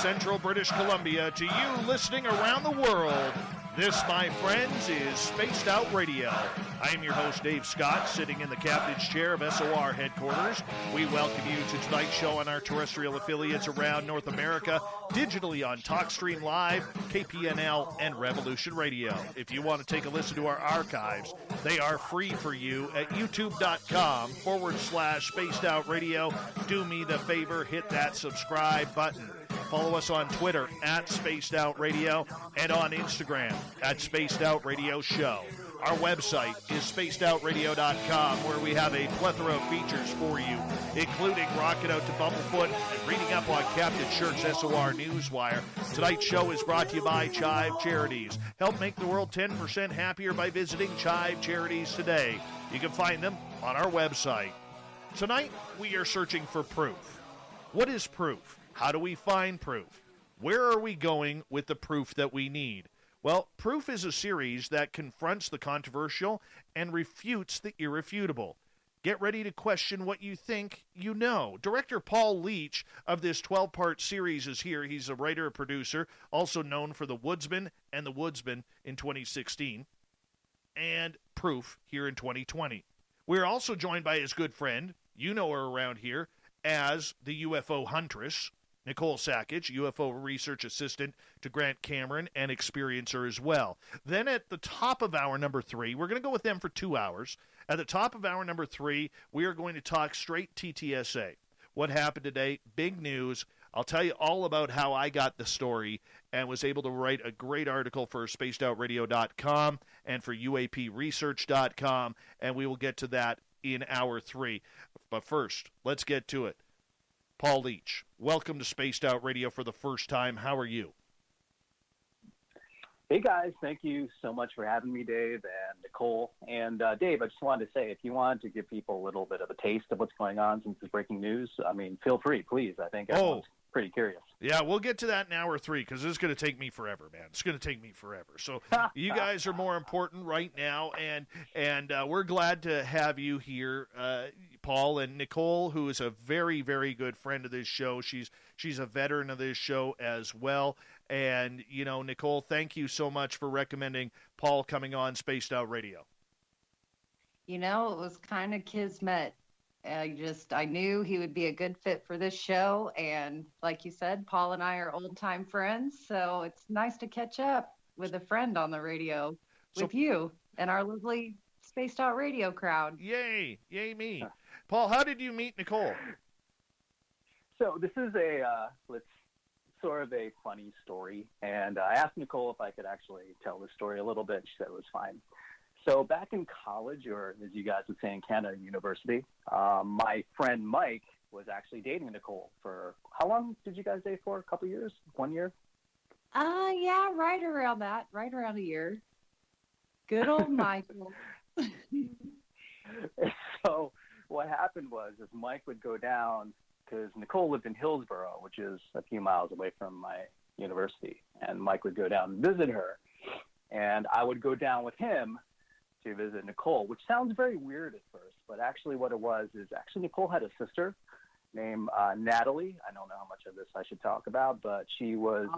central British Columbia to you listening around the world. This, my friends, is Spaced Out Radio. I am your host, Dave Scott, sitting in the captain's chair of SOR headquarters. We welcome you to tonight's show on our terrestrial affiliates around North America, digitally on TalkStream Live, KPNL, and Revolution Radio. If you want to take a listen to our archives, they are free for you at youtube.com/Spaced Out Radio. Do me the favor, hit that subscribe button. Follow us on Twitter at Spaced Out Radio and on Instagram at Spaced Out Radio Show. Our website is spacedoutradio.com, where we have a plethora of features for you, including rocking out to Bumblefoot and reading up on Captain Shirk's SOR Newswire. Tonight's show is brought to you by Chive Charities. Help make the world 10% happier by visiting Chive Charities today. You can find them on our website. Tonight, we are searching for proof. What is proof? How do we find proof? Where are we going with the proof that we need? Well, Proof is a series that confronts the controversial and refutes the irrefutable. Get ready to question what you think you know. Director Paul Leach of this 12-part series is here. He's a writer and producer, also known for The Woodsman and The Woodsman in 2016, and Proof here in 2020. We're also joined by his good friend, you know her around here, as the UFO Huntress, Nicole Sakach, UFO Research Assistant to Grant Cameron and experiencer as well. Then at the top of hour number 3, we're going to go with them for 2 hours. At the top of hour number 3, we are going to talk straight TTSA. What happened today? Big news. I'll tell you all about how I got the story and was able to write a great article for spacedoutradio.com and for uapresearch.com, and we will get to that in hour 3. But first, let's get to it. Paul Leach, welcome to Spaced Out Radio for the first time. How are you? Hey, guys. Thank you so much for having me, Dave and Nicole. And, Dave, I just wanted to say, if you want to give people a little bit of a taste of what's going on since it's breaking news, I mean, feel free, please. I think everyone's pretty curious. Yeah, we'll get to that in hour 3 because this is going to take me forever, man. It's going to take me forever. So you guys are more important right now, and we're glad to have you here, Paul and Nicole, who is a very, very good friend of this show. She's a veteran of this show as well. And, you know, Nicole, thank you so much for recommending Paul coming on Spaced Out Radio. You know, it was kind of kismet. I knew he would be a good fit for this show. And like you said, Paul and I are old-time friends. So it's nice to catch up with a friend on the radio with you and our lovely Spaced Out Radio crowd. Yay. Yay me. Paul, how did you meet Nicole? So this is sort of a funny story. And I asked Nicole if I could actually tell the story a little bit. She said it was fine. So back in college, or as you guys would say in Canada, university, my friend Mike was actually dating Nicole for, how long did you guys date for? A couple years? 1 year? Yeah, right around that. Right around a year. Good old Michael. So what happened was Mike would go down, because Nicole lived in Hillsborough, which is a few miles away from my university, and Mike would go down and visit her, and I would go down with him to visit Nicole, which sounds very weird at first, but actually what it was is Nicole had a sister named Natalie. I don't know how much of this I should talk about, but she was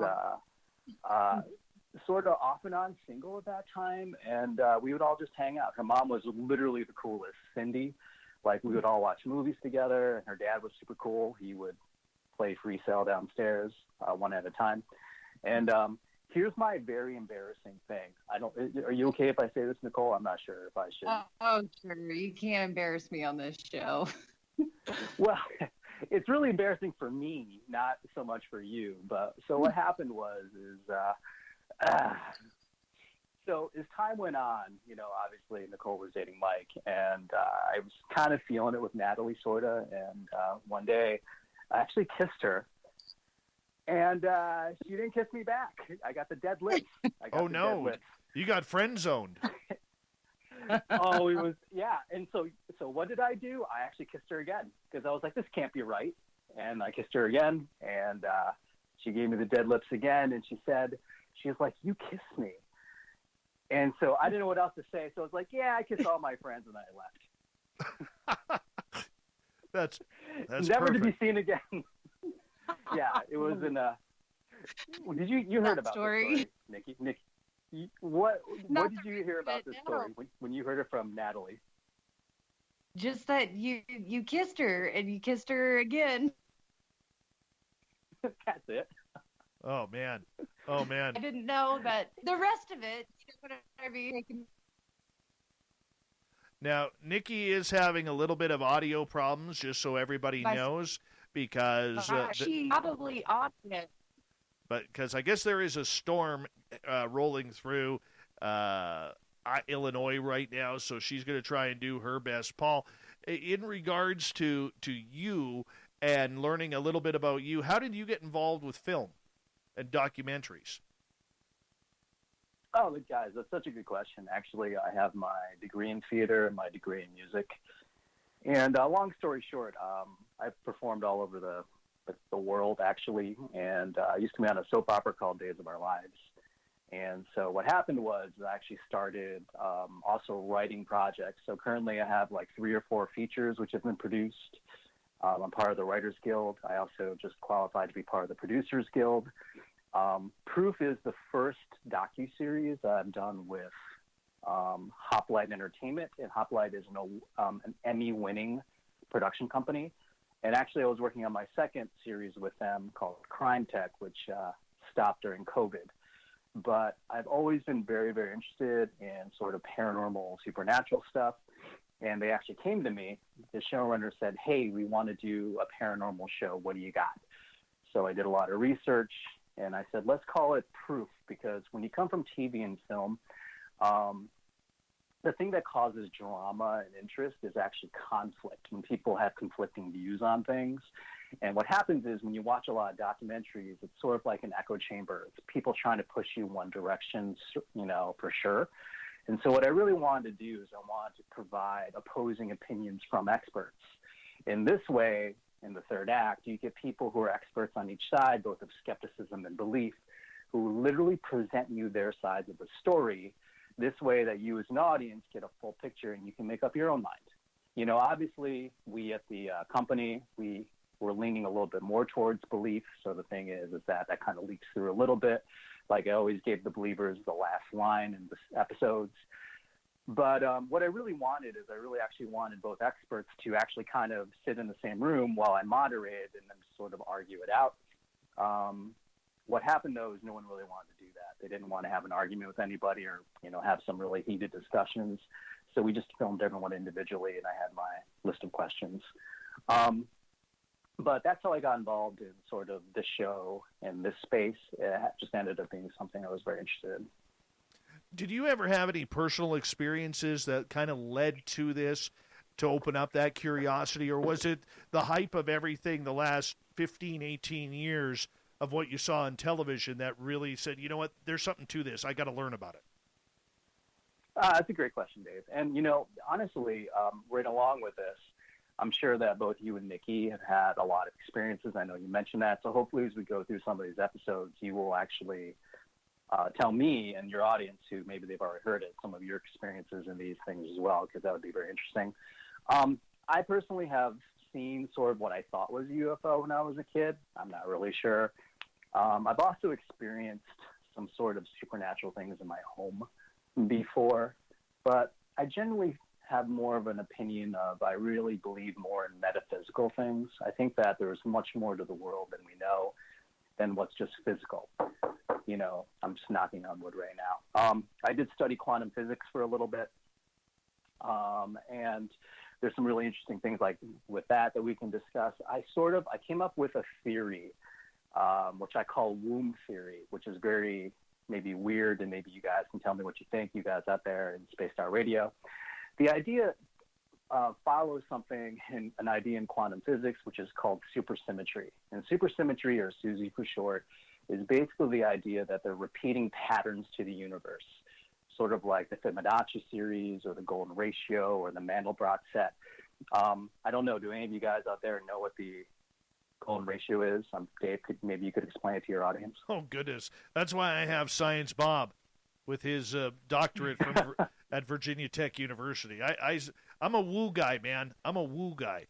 sort of off and on single at that time, and we would all just hang out. Her mom was literally the coolest, Cindy. Like, we would all watch movies together, and her dad was super cool. He would play free cell downstairs one at a time. And here's my very embarrassing thing. Are you okay if I say this, Nicole? I'm not sure if I should. Oh, sure. You can't embarrass me on this show. Well, it's really embarrassing for me, not so much for you. But so what happened was so as time went on, you know, obviously Nicole was dating Mike, and I was kind of feeling it with Natalie, sort of. And one day I actually kissed her. And she didn't kiss me back. I got the dead lips. Oh, no. You got friend-zoned. Oh, it was, yeah. And so what did I do? I actually kissed her again, because I was like, this can't be right. And I kissed her again, and she gave me the dead lips again, and she was like, you kissed me. And so I didn't know what else to say. So I was like, yeah, I kissed all my friends, and I left. That's never perfect. to be seen again. Yeah, it was Did you heard about story. this story, Nikki? Nikki, what did you hear about this story when you heard it from Natalie? Just that you kissed her and you kissed her again. That's it. Oh man. Oh man. I didn't know that the rest of it. Whatever you taking. Now, Nikki is having a little bit of audio problems, just so everybody knows, because she probably on it. But because I guess there is a storm rolling through Illinois right now, so she's going to try and do her best. Paul, in regards to you and learning a little bit about you, how did you get involved with film and documentaries? Oh, guys, that's such a good question. Actually, I have my degree in theater and my degree in music. And long story short, I've performed all over the world, actually. And I used to be on a soap opera called Days of Our Lives. And so what happened was I actually started also writing projects. So currently I have like 3 or 4 features which have been produced. I'm part of the Writers Guild. I also just qualified to be part of the Producers Guild. Proof is the first docuseries I've done with Hoplite Entertainment, and Hoplite is an Emmy-winning production company. And actually, I was working on my second series with them called Crime Tech, which stopped during COVID. But I've always been very, very interested in sort of paranormal, supernatural stuff. And they actually came to me. The showrunner said, "Hey, we want to do a paranormal show. What do you got?" So I did a lot of research. And I said, let's call it Proof, because when you come from TV and film, the thing that causes drama and interest is actually conflict, when people have conflicting views on things. And what happens is when you watch a lot of documentaries, it's sort of like an echo chamber. It's people trying to push you one direction, for sure. And so what I really wanted to do is I wanted to provide opposing opinions from experts. In this way, in the third act, you get people who are experts on each side, both of skepticism and belief, who literally present you their sides of the story. This way that you as an audience get a full picture and you can make up your own mind. Obviously, we at the company, we were leaning a little bit more towards belief. So the thing is that kind of leaks through a little bit. Like I always gave the believers the last line in the episodes. But what I really wanted is I really actually wanted both experts to actually kind of sit in the same room while I moderated and then sort of argue it out. What happened, though, is no one really wanted to do that. They didn't want to have an argument with anybody or, have some really heated discussions. So we just filmed everyone individually, and I had my list of questions. But that's how I got involved in sort of this show and this space. It just ended up being something I was very interested in. Did you ever have any personal experiences that kind of led to this, to open up that curiosity? Or was it the hype of everything the last 15, 18 years of what you saw on television that really said, you know what, there's something to this. I got to learn about it. That's a great question, Dave. And, honestly, right along with this, I'm sure that both you and Nikki have had a lot of experiences. I know you mentioned that. So hopefully as we go through some of these episodes, you will actually tell me and your audience, who maybe they've already heard it, some of your experiences in these things as well, because that would be very interesting. I personally have seen sort of what I thought was a UFO when I was a kid. I'm not really sure. I've also experienced some sort of supernatural things in my home before, but I generally have more of an opinion of I really believe more in metaphysical things. I think that there's much more to the world than we know than what's just physical. I'm just knocking on wood right now. I did study quantum physics for a little bit. And there's some really interesting things like with that we can discuss. I came up with a theory, which I call womb theory, which is very maybe weird, and maybe you guys can tell me what you think, you guys out there in Spaced Out Radio. The idea follows an idea in quantum physics, which is called supersymmetry. And supersymmetry, or SUSY for short, is basically the idea that they're repeating patterns to the universe, sort of like the Fibonacci series or the golden ratio or the Mandelbrot set. I don't know. Do any of you guys out there know what the golden ratio is? Dave, maybe you could explain it to your audience. Oh, goodness. That's why I have Science Bob with his doctorate from at Virginia Tech University. I'm a woo guy, man. I'm a woo guy.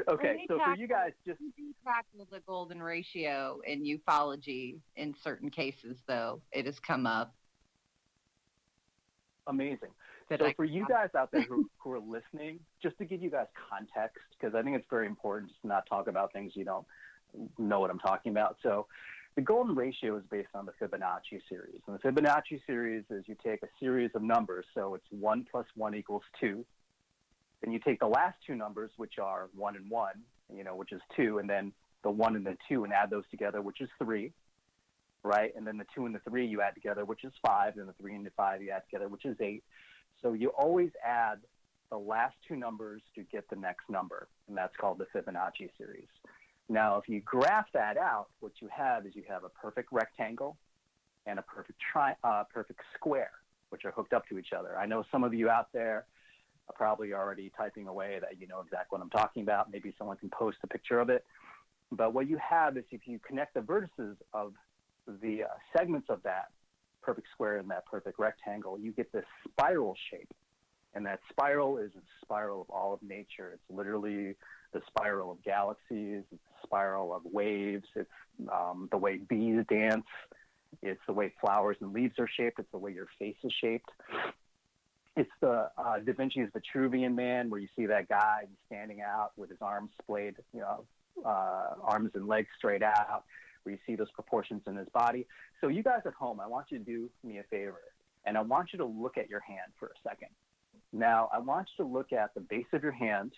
Okay, so for you guys, just we do tackle the golden ratio in ufology in certain cases, though it has come up. Amazing. So for you guys out there who are listening, just to give you guys context, because I think it's very important just to not talk about things you don't know what I'm talking about. So the golden ratio is based on the Fibonacci series. And the Fibonacci series is you take a series of numbers, so it's 1 + 1 = 2. Then you take the last two numbers, which are 1 and 1, which is 2, and then the 1 and the 2, and add those together, which is 3, right? And then the 2 and the 3 you add together, which is 5, and the 3 and the 5 you add together, which is 8. So you always add the last two numbers to get the next number, and that's called the Fibonacci series. Now, if you graph that out, what you have is you have a perfect rectangle and a perfect perfect square, which are hooked up to each other. I know some of you out there are probably already typing away that you know exactly what I'm talking about. Maybe someone can post a picture of it. But what you have is if you connect the vertices of the segments of that perfect square and that perfect rectangle, you get this spiral shape. And that spiral is a spiral of all of nature. It's literally the spiral of galaxies. It's the spiral of waves. It's the way bees dance. It's the way flowers and leaves are shaped. It's the way your face is shaped. It's the Da Vinci's Vitruvian Man, where you see that guy standing out with his arms splayed, arms and legs straight out, where you see those proportions in his body. So you guys at home, I want you to do me a favor, and I want you to look at your hand for a second. Now, I want you to look at the base of your hand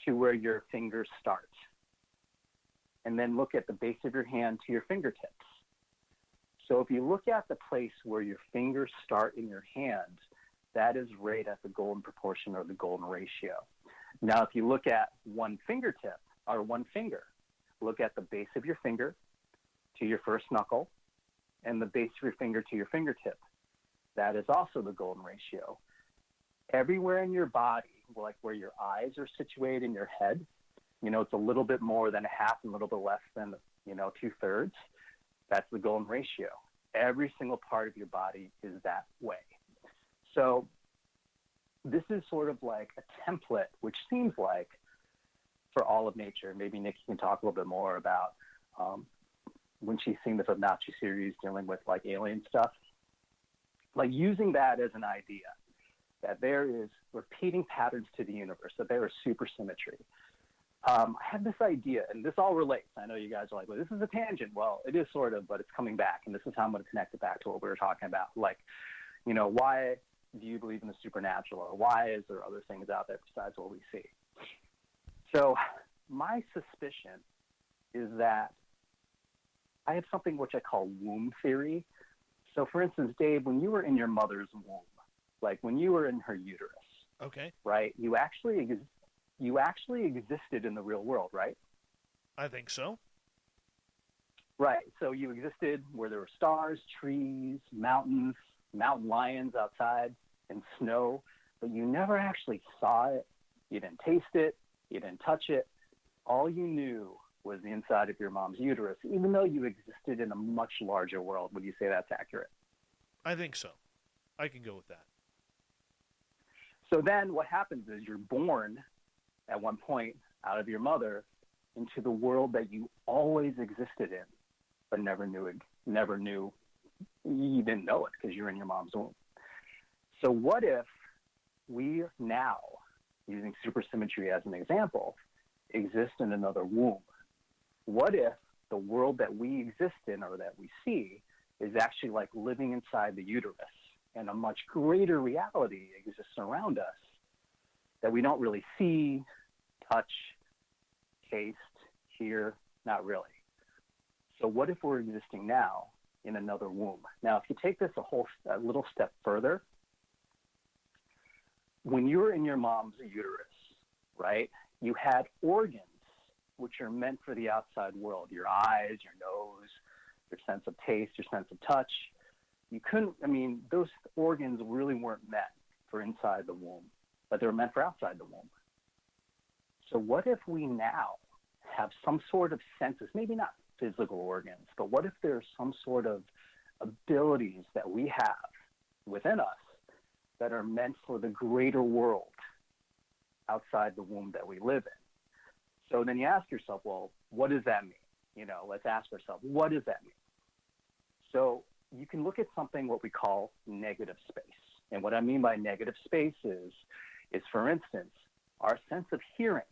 to where your fingers start, and then look at the base of your hand to your fingertips. So if you look at the place where your fingers start in your hand, that is right at the golden proportion or the golden ratio. Now, if you look at one fingertip or one finger, look at the base of your finger to your first knuckle and the base of your finger to your fingertip. That is also the golden ratio. Everywhere in your body, like where your eyes are situated in your head, it's a little bit more than a half and a little bit less than, 2/3. That's the golden ratio. Every single part of your body is that way. So this is sort of like a template, which seems like for all of nature. Maybe Nikki can talk a little bit more about when she's seen the Fibonacci series dealing with like alien stuff, like using that as an idea that there is repeating patterns to the universe, that there is supersymmetry. I have this idea, and this all relates. I know you guys are like, well, this is a tangent. Well, it is sort of, but it's coming back, and this is how I'm going to connect it back to what we were talking about. Like, why do you believe in the supernatural, or why is there other things out there besides what we see? So my suspicion is that I have something which I call womb theory. So for instance, Dave, when you were in your mother's womb, like when you were in her uterus, okay, right? You actually existed in the real world, right? I think so. Right. So you existed where there were stars, trees, mountains, mountain lions outside, and snow, but you never actually saw it. You didn't taste it. You didn't touch it. All you knew was the inside of your mom's uterus, even though you existed in a much larger world. Would you say that's accurate? I think so. I can go with that. So then what happens is you're born at one point out of your mother into the world that you always existed in, but never knew. You didn't know it because you're in your mom's womb. So what if we now, using supersymmetry as an example, exist in another womb? What if the world that we exist in or that we see is actually like living inside the uterus, and a much greater reality exists around us that we don't really see, touch, taste, hear? Not really. So what if we're existing now in another womb? Now, if you take this a little step further, when you were in your mom's uterus, right, you had organs which are meant for the outside world, your eyes, your nose, your sense of taste, your sense of touch. Those organs really weren't meant for inside the womb, but they were meant for outside the womb. So what if we now have some sort of senses, maybe not physical organs, but what if there's some sort of abilities that we have within us that are meant for the greater world? outside the womb that we live in. So then you ask yourself, well, what does that mean? You know, let's ask ourselves, what does that mean? So you can look at something what we call negative space. And what I mean by negative space is for instance, our sense of hearing.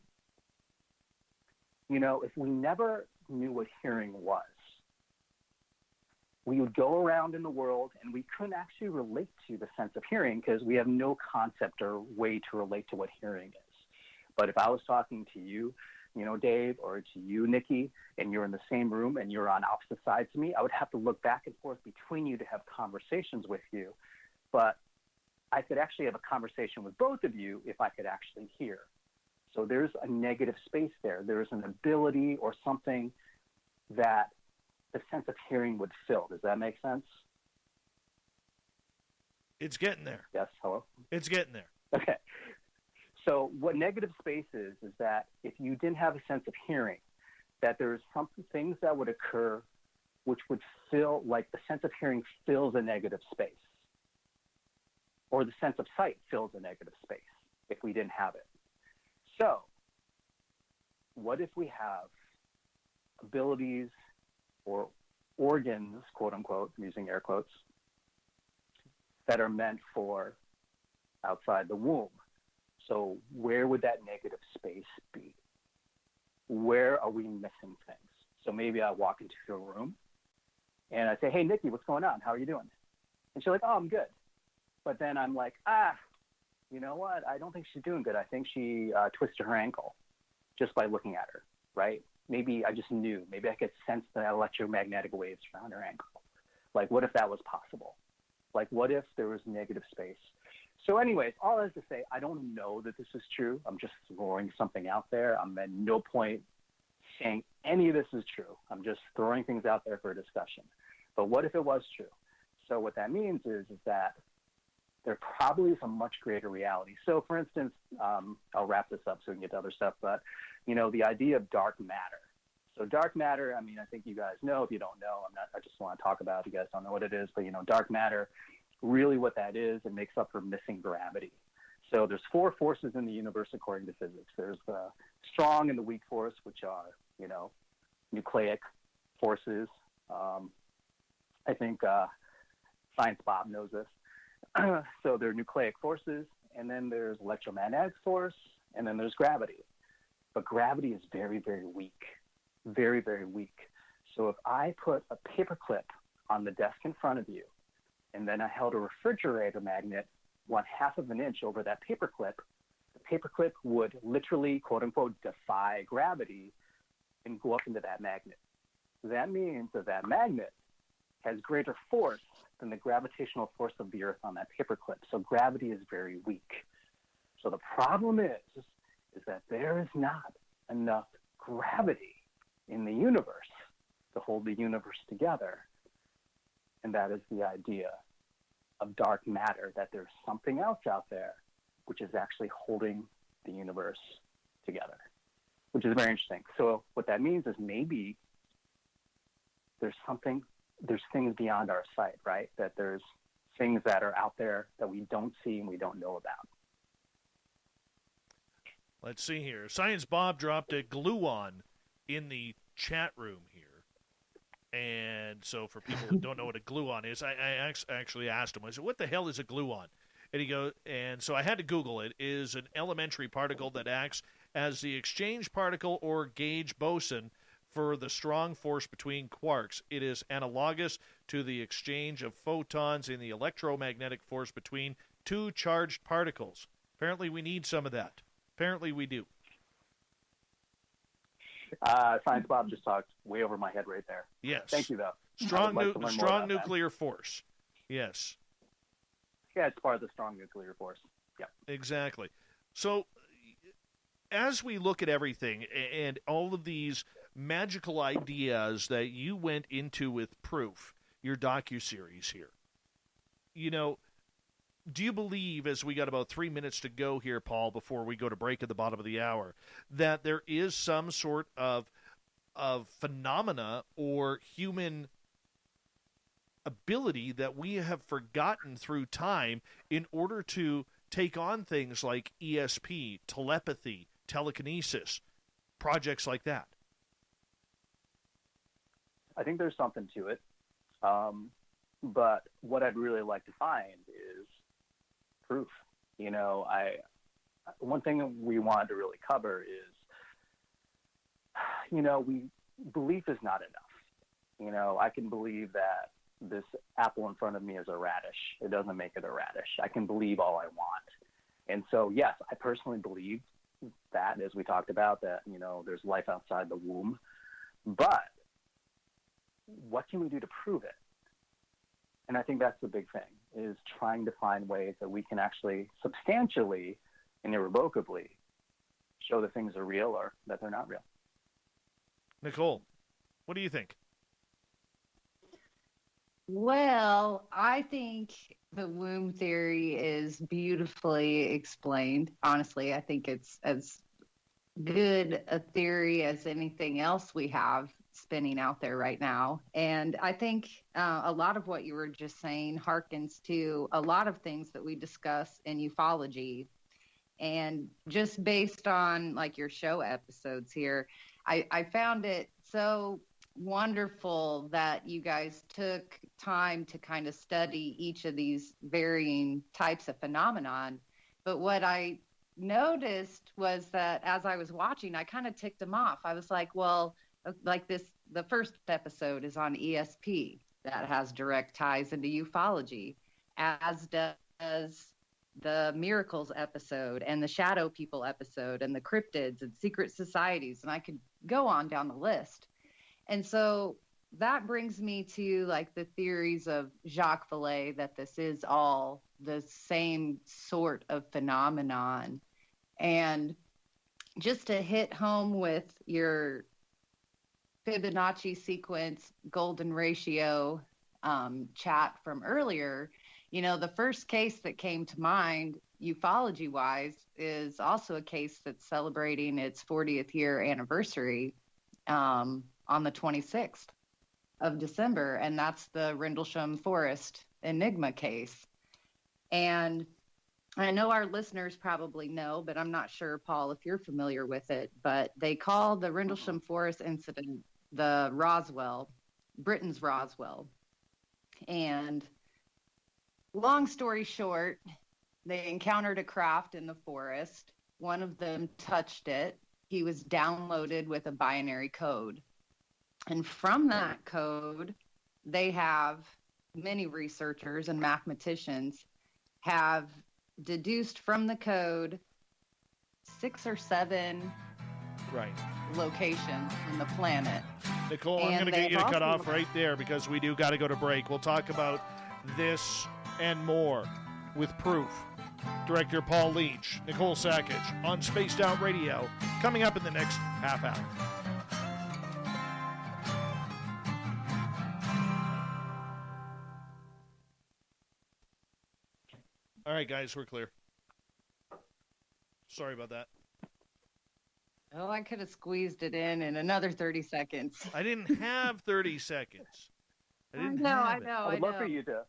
You know, if we never knew what hearing was, we would go around in the world and we couldn't actually relate to the sense of hearing because we have no concept or way to relate to what hearing is. But if I was talking to you, you know, Dave, or to you, Nikki, and you're in the same room and you're on opposite sides of me, I would have to look back and forth between you to have conversations with you. But I could actually have a conversation with both of you if I could actually hear. So there's a negative space there. There's an ability or something that the sense of hearing would fill. Does that make sense? It's getting there. Yes, hello? It's getting there. Okay. So what negative space is that if you didn't have a sense of hearing, that there's some things that would occur which would feel like the sense of hearing fills a negative space, or the sense of sight fills a negative space if we didn't have it. So what if we have abilities or organs, quote unquote, I'm using air quotes, that are meant for outside the womb? So where would that negative space be? Where are we missing things? So maybe I walk into a room and I say, hey, Nikki, what's going on? How are you doing? And she's like, oh, I'm good. But then I'm like, you know what? I don't think she's doing good. I think she twisted her ankle just by looking at her, right? Maybe I just knew. Maybe I could sense the electromagnetic waves around her ankle. Like, what if that was possible? Like, what if there was negative space? So anyways, all that is to say, I don't know that this is true. I'm just throwing something out there. I'm at no point saying any of this is true. I'm just throwing things out there for a discussion. But what if it was true? So what that means is that there probably is a much greater reality. So for instance, I'll wrap this up so we can get to other stuff, but you know, the idea of dark matter. So dark matter, I mean, I think you guys know. If you don't know, I just want to talk about it. You guys don't know what it is, but you know, dark matter, really what that is, it makes up for missing gravity. So there's four forces in the universe according to physics. There's the strong and the weak force, which are, you know, nucleic forces. I think Science Bob knows this. So there are nucleic forces, and then there's electromagnetic force, and then there's gravity. But gravity is very, very weak, very, very weak. So if I put a paperclip on the desk in front of you, and then I held a refrigerator magnet 1/2 of an inch over that paperclip, the paperclip would literally, quote unquote, defy gravity and go up into that magnet. That means that that magnet has greater force than the gravitational force of the Earth on that paperclip. So gravity is very weak. So the problem is that there is not enough gravity in the universe to hold the universe together. And that is the idea of dark matter, that there's something else out there which is actually holding the universe together, which is very interesting. So what that means is maybe there's things beyond our sight, right? That there's things that are out there that we don't see and we don't know about. Let's see here. Science Bob dropped a gluon in the chat room here. And so for people who don't know what a gluon is, I actually asked him, I said, what the hell is a gluon? And he goes, and so I had to Google it. It is an elementary particle that acts as the exchange particle or gauge boson for the strong force between quarks. It is analogous to the exchange of photons in the electromagnetic force between two charged particles. Apparently we need some of that. Apparently we do. Science Bob just talked way over my head right there. Yes. Thank you, though. Strong nuclear force. Yes. Yeah, it's part of the strong nuclear force. Yeah. Exactly. So as we look at everything and all of these magical ideas that you went into with Proof, your docuseries here, you know, do you believe, as we got about 3 minutes to go here, Paul, before we go to break at the bottom of the hour, that there is some sort of phenomena or human ability that we have forgotten through time in order to take on things like ESP, telepathy, telekinesis, projects like that? I think there's something to it. But what I'd really like to find is proof. One thing we wanted to really cover is, belief is not enough. I can believe that this apple in front of me is a radish. It doesn't make it a radish. I can believe all I want. And so, yes, I personally believe that, as we talked about, that, there's life outside the womb. But what can we do to prove it? And I think that's the big thing, is trying to find ways that we can actually substantially and irrevocably show that things are real or that they're not real. Nicole, what do you think? Well, I think the womb theory is beautifully explained. Honestly, I think it's as good a theory as anything else we have spinning out there right now. And I think a lot of what you were just saying harkens to a lot of things that we discuss in ufology. And just based on like your show episodes here, I found it so wonderful that you guys took time to kind of study each of these varying types of phenomenon. But what I noticed was that as I was watching, I kind of ticked them off. I was like, well, like the first episode is on ESP that has direct ties into ufology, as does the miracles episode and the shadow people episode and the cryptids and secret societies. And I could go on down the list. And so that brings me to like the theories of Jacques Vallée, that this is all the same sort of phenomenon. And just to hit home with your Fibonacci sequence golden ratio chat from earlier, the first case that came to mind ufology wise is also a case that's celebrating its 40th year anniversary on the 26th of December, and that's the Rendlesham Forest enigma case. And I know our listeners probably know, but I'm not sure, Paul, if you're familiar with it, but they call the Rendlesham Forest incident the Roswell, Britain's Roswell. And long story short, they encountered a craft in the forest. One of them touched it. He was downloaded with a binary code. And from that code, many researchers and mathematicians have deduced from the code 6 or 7 locations on the planet. Nicole, I'm going to get you to cut off right there because we do got to go to break. We'll talk about this and more with proof. Director Paul Leach, Nicole Sakach on Spaced Out Radio, coming up in the next half hour. All right, guys, we're clear. Sorry about that. Oh, I could have squeezed it in another 30 seconds. I didn't have 30 seconds. I know. I would love for you to.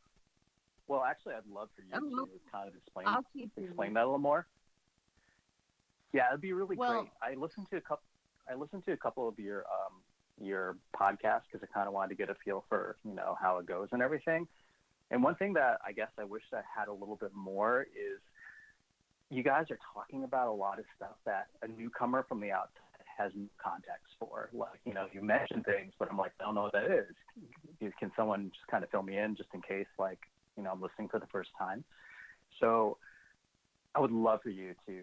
Well, actually, I'd love for you to kind of explain that a little more. Yeah, it'd be really great. I listened to a couple of your podcasts because I kind of wanted to get a feel for how it goes and everything. And one thing that I guess I wish I had a little bit more is you guys are talking about a lot of stuff that a newcomer from the outside has no context for. Like, you mentioned things, but I'm like, I don't know what that is. Can someone just kind of fill me in just in case, like, I'm listening for the first time? So I would love for you to,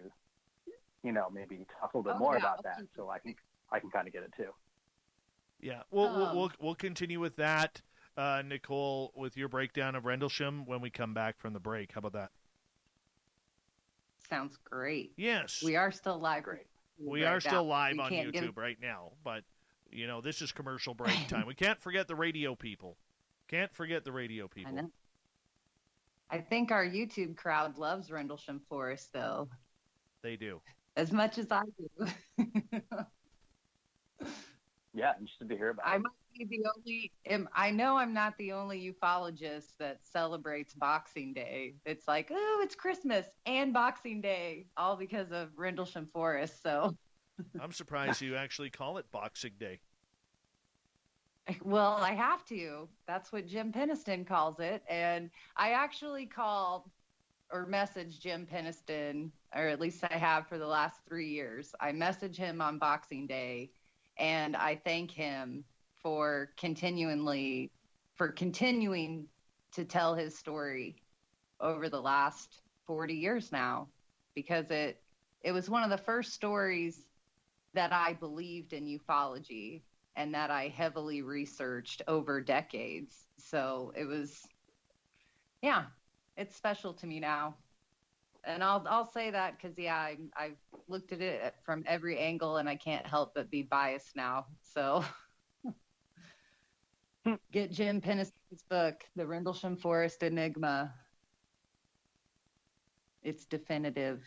maybe talk a little bit more about that so I can kind of get it too. Yeah, we'll continue with that. Nicole, with your breakdown of Rendlesham when we come back from the break. How about that? Sounds great. Yes. We are still live. Great. We are still live on YouTube right now, but, this is commercial break time. We can't forget the radio people. I know. I think our YouTube crowd loves Rendlesham Forest, though. They do. As much as I do. Yeah, interested to hear about it. I might be be the only. I know I'm not the only ufologist that celebrates Boxing Day. It's like, oh, it's Christmas and Boxing Day, all because of Rendlesham Forest. So I'm surprised you actually call it Boxing Day. Well, I have to. That's what Jim Peniston calls it. And I actually called or messaged Jim Peniston, or at least I have for the last 3 years. I message him on Boxing Day, and I thank him for continuing to tell his story over the last 40 years now, because it was one of the first stories that I believed in ufology and that I heavily researched over decades. So it was, yeah, it's special to me now. And I'll say that because, yeah, I've looked at it from every angle, and I can't help but be biased now. So get Jim Peniston's book, The Rendlesham Forest Enigma. It's definitive.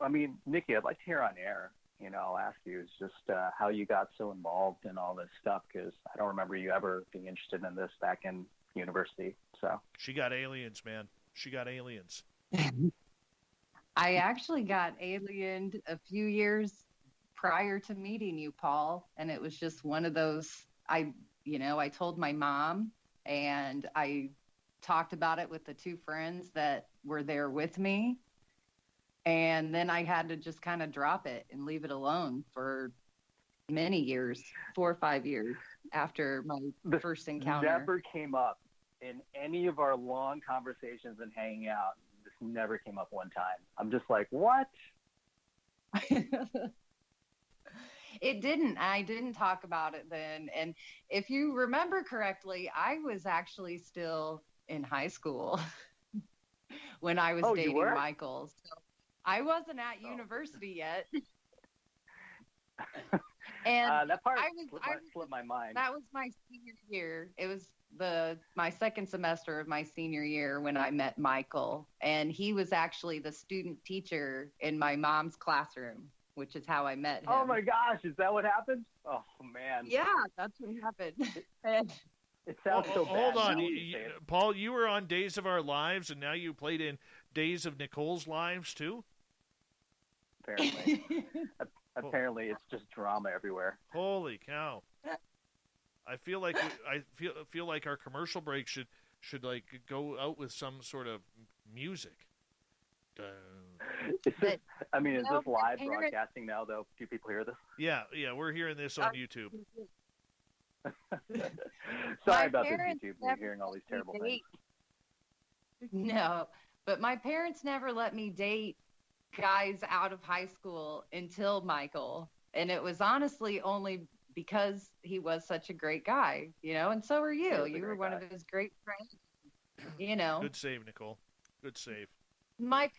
I mean, Nikki, I'd like to hear on air. I'll ask you is just how you got so involved in all this stuff, because I don't remember you ever being interested in this back in university. So she got aliens, man. She got aliens. I actually got aliened a few years prior to meeting you, Paul, and it was just one of those. I told my mom, and I talked about it with the two friends that were there with me. And then I had to just kind of drop it and leave it alone for many years, 4 or 5 years after my first encounter. Never came up in any of our long conversations and hanging out. This never came up one time. I'm just like, what? It didn't. I didn't talk about it then. And if you remember correctly, I was actually still in high school when I was dating Michael. So I wasn't at university yet. And that part I slipped my mind. That was my senior year. It was my second semester of my senior year when I met Michael. And he was actually the student teacher in my mom's classroom, which is how I met him. Oh my gosh, is that what happened? Oh man. Yeah, that's what happened. It sounds so bad. Hold on, Paul, you were on Days of Our Lives, and now you played in Days of Nicole's Lives too? Apparently. Apparently it's just drama everywhere. Holy cow. I feel like our commercial break should like go out with some sort of music. Is this live broadcasting now, though? Do people hear this? Yeah, we're hearing this on YouTube. Sorry about this, YouTube. We're hearing all these terrible things. No, but my parents never let me date guys out of high school until Michael. And it was honestly only because he was such a great guy, and so were you. You were one of his great friends, Good save, Nicole. Good save. My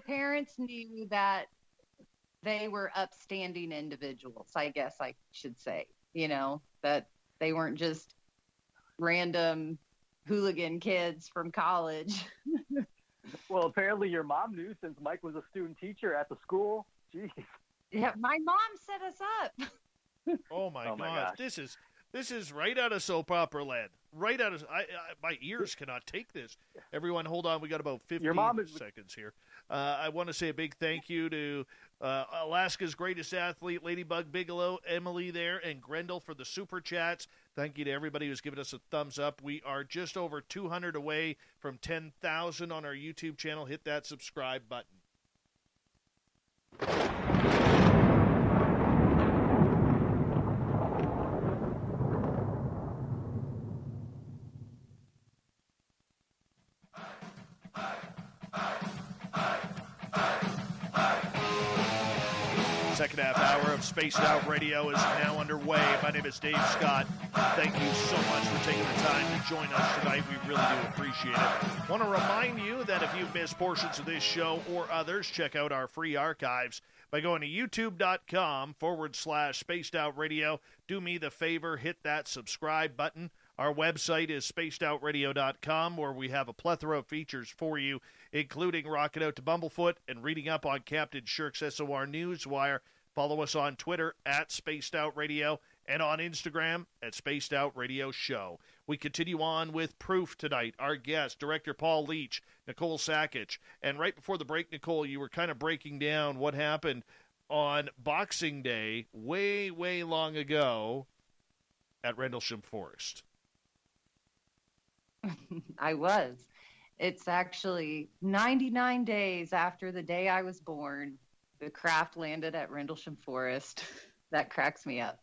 parents knew that they were upstanding individuals, I guess I should say, that they weren't just random hooligan kids from college. Well, apparently your mom knew, since Mike was a student teacher at the school. Jeez. Yeah, my mom set us up. Oh my gosh. This is right out of soap opera land. Right out of my ears cannot take this. Everyone, hold on. We got about 15 seconds here. I want to say a big thank you to Alaska's greatest athlete, Ladybug Bigelow, Emily there, and Grendel for the super chats. Thank you to everybody who's given us a thumbs up. We are just over 200 away from 10,000 on our YouTube channel. Hit that subscribe button. Second half hour of Spaced Out Radio is now underway. My name is Dave Scott. Thank you so much for taking the time to join us tonight. We really do appreciate it. Want to remind you that if you've missed portions of this show or others, check out our free archives by going to youtube.com/Spaced Out Radio. Do me the favor, hit that subscribe button. Our website is spacedoutradio.com, where we have a plethora of features for you, including rocking out to Bumblefoot and reading up on Captain Shirk's SOR Newswire. Follow us on Twitter @Spaced Out Radio and on Instagram at Spaced Out Radio Show. We continue on with proof tonight. Our guest, director Paul Leach, Nicole Sakach. And right before the break, Nicole, you were kind of breaking down what happened on Boxing Day way, way long ago at Rendlesham Forest. I was. It's actually 99 days after the day I was born. The craft landed at Rendlesham Forest. That cracks me up.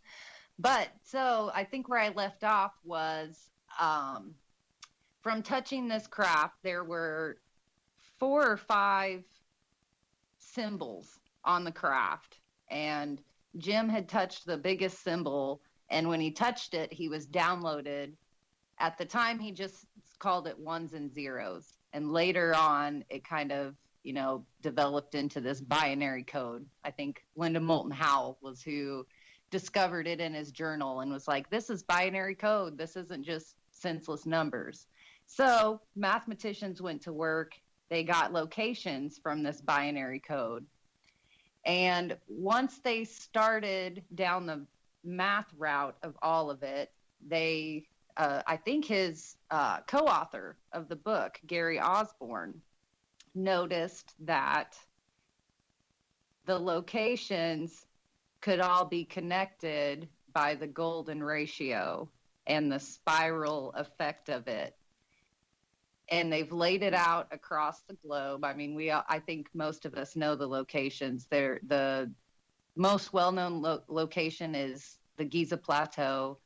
But so I think where I left off was from touching this craft, there were 4 or 5 symbols on the craft. And Jim had touched the biggest symbol. And when he touched it, he was downloaded. At the time, he just called it ones and zeros. And later on, it kind of, developed into this binary code. I think Linda Moulton Howe was who discovered it in his journal and was like, this is binary code. This isn't just senseless numbers. So mathematicians went to work. They got locations from this binary code. And once they started down the math route of all of it, they, I think his co-author of the book, Gary Osborne, noticed that the locations could all be connected by the golden ratio and the spiral effect of it. And they've laid it out across the globe. I mean, I think most of us know the locations. The most well-known location is the Giza Plateau.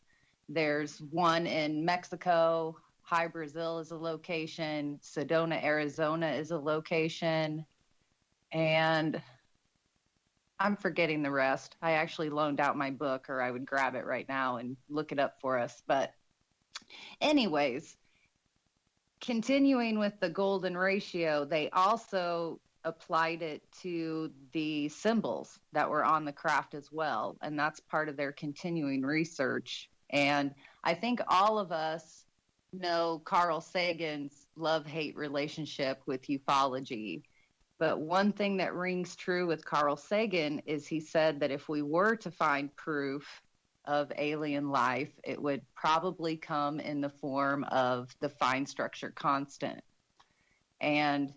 There's one in Mexico. High Brazil is a location. Sedona, Arizona is a location. And I'm forgetting the rest. I actually loaned out my book, or I would grab it right now and look it up for us. But anyways, continuing with the golden ratio, they also applied it to the symbols that were on the craft as well. And that's part of their continuing research. And I think all of us know Carl Sagan's love-hate relationship with ufology. But one thing that rings true with Carl Sagan is he said that if we were to find proof of alien life, it would probably come in the form of the fine structure constant. And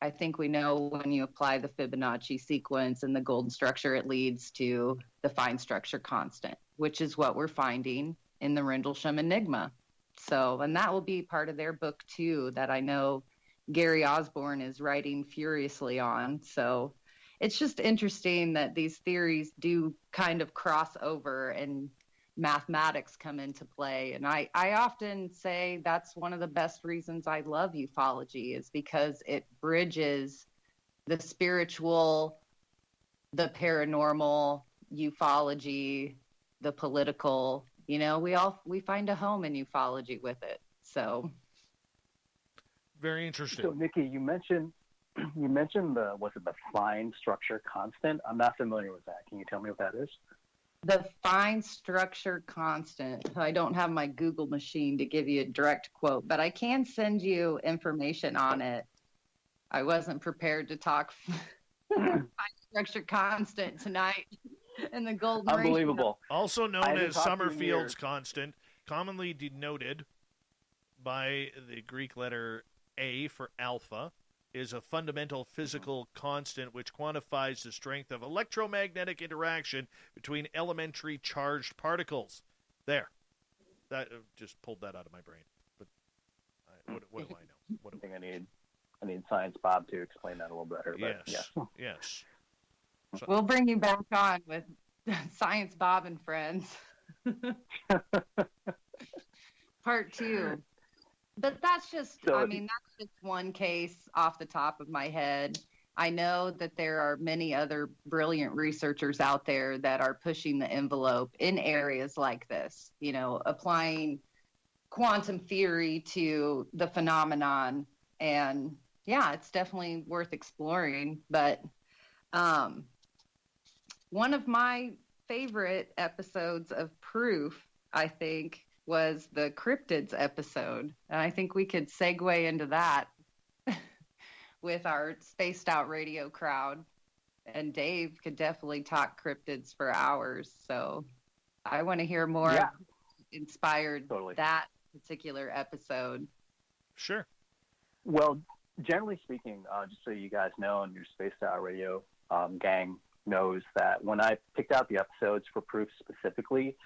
I think we know when you apply the Fibonacci sequence and the golden structure, it leads to the fine structure constant, which is what we're finding in the Rendlesham Enigma. So, and that will be part of their book too, that I know Gary Osborne is writing furiously on. So it's just interesting that these theories do kind of cross over and mathematics come into play. And I often say that's one of the best reasons I love ufology, is because it bridges the spiritual, the paranormal, ufology, the political. We find a home in ufology with it. So very interesting. So Nikki, you mentioned the fine structure constant? I'm not familiar with that. Can you tell me what that is? The fine structure constant. I don't have my Google machine to give you a direct quote, but I can send you information on it. I wasn't prepared to talk fine structure constant tonight. And the golden Unbelievable. ratio. Also known as Summerfield's constant, commonly denoted by the Greek letter A for alpha, is a fundamental physical constant which quantifies the strength of electromagnetic interaction between elementary charged particles. There. That just pulled that out of my brain. But what do I know? I think I need Science Bob to explain that a little better. Yes. But Yes. So, we'll bring you back on with Science Bob and Friends. Part 2. But that's just one case off the top of my head. I know that there are many other brilliant researchers out there that are pushing the envelope in areas like this, applying quantum theory to the phenomenon. And yeah, it's definitely worth exploring. But one of my favorite episodes of Proof, I think, was the Cryptids episode. And I think we could segue into that with our Spaced Out Radio crowd. And Dave could definitely talk cryptids for hours. So I want to hear more inspired that particular episode. Sure. Well, generally speaking, just so you guys know, and your Spaced Out Radio gang knows that when I picked out the episodes for Proof specifically,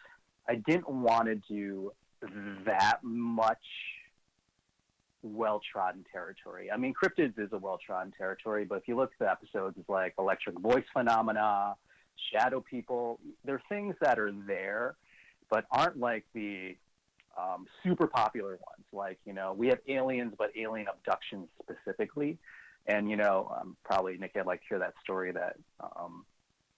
I didn't want to do that much well-trodden territory. I mean, Cryptids is a well-trodden territory, but if you look at the episodes, it's like electric voice phenomena, shadow people. They're things that are there, but aren't like the super popular ones. Like, you know, we have aliens, but alien abductions specifically. And, you know, probably, Nikki, I'd like to hear that story that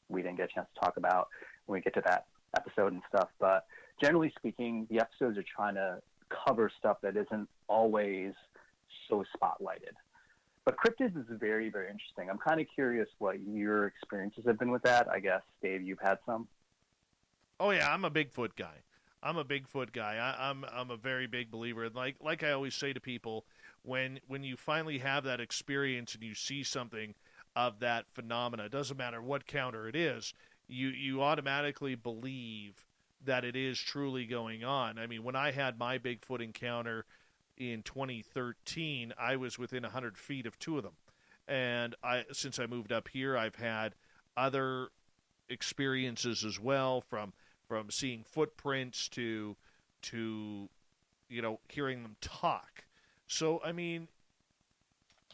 we didn't get a chance to talk about when we get to that episode and stuff. But generally speaking, the episodes are trying to cover stuff that isn't always so spotlighted. But Cryptids is very, very interesting. I'm kind of curious what your experiences have been with that. I guess, Dave, you've had some? Oh, yeah, I'm a Bigfoot guy. I'm a very big believer. Like I always say to people, when you finally have that experience and you see something of that phenomena, it doesn't matter what counter it is, you automatically believe that it is truly going on. I mean, when I had my Bigfoot encounter in 2013, I was within 100 feet of two of them. And since I moved up here, I've had other experiences as well, from seeing footprints to you know, hearing them talk. So, I mean,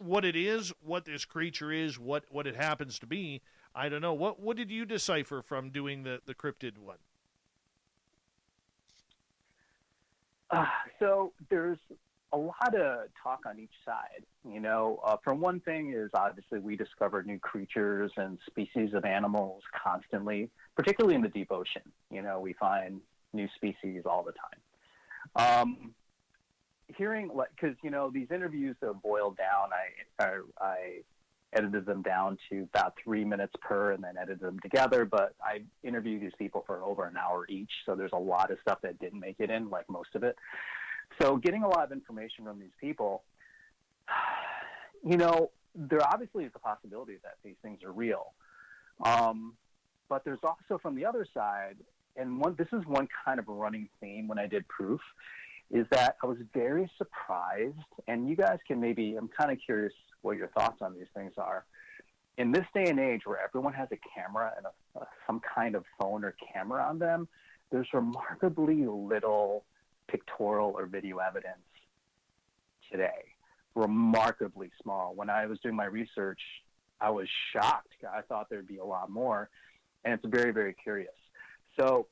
what it is, what this creature is, what it happens to be, I don't know. What did you decipher from doing the cryptid one? So there's a lot of talk on each side. You know, from one thing is obviously we discover new creatures and species of animals constantly, particularly in the deep ocean. You know, we find new species all the time. Hearing, because, you know, these interviews have boiled down, I edited them down to about 3 minutes per and then edited them together, but I interviewed these people for over an hour each, so there's a lot of stuff that didn't make it in, like most of it. So getting a lot of information from these people, you know, there obviously is a possibility that these things are real. But there's also, from the other side, and this is one kind of a running theme when I did Proof, is that I was very surprised, and you guys can maybe, I'm kind of curious what your thoughts on these things are. In this day and age where everyone has a camera and some kind of phone or camera on them, there's remarkably little pictorial or video evidence today. Remarkably small. When I was doing my research, I was shocked. I thought there'd be a lot more, and it's very, very curious. So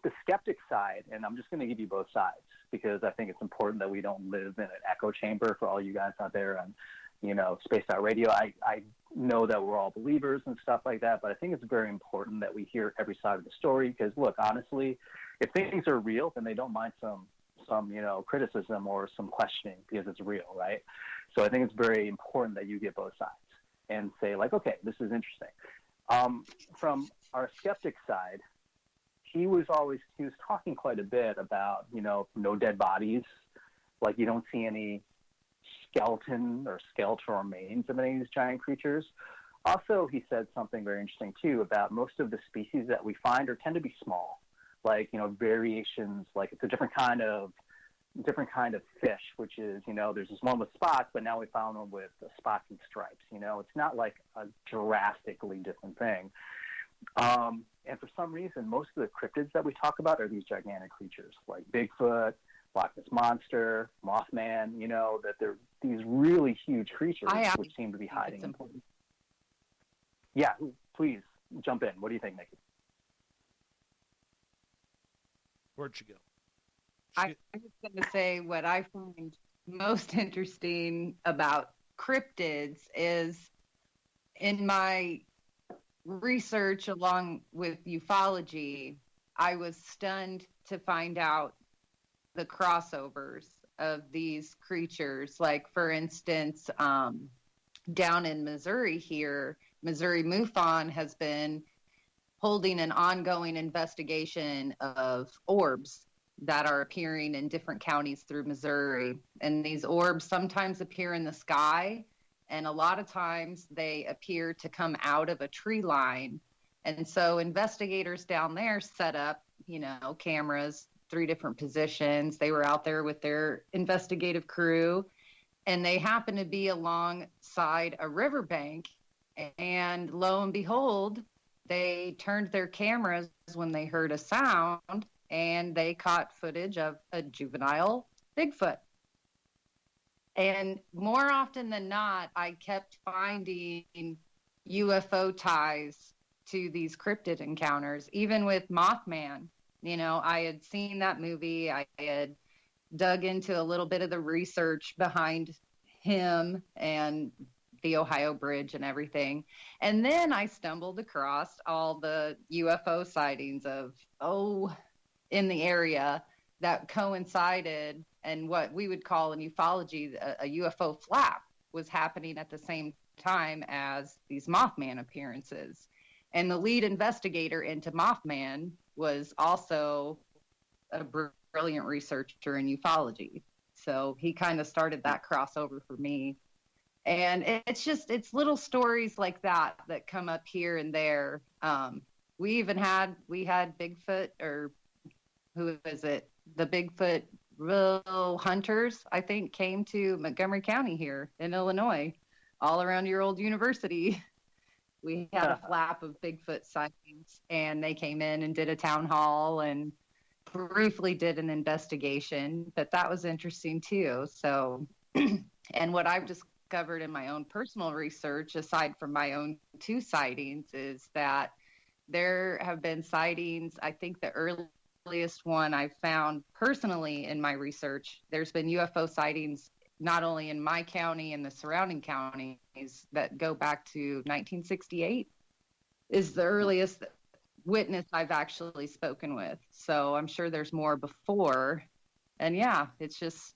the skeptic side, and I'm just going to give you both sides because I think it's important that we don't live in an echo chamber for all you guys out there on, you know, Spaced Out Radio. I know that we're all believers and stuff like that, but I think it's very important that we hear every side of the story because, look, honestly, if things are real, then they don't mind some you know, criticism or some questioning because it's real, right? So I think it's very important that you get both sides and say, like, okay, this is interesting. From our skeptic side, he was talking quite a bit about, you know, no dead bodies, like you don't see any skeleton or skeletal remains of any of these giant creatures. Also, he said something very interesting too about most of the species that we find tend to be small, like, you know, variations, like it's a different kind of fish, which is, you know, there's this one with spots, but now we found one with spots and stripes. You know, it's not like a drastically different thing. And for some reason, most of the cryptids that we talk about are these gigantic creatures like Bigfoot, Loch Ness Monster, Mothman, you know, that they're these really huge creatures which seem to be hiding in places. Yeah, please jump in. What do you think, Nikki? Where'd she go? I was going to say what I find most interesting about cryptids is in my research along with ufology, I was stunned to find out the crossovers of these creatures. Like, for instance, down in Missouri here, Missouri MUFON has been holding an ongoing investigation of orbs that are appearing in different counties through Missouri. And these orbs sometimes appear in the sky, and a lot of times they appear to come out of a tree line. And so investigators down there set up, cameras, 3 different positions. They were out there with their investigative crew, and they happened to be alongside a riverbank. And lo and behold, they turned their cameras when they heard a sound, and they caught footage of a juvenile Bigfoot. And more often than not, I kept finding UFO ties to these cryptid encounters, even with Mothman. I had seen that movie. I had dug into a little bit of the research behind him and the Ohio Bridge and everything. And then I stumbled across all the UFO sightings in the area that coincided, and what we would call in ufology a UFO flap was happening at the same time as these Mothman appearances. And the lead investigator into Mothman was also a brilliant researcher in ufology. So he kind of started that crossover for me. And it's little stories like that come up here and there. We had Bigfoot, or who is it? The Bigfoot real hunters, I think, came to Montgomery County here in Illinois, all around your old university. We had a flap of Bigfoot sightings, and they came in and did a town hall and briefly did an investigation, but that was interesting too. So, and what I've discovered in my own personal research, aside from my own 2 sightings, is that there have been sightings. I think the earliest one I found personally in my research, there's been UFO sightings not only in my county and the surrounding counties that go back to 1968 is the earliest witness I've actually spoken with. So I'm sure there's more before. And yeah, it's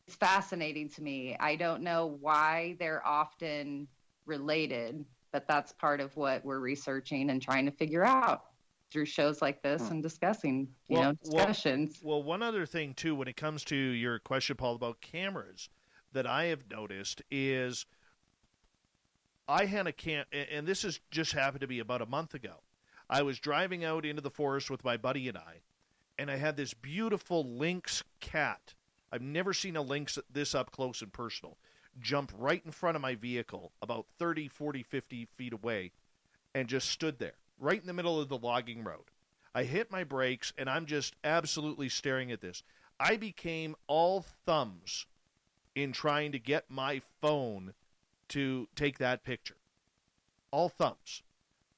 fascinating to me. I don't know why they're often related, but that's part of what we're researching and trying to figure out through shows like this and discussing, discussions. Well, one other thing, too, when it comes to your question, Paul, about cameras that I have noticed is I had and this has just happened to be about a month ago. I was driving out into the forest with my buddy and I had this beautiful lynx cat. I've never seen a lynx this up close and personal. Jump right in front of my vehicle about 30, 40, 50 feet away and just stood there, right in the middle of the logging road. I hit my brakes, and I'm just absolutely staring at this. I became all thumbs in trying to get my phone to take that picture. All thumbs.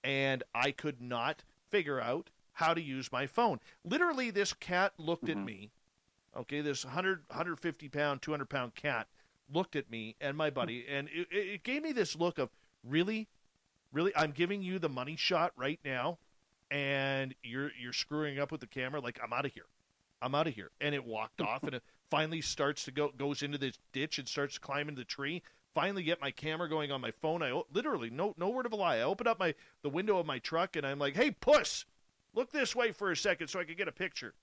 And I could not figure out how to use my phone. Literally, this cat looked at me. Okay, this 150-pound, 200-pound cat looked at me and my buddy, and it gave me this look of, really? Really, I'm giving you the money shot right now, and you're screwing up with the camera? Like, I'm out of here. I'm out of here. And it walked off, and it finally starts to goes into this ditch and starts climbing the tree. Finally get my camera going on my phone. I literally, no word of a lie. I open up the window of my truck, and I'm like, hey, puss, look this way for a second so I can get a picture.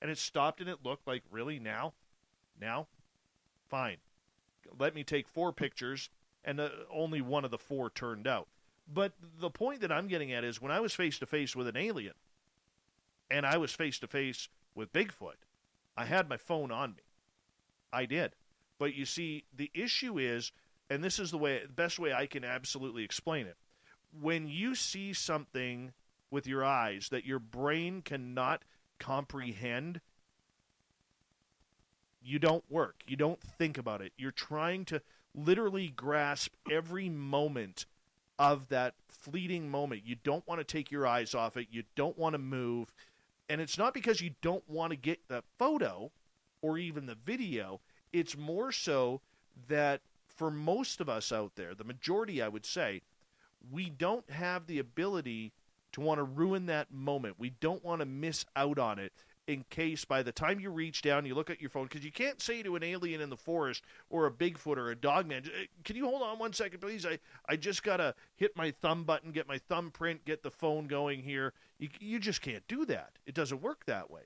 And it stopped, and it looked like, really, now? Now? Fine. Let me take 4 pictures, and only one of the 4 turned out. But the point that I'm getting at is when I was face-to-face with an alien and I was face-to-face with Bigfoot, I had my phone on me. I did. But you see, the issue is, and this is the best way I can absolutely explain it, when you see something with your eyes that your brain cannot comprehend, you don't work. You don't think about it. You're trying to literally grasp every moment of that fleeting moment. You don't want to take your eyes off it. You don't want to move. And it's not because you don't want to get the photo or even the video. It's more so that for most of us out there, the majority, I would say, we don't have the ability to want to ruin that moment. We don't want to miss out on it in case by the time you reach down, you look at your phone, because you can't say to an alien in the forest or a Bigfoot or a dogman, can you hold on 1 second, please? I just got to hit my thumb button, get my thumbprint, get the phone going here. You just can't do that. It doesn't work that way.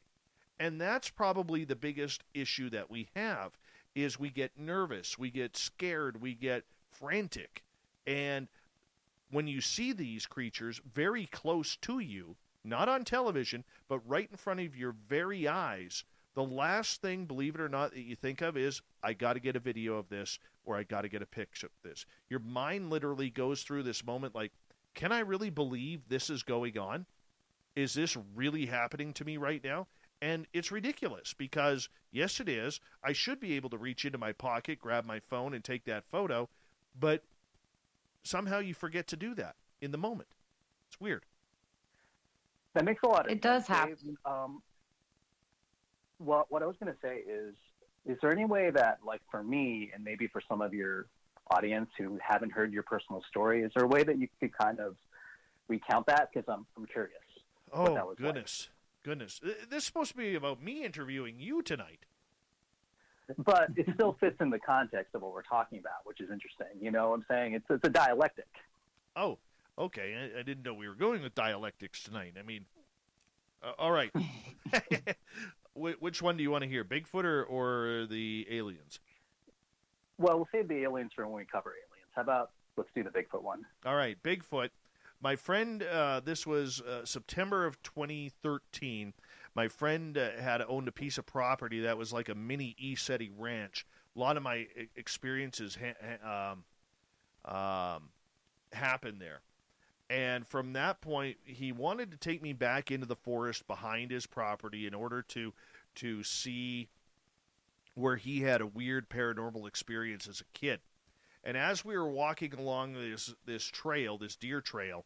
And that's probably the biggest issue that we have is we get nervous, we get scared, we get frantic. And when you see these creatures very close to you, not on television, but right in front of your very eyes, the last thing, believe it or not, that you think of is, I got to get a video of this, or I got to get a picture of this. Your mind literally goes through this moment like, can I really believe this is going on? Is this really happening to me right now? And it's ridiculous because, yes, it is. I should be able to reach into my pocket, grab my phone, and take that photo, but somehow you forget to do that in the moment. It's weird. That makes a lot of sense. It does happen. Well, what I was going to say is there any way that, like for me, and maybe for some of your audience who haven't heard your personal story, is there a way that you could kind of recount that? Because I'm curious. Oh, goodness. Goodness. This is supposed to be about me interviewing you tonight. But it still fits in the context of what we're talking about, which is interesting. You know what I'm saying? It's a dialectic. Oh, okay. I didn't know we were going with dialectics tonight. I mean, all right. Which one do you want to hear, Bigfoot or the aliens? Well, we'll save the aliens for when we cover aliens. How about let's do the Bigfoot one? All right, Bigfoot. My friend, this was September of 2013. My friend had owned a piece of property that was like a mini ESETI ranch. A lot of my experiences happened there. And from that point, he wanted to take me back into the forest behind his property in order to see where he had a weird paranormal experience as a kid. And as we were walking along this trail, this deer trail,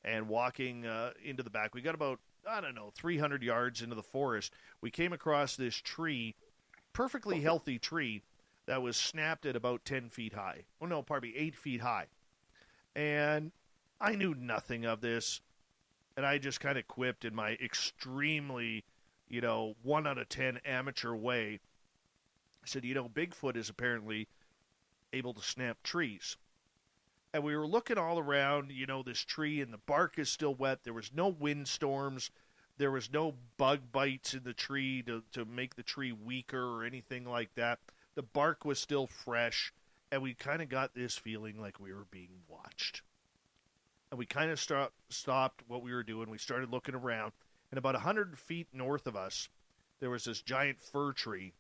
and walking into the back, we got about, 300 yards into the forest. We came across this tree, perfectly healthy tree, that was snapped at about 10 feet high. Oh, no, pardon me, 8 feet high. And I knew nothing of this, and I just kind of quipped in my extremely, 1 out of 10 amateur way. I said, Bigfoot is apparently able to snap trees. And we were looking all around, this tree, and the bark is still wet. There was no windstorms. There was no bug bites in the tree to make the tree weaker or anything like that. The bark was still fresh, and we kind of got this feeling like we were being watched. And we kind of stopped what we were doing. We started looking around, and about 100 feet north of us, there was this giant fir tree,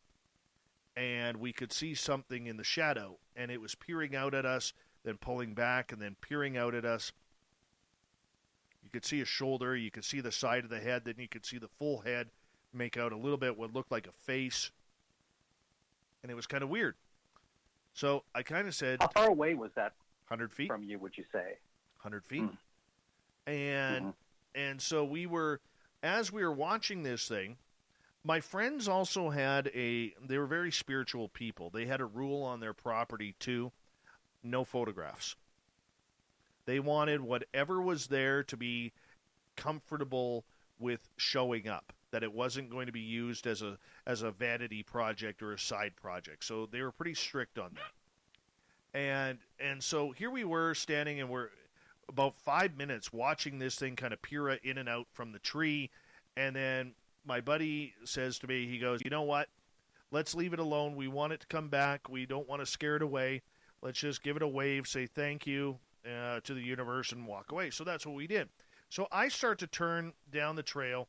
and we could see something in the shadow, and it was peering out at us, then pulling back, and then peering out at us. You could see a shoulder, you could see the side of the head, then you could see the full head make out a little bit what looked like a face, and it was kind of weird. So I kind of said... How far away was that 100 feet? From you, would you say? 100 feet. And so as we were watching this thing, my friends also had they were very spiritual people. They had a rule on their property too, no photographs. They wanted whatever was there to be comfortable with showing up, that it wasn't going to be used as a vanity project or a side project. So they were pretty strict on that. And so here we were standing, and we're about 5 minutes watching this thing kind of peer in and out from the tree. And then my buddy says to me, he goes, you know what? Let's leave it alone. We want it to come back. We don't want to scare it away. Let's just give it a wave, say thank you to the universe, and walk away. So that's what we did. So I start to turn down the trail,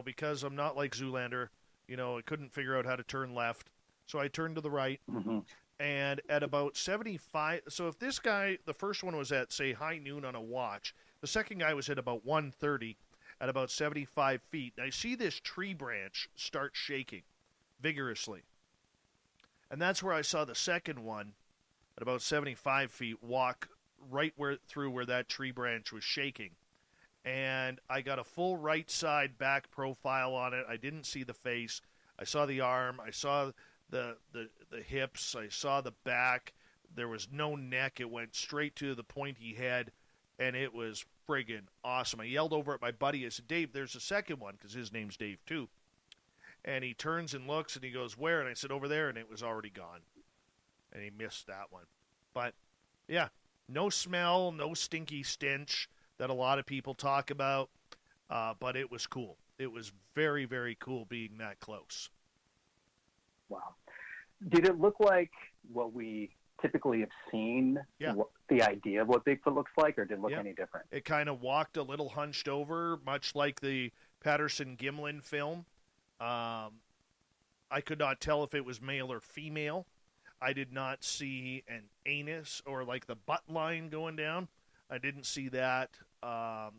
because I'm not like Zoolander. I couldn't figure out how to turn left. So I turned to the right. Mm-hmm. And at about 75, so if this guy, the first one was at, say, high noon on a watch, the second guy was at about 1:30 at about 75 feet. And I see this tree branch start shaking vigorously. And that's where I saw the second one at about 75 feet walk right through where that tree branch was shaking. And I got a full right side back profile on it. I didn't see the face. I saw the arm. I saw the hips. I saw the back. There was no neck. It went straight to the pointy head, and it was friggin' awesome. I yelled over at my buddy. I said, Dave, there's a second one, because his name's Dave too. And he turns and looks, and he goes, where? And I said, over there, and it was already gone. And he missed that one. But, yeah, no smell, no stinky stench that a lot of people talk about, but it was cool. It was very, very cool being that close. Wow. Did it look like what we typically have seen Yeah. the idea of what Bigfoot looks like, or did it look Yeah. any different? It kind of walked a little hunched over, much like the Patterson-Gimlin film. I could not tell if it was male or female. I did not see an anus or like the butt line going down. I didn't see that. I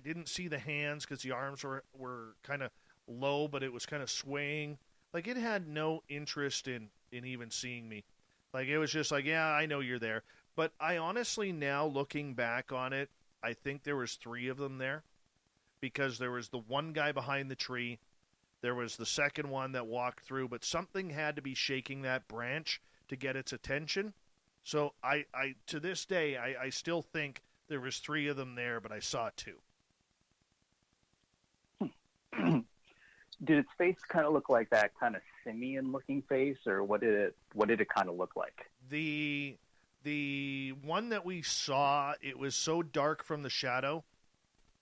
didn't see the hands because the arms were kind of low, but it was kind of swaying. Like, it had no interest in even seeing me. Like, it was just like, yeah, I know you're there. But I honestly, now looking back on it, I think there was 3 of them there, because there was the one guy behind the tree. There was the second one that walked through, but something had to be shaking that branch to get its attention. So I to this day, I still think there was 3 of them there, but I saw 2. Did its face kind of look like that kind of simian-looking face, or what did it kind of look like? The one that we saw, it was so dark from the shadow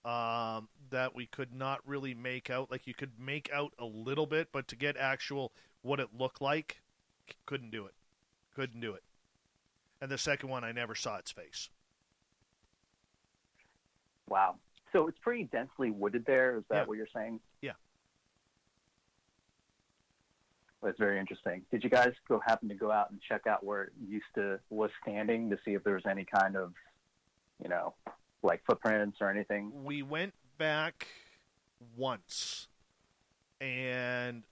that we could not really make out. Like, you could make out a little bit, but to get actual what it looked like, couldn't do it. And the second one, I never saw its face. Wow. So it's pretty densely wooded there. Is that what you're saying? Yeah. That's very interesting. Did you guys happen to go out and check out where it was standing to see if there was any kind of, like footprints or anything? We went back once, and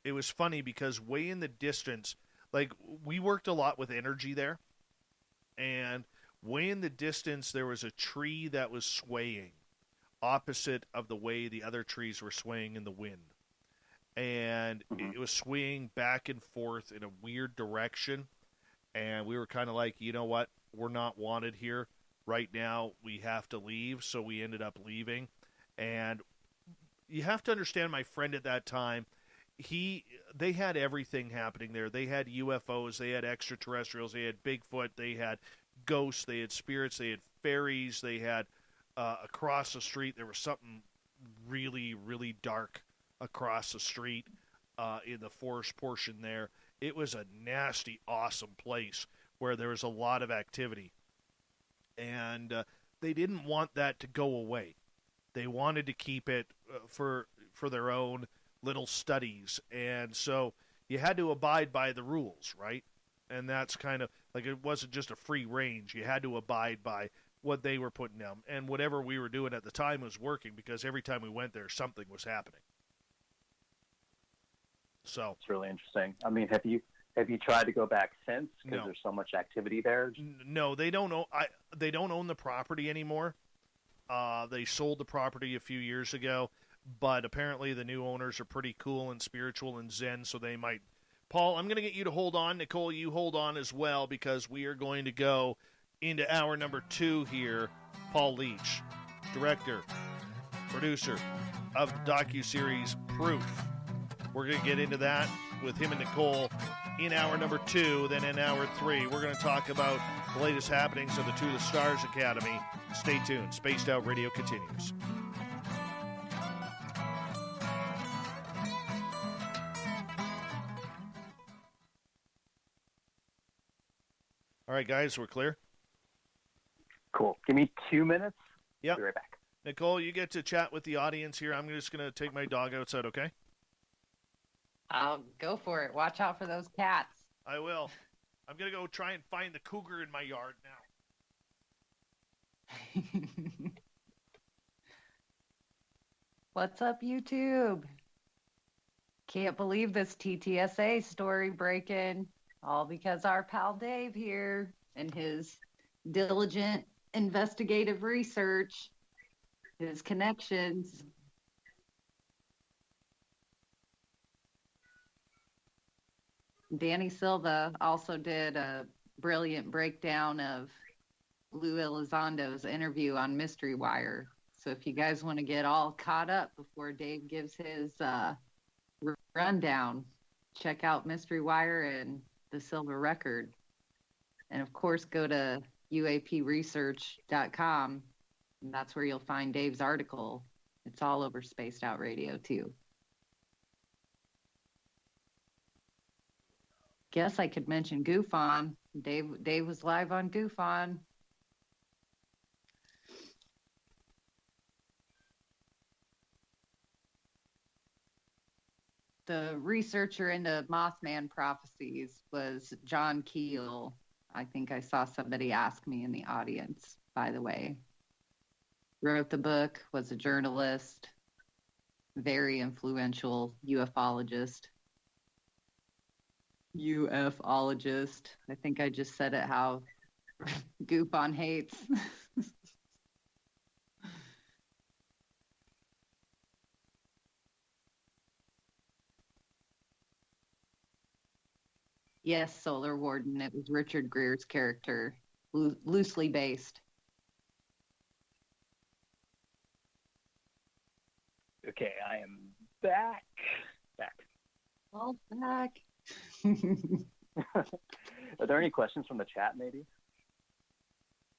it was funny because way in the distance, like, we worked a lot with energy there, and way in the distance there was a tree that was swaying opposite of the way the other trees were swaying in the wind. And it was swinging back and forth in a weird direction, and we were kind of like, you know what, we're not wanted here right now, we have to leave. So we ended up leaving. And you have to understand, my friend at that time, they had everything happening there. They had UFOs, they had extraterrestrials, they had Bigfoot, they had ghosts, they had spirits, they had fairies, they had across the street there was something really, really dark across the street in the forest portion there. It was a nasty, awesome place where there was a lot of activity. And they didn't want that to go away. They wanted to keep it for their own little studies. And so you had to abide by the rules, right? And that's kind of like, it wasn't just a free range. You had to abide by what they were putting down. And whatever we were doing at the time was working, because every time we went there, something was happening. So it's really interesting. I mean, have you tried to go back since, because there's so much activity there? No, they don't own. They don't own the property anymore. They sold the property a few years ago, but apparently the new owners are pretty cool and spiritual and zen, so they might. Paul, I'm going to get you to hold on. Nicole, you hold on as well, because we are going to go into hour number 2 here. Paul Leach, director, producer of the docuseries Proof. We're going to get into that with him and Nicole in hour number 2. Then in hour 3, we're going to talk about the latest happenings of the To the Stars Academy. Stay tuned. Spaced Out Radio continues. All right, guys, we're clear? Cool. Give me 2 minutes. Yep. Be right back. Nicole, you get to chat with the audience here. I'm just going to take my dog outside, okay? I'll go for it. Watch out for those cats. I will. I'm going to go try and find the cougar in my yard now. What's up, YouTube? Can't believe this TTSA story breaking. All because our pal Dave here and his diligent investigative research, his connections. Danny Silva also did a brilliant breakdown of Lou Elizondo's interview on Mystery Wire. So if you guys want to get all caught up before Dave gives his rundown, check out Mystery Wire and the Silver Record. And of course, go to uapresearch.com. And that's where you'll find Dave's article. It's all over Spaced Out Radio too. Guess I could mention Goof On. Dave was live on Goof On. The researcher into Mothman prophecies was John Keel. I think I saw somebody ask me in the audience, by the way. Wrote the book, was a journalist, very influential ufologist. UFologist. I think I just said it how Goop on hates. Yes, Solar Warden. It was Richard Greer's character, loosely based. Okay, I am back. All back. Are there any questions from the chat, maybe?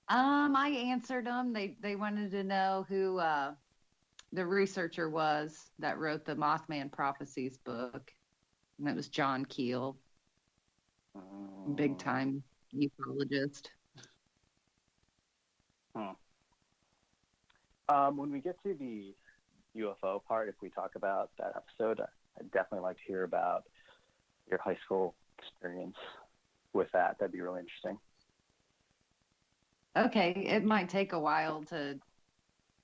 I answered them. They wanted to know who the researcher was that wrote the Mothman Prophecies book, and it was John Keel, big time ufologist. When we get to the UFO part, if we talk about that episode, I'd definitely like to hear about your high school experience with that. That'd be really interesting. Okay, it might take a while to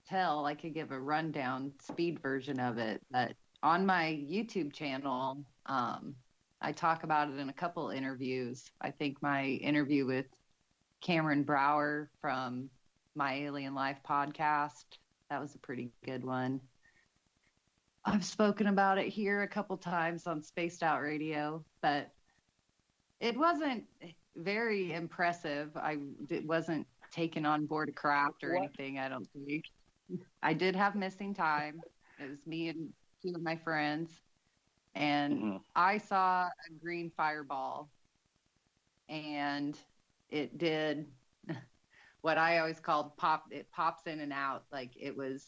tell. I could give a rundown speed version of it, but on my YouTube channel, I talk about it in a couple interviews. I think my interview with Cameron Brower from My Alien Life podcast, that was a pretty good one. I've spoken about it here a couple times on Spaced Out Radio, but it wasn't very impressive. It wasn't taken on board a craft or anything, I don't think. I did have missing time. It was me and two of my friends, and I saw a green fireball, and it did what I always called pop. It pops in and out. Like, it was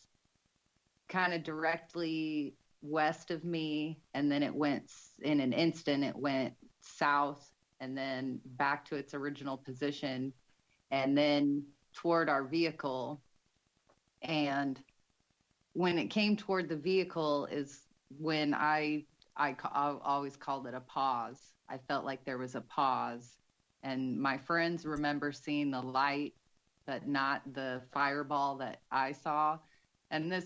kind of directly west of me, and then it went in an instant, it went south and then back to its original position and then toward our vehicle. And when it came toward the vehicle is when I always called it a pause. I felt like there was a pause, and my friends remember seeing the light but not the fireball that I saw. And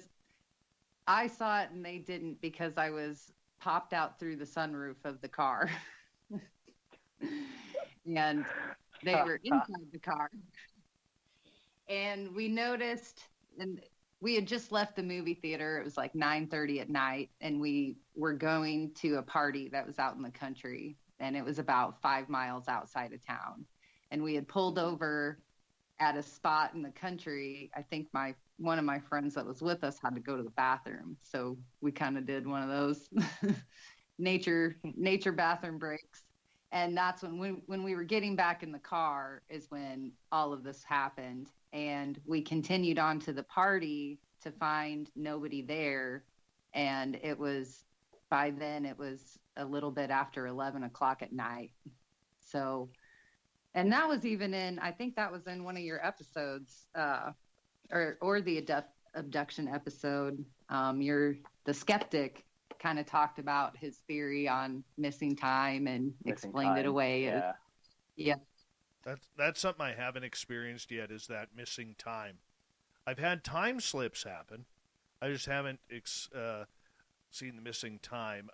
I saw it and they didn't, because I was popped out through the sunroof of the car. And they were inside the car. And we noticed, and we had just left the movie theater. It was like 9:30 at night, and we were going to a party that was out in the country, and it was about 5 miles outside of town. And we had pulled over at a spot in the country. I think one of my friends that was with us had to go to the bathroom, so we kind of did one of those nature bathroom breaks. And that's when we were getting back in the car is when all of this happened. And we continued on to the party to find nobody there. And by then it was a little bit after 11 o'clock at night. So, and that was even I think that was in one of your episodes, or the abduction episode. The skeptic kind of talked about his theory on missing time and explained it away. Yeah. That's something I haven't experienced yet, is that missing time. I've had time slips happen. I just haven't seen the missing time.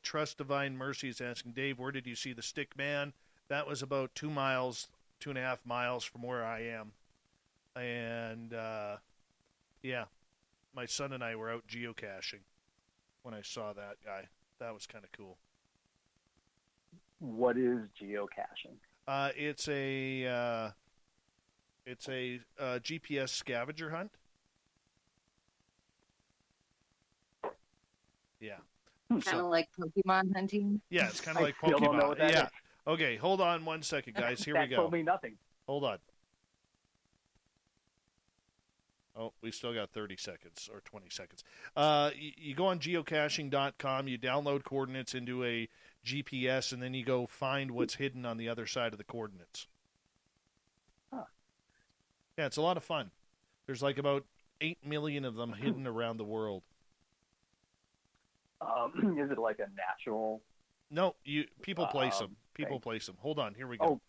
Trust Divine Mercy is asking, Dave, where did you see the stick man? That was about 2.5 miles from where I am. And, yeah, my son and I were out geocaching when I saw that guy. That was kind of cool. What is geocaching? It's a GPS scavenger hunt. Yeah. Kind of like Pokemon hunting. Yeah, it's kind of like Pokemon. Don't know what that is. Okay, hold on 1 second, guys. Here we go. That told me nothing. Hold on. Oh, we still got 30 seconds or 20 seconds. You go on geocaching.com, you download coordinates into a GPS, and then you go find what's hidden on the other side of the coordinates. Huh. Yeah, it's a lot of fun. There's like about 8 million of them hidden around the world. Is it like a natural? No, people place them. People place them. Hold on, here we go. Oh.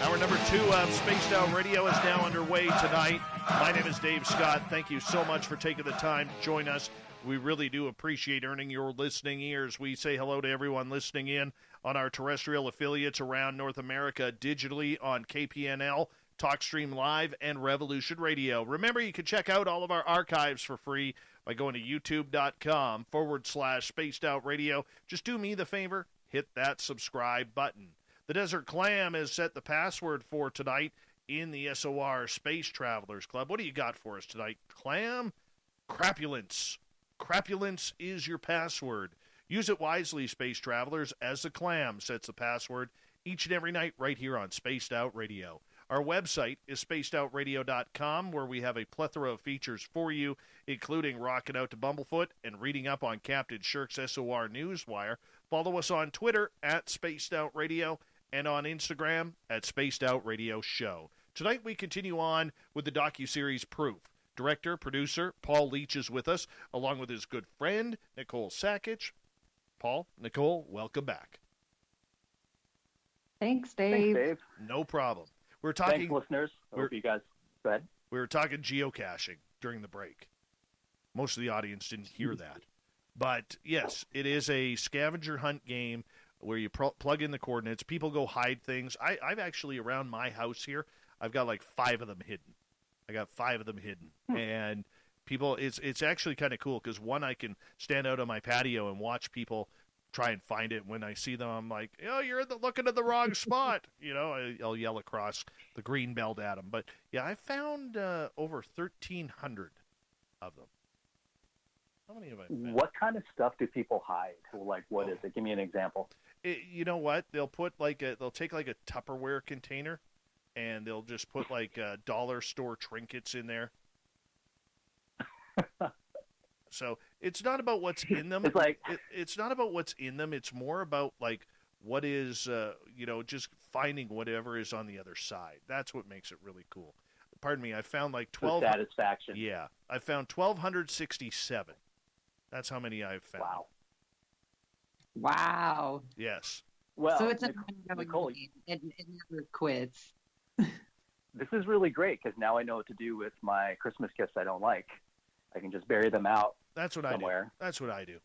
Hour number 2 of Spaced Out Radio is now underway tonight. My name is Dave Scott. Thank you so much for taking the time to join us. We really do appreciate earning your listening ears. We say hello to everyone listening in on our terrestrial affiliates around North America, digitally on KPNL, TalkStream Live, and Revolution Radio. Remember, you can check out all of our archives for free by going to youtube.com/Spaced Out Radio. Just do me the favor, hit that subscribe button. The Desert Clam has set the password for tonight in the SOR Space Travelers Club. What do you got for us tonight, Clam? Crapulence. Crapulence is your password. Use it wisely, Space Travelers, as the Clam sets the password each and every night right here on Spaced Out Radio. Our website is spacedoutradio.com, where we have a plethora of features for you, including rocking out to Bumblefoot and reading up on Captain Shirk's SOR Newswire. Follow us on Twitter at Spaced Out Radio and on Instagram at Spaced Out Radio Show. Tonight we continue on with the docuseries Proof. Director, producer, Paul Leach is with us, along with his good friend, Nicole Sakach. Paul, Nicole, welcome back. Thanks, Dave. Thanks, Dave. No problem. We're talking. Thanks, listeners. I hope you guys. Go ahead. We were talking geocaching during the break. Most of the audience didn't hear that. But, yes, it is a scavenger hunt game where you plug in the coordinates. People go hide things. I've actually, around my house here, I've got like 5 of them hidden. And people, it's actually kind of cool because, one, I can stand out on my patio and watch people try and find it. When I see them, I'm like, oh, you're looking at the wrong spot. I'll yell across the green belt at them. But, yeah, I found over 1,300 of them. How many have I found? What kind of stuff do people hide? Like, what is it? Give me an example. You know what? They'll put they'll take like a Tupperware container, and they'll just put like dollar store trinkets in there. So it's not about what's in them. It's like it's not about what's in them. It's more about like what is just finding whatever is on the other side. That's what makes it really cool. Pardon me. I found like 12. Satisfaction. Yeah, I found 1,267. That's how many I've found. Wow. Yes. Well, so it's Nicole, it never quits. This is really great because now I know what to do with my Christmas gifts I don't like. I can just bury them out. That's what somewhere. I do. That's what I do.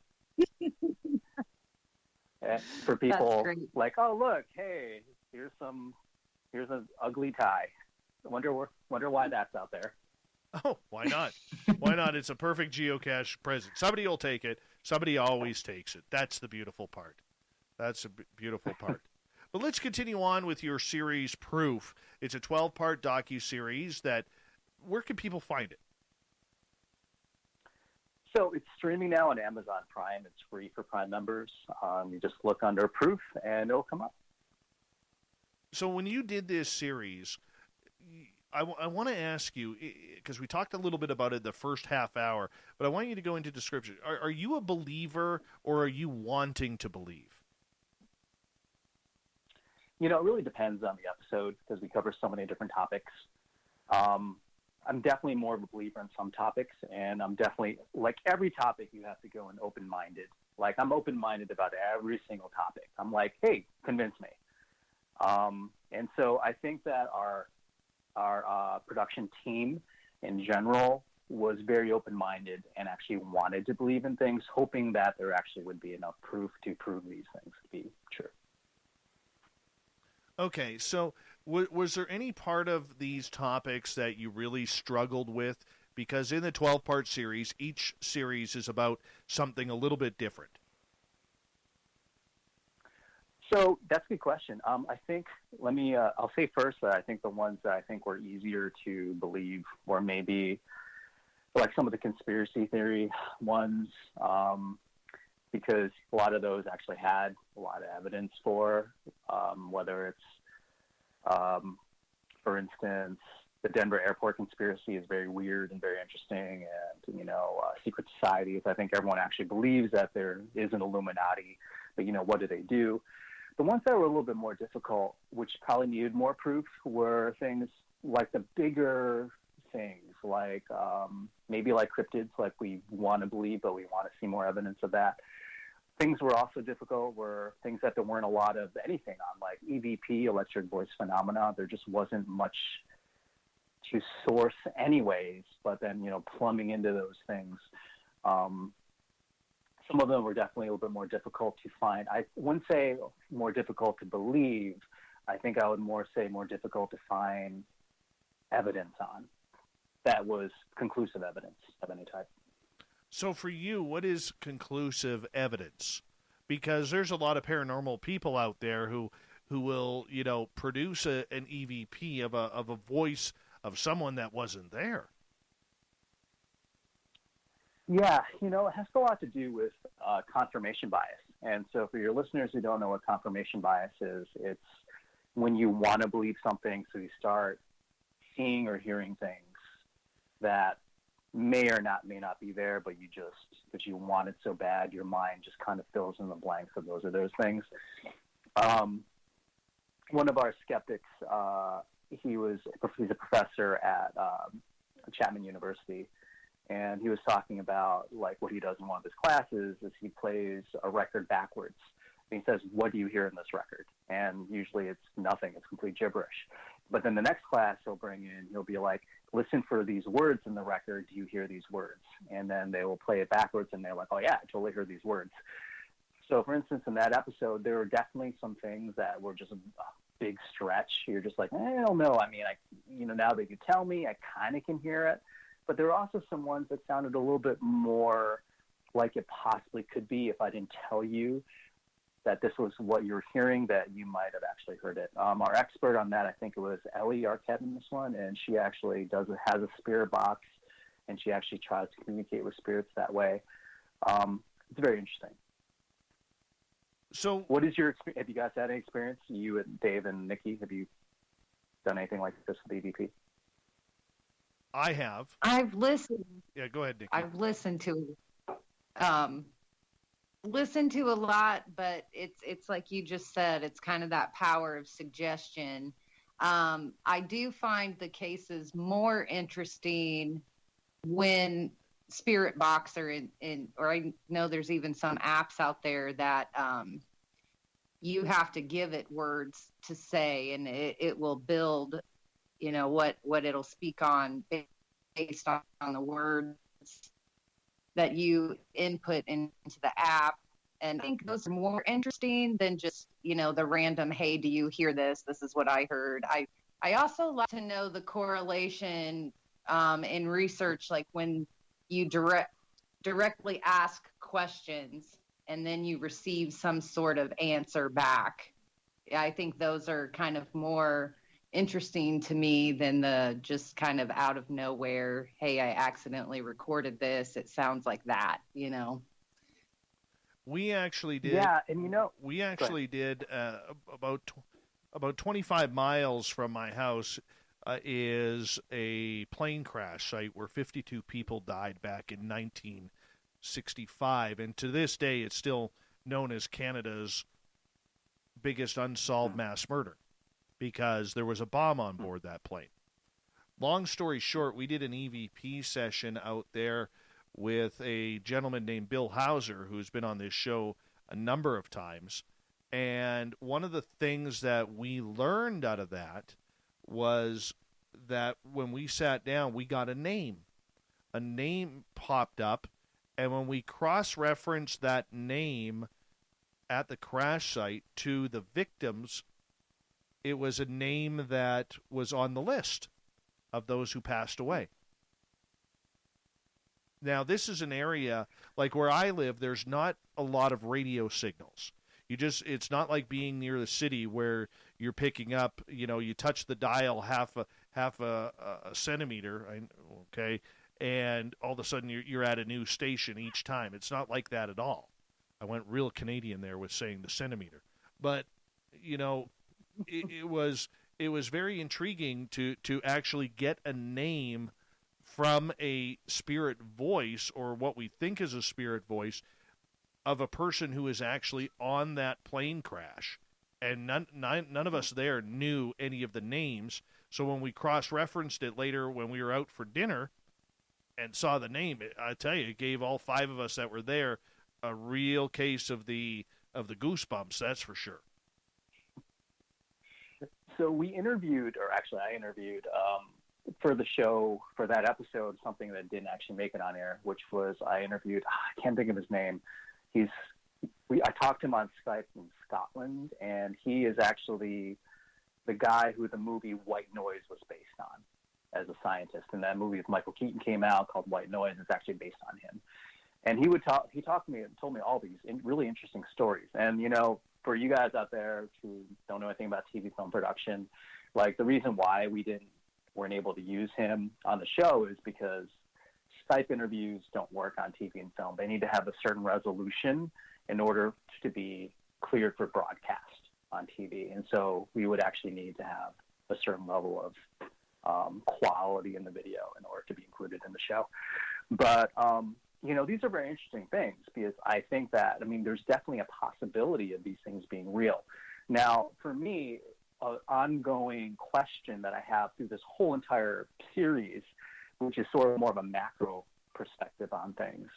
For people like, oh look, hey, here's an ugly tie. I wonder why that's out there. Oh, why not? Why not? It's a perfect geocache present. Somebody will take it. Somebody always takes it. That's the beautiful part. That's a beautiful part. But let's continue on with your series, Proof. It's a 12-part docu-series where can people find it? So it's streaming now on Amazon Prime. It's free for Prime members. You just look under Proof, and it'll come up. So when you did this series, I want to ask you, because we talked a little bit about it the first half hour, but I want you to go into description. Are you a believer, or are you wanting to believe? It really depends on the episode because we cover so many different topics. I'm definitely more of a believer in some topics, and I'm definitely, like every topic, you have to go in open-minded. Like, I'm open-minded about every single topic. I'm like, hey, convince me. And so I think that our production team in general was very open-minded and actually wanted to believe in things, hoping that there actually would be enough proof to prove these things to be true. Okay, so was there any part of these topics that you really struggled with? Because in the 12-part series, each series is about something a little bit different. So that's a good question. I think, I'll say first that I think the ones that I think were easier to believe or maybe like some of the conspiracy theory ones, because a lot of those actually had a lot of evidence for, whether it's, for instance, the Denver airport conspiracy is very weird and very interesting, and, secret societies. I think everyone actually believes that there is an Illuminati, but, what do they do? The ones that were a little bit more difficult, which probably needed more proof, were things like the bigger things, like maybe like cryptids, like we want to believe, but we want to see more evidence of that. Things were also difficult were things that there weren't a lot of anything on, like EVP, electric voice phenomena. There just wasn't much to source anyways, but then, plumbing into those things. Some of them were definitely a little bit more difficult to find. I wouldn't say more difficult to believe. I think I would more say more difficult to find evidence on. That was conclusive evidence of any type. So for you, what is conclusive evidence? Because there's a lot of paranormal people out there who will, produce an EVP of a voice of someone that wasn't there. Yeah, it has a lot to do with confirmation bias. And so for your listeners who don't know what confirmation bias is, it's when you want to believe something, so you start seeing or hearing things that may not be there, but but you want it so bad, your mind just kind of fills in the blanks of those things. One of our skeptics, he's a professor at Chapman University, and he was talking about, like, what he does in one of his classes is he plays a record backwards. And he says, "What do you hear in this record?" And usually it's nothing. It's complete gibberish. But then the next class he'll be like, "Listen for these words in the record. Do you hear these words?" And then they will play it backwards, and they're like, "Oh, yeah, I totally hear these words." So, for instance, in that episode, there were definitely some things that were just a big stretch. You're just like, I don't know. I mean, now that you tell me, I kind of can hear it. But there were also some ones that sounded a little bit more like it possibly could be if I didn't tell you that this was what you're hearing, that you might have actually heard it. Our expert on that, I think it was Ellie Arquette in this one, and she actually has a spirit box, and she actually tries to communicate with spirits that way. It's very interesting. So, what is your experience? Have you guys had any experience? You and Dave and Nikki, have you done anything like this with EVP? I have. I've listened. Yeah, go ahead, Nikki. I've listened to a lot, but it's like you just said, it's kind of that power of suggestion. I do find the cases more interesting when spirit box are in, or I know there's even some apps out there that you have to give it words to say, and it will build, what it'll speak on based on the words that you input into the app. And I think those are more interesting than just, the random, "Hey, do you hear this? This is what I heard." I also like to know the correlation in research, like when you directly ask questions and then you receive some sort of answer back. I think those are kind of more interesting to me than the just kind of out of nowhere, "Hey, I accidentally recorded this. It sounds like that," We actually did. Yeah, and we actually did about 25 miles from my house is a plane crash site where 52 people died back in 1965, and to this day it's still known as Canada's biggest unsolved mass murder because there was a bomb on board that plane. Long story short, we did an EVP session out there with a gentleman named Bill Hauser, who's been on this show a number of times. And one of the things that we learned out of that was that when we sat down, we got a name. A name popped up, and when we cross-referenced that name at the crash site to the victims, it was a name that was on the list of those who passed away. Now, this is an area, like where I live, there's not a lot of radio signals. It's not like being near the city where you're picking up, you touch the dial half a centimeter, okay, and all of a sudden you're at a new station each time. It's not like that at all. I went real Canadian there with saying the centimeter. But, you know, it was very intriguing to actually get a name from a spirit voice, or what we think is a spirit voice, of a person who is actually on that plane crash. And none of us there knew any of the names. So when we cross-referenced it later when we were out for dinner and saw the name, I tell you, it gave all 5 of us that were there a real case of the goosebumps, that's for sure. So we interviewed, or actually I interviewed, for the show, for that episode, something that didn't actually make it on air, which was I interviewed, I can't think of his name. I talked to him on Skype in Scotland, and he is actually the guy who the movie White Noise was based on as a scientist. And that movie with Michael Keaton came out called White Noise. It's actually based on him. And he talked to me and told me all these really interesting stories. And, you know, for you guys out there who don't know anything about TV film production, like the reason why weren't able to use him on the show is because Skype interviews don't work on TV and film. They need to have a certain resolution in order to be cleared for broadcast on TV. And so we would actually need to have a certain level of quality in the video in order to be included in the show. But, you know, these are very interesting things because I think that, I mean, there's definitely a possibility of these things being real. Now, for me, an ongoing question that I have through this whole entire series, which is sort of more of a macro perspective on things,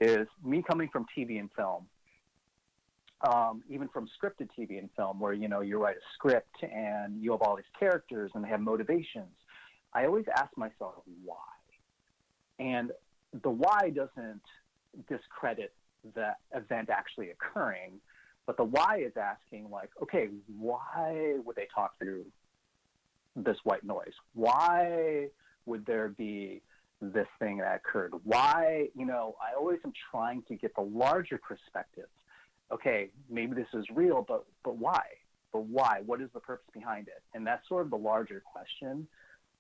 is me coming from TV and film, even from scripted TV and film, where, you know, you write a script and you have all these characters and they have motivations. I always ask myself, why? And the why doesn't discredit the event actually occurring, but the why is asking, like, okay, why would they talk through this white noise? Why would there be this thing that occurred? Why, you know, I always am trying to get the larger perspective. Okay, maybe this is real, but why? But why? What is the purpose behind it? And that's sort of the larger question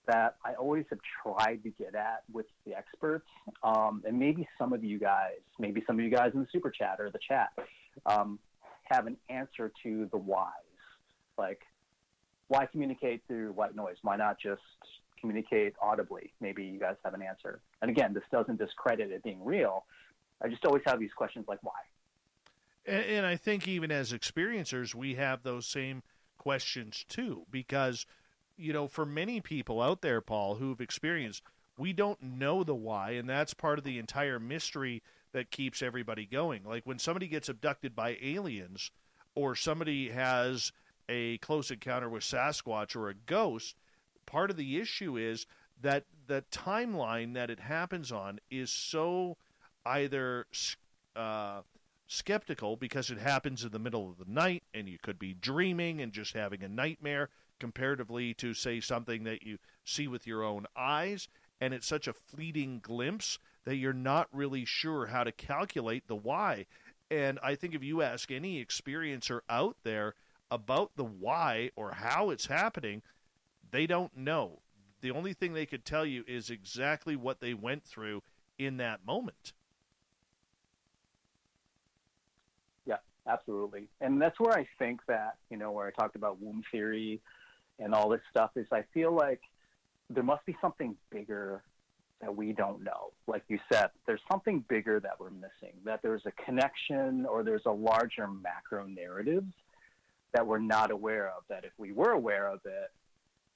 that I always have tried to get at with the experts. And maybe some of you guys in the super chat or the chat, have an answer to the whys. Like, why communicate through white noise? Why not just communicate audibly? Maybe you guys have an answer. And again, this doesn't discredit it being real. I just always have these questions like, why? And I think even as experiencers, we have those same questions too, because, you know, for many people out there, Paul, who've experienced, we don't know the why, and that's part of the entire mystery that keeps everybody going. Like when somebody gets abducted by aliens, or somebody has a close encounter with Sasquatch or a ghost, part of the issue is that the timeline that it happens on is so either skeptical because it happens in the middle of the night and you could be dreaming and just having a nightmare comparatively to, say, something that you see with your own eyes, and it's such a fleeting glimpse that you're not really sure how to calculate the why. And I think if you ask any experiencer out there about the why or how it's happening, they don't know. The only thing they could tell you is exactly what they went through in that moment. Yeah, absolutely. And that's where I think that, you know, where I talked about womb theory and all this stuff, is I feel like there must be something bigger that we don't know. Like you said, there's something bigger that we're missing, that there's a connection or there's a larger macro narrative that we're not aware of, that if we were aware of it,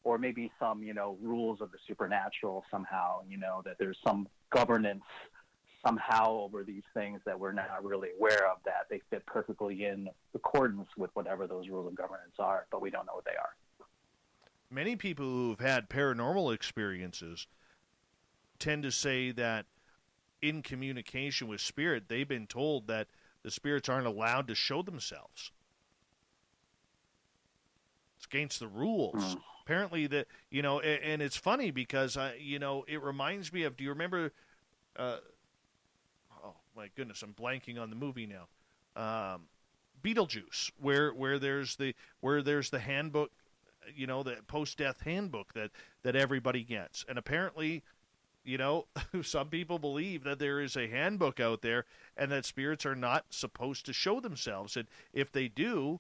or maybe some, you know, rules of the supernatural somehow, you know, that there's some governance somehow over these things that we're not really aware of, that they fit perfectly in accordance with whatever those rules of governance are, but we don't know what they are. Many people who've had paranormal experiences tend to say that in communication with spirit, they've been told that the spirits aren't allowed to show themselves. It's against the rules. Apparently, that, you know, and it's funny because, you know, it reminds me of, do you remember, oh my goodness, I'm blanking on the movie now, Beetlejuice, where there's the handbook, you know, the post-death handbook that everybody gets. And apparently, some people believe that there is a handbook out there and that spirits are not supposed to show themselves. And if they do,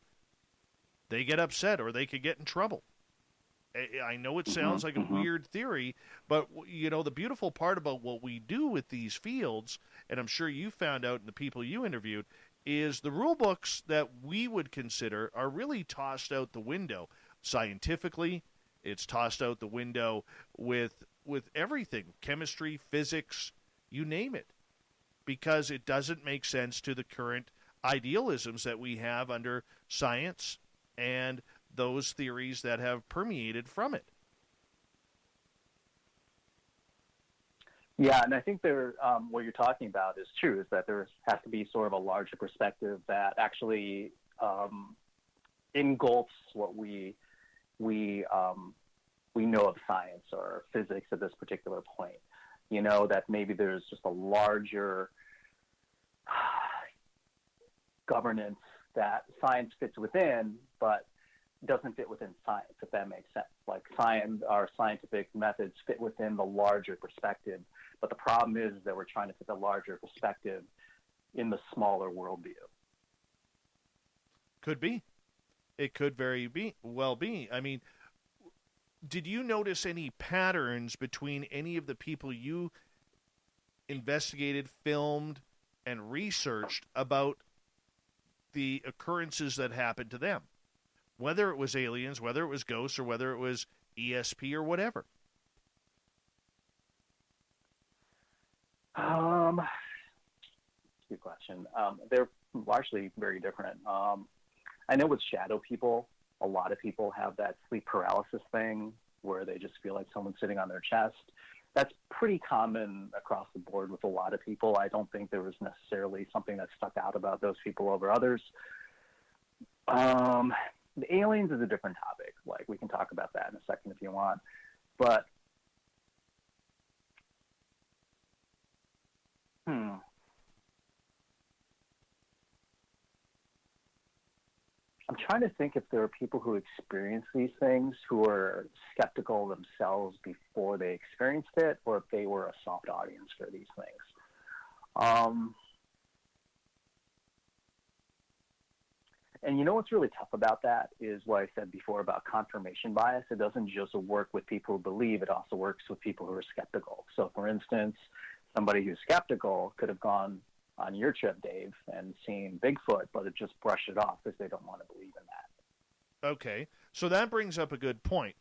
they get upset or they could get in trouble. I know it sounds like a weird theory, but, the beautiful part about what we do with these fields, and I'm sure you found out in the people you interviewed, is the rule books that we would consider are really tossed out the window. Scientifically, it's tossed out the window with everything, chemistry, physics, you name it, because it doesn't make sense to the current idealisms that we have under science and those theories that have permeated from it. Yeah, and I think what you're talking about is true, is that there has to be sort of a larger perspective that actually engulfs what we know of science or physics at this particular point. That maybe there's just a larger governance that science fits within, but doesn't fit within science, if that makes sense. Like our scientific methods fit within the larger perspective, but the problem is that we're trying to fit the larger perspective in the smaller worldview. Could be. It could well be. I mean, did you notice any patterns between any of the people you investigated, filmed, and researched about the occurrences that happened to them? Whether it was aliens, whether it was ghosts, or whether it was ESP or whatever. Good question. They're largely very different. I know with shadow people, a lot of people have that sleep paralysis thing where they just feel like someone's sitting on their chest. That's pretty common across the board with a lot of people. I don't think there was necessarily something that stuck out about those people over others. The aliens is a different topic. Like, we can talk about that in a second if you want. But, I'm trying to think if there are people who experience these things who are skeptical themselves before they experienced it, or if they were a soft audience for these things. And what's really tough about that is what I said before about confirmation bias. It doesn't just work with people who believe, it also works with people who are skeptical. So, for instance, somebody who's skeptical could have gone on your trip, Dave, and seen Bigfoot, but it just brushed it off because they don't want to believe in that. Okay, so that brings up a good point.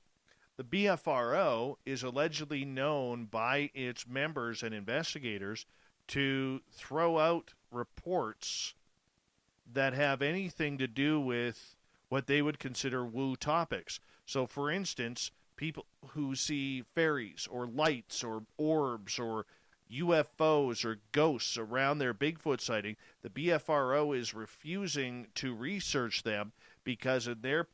The BFRO is allegedly known by its members and investigators to throw out reports that have anything to do with what they would consider woo topics. So, for instance, people who see fairies or lights or orbs or UFOs or ghosts around their Bigfoot sighting, the BFRO is refusing to research them because, in their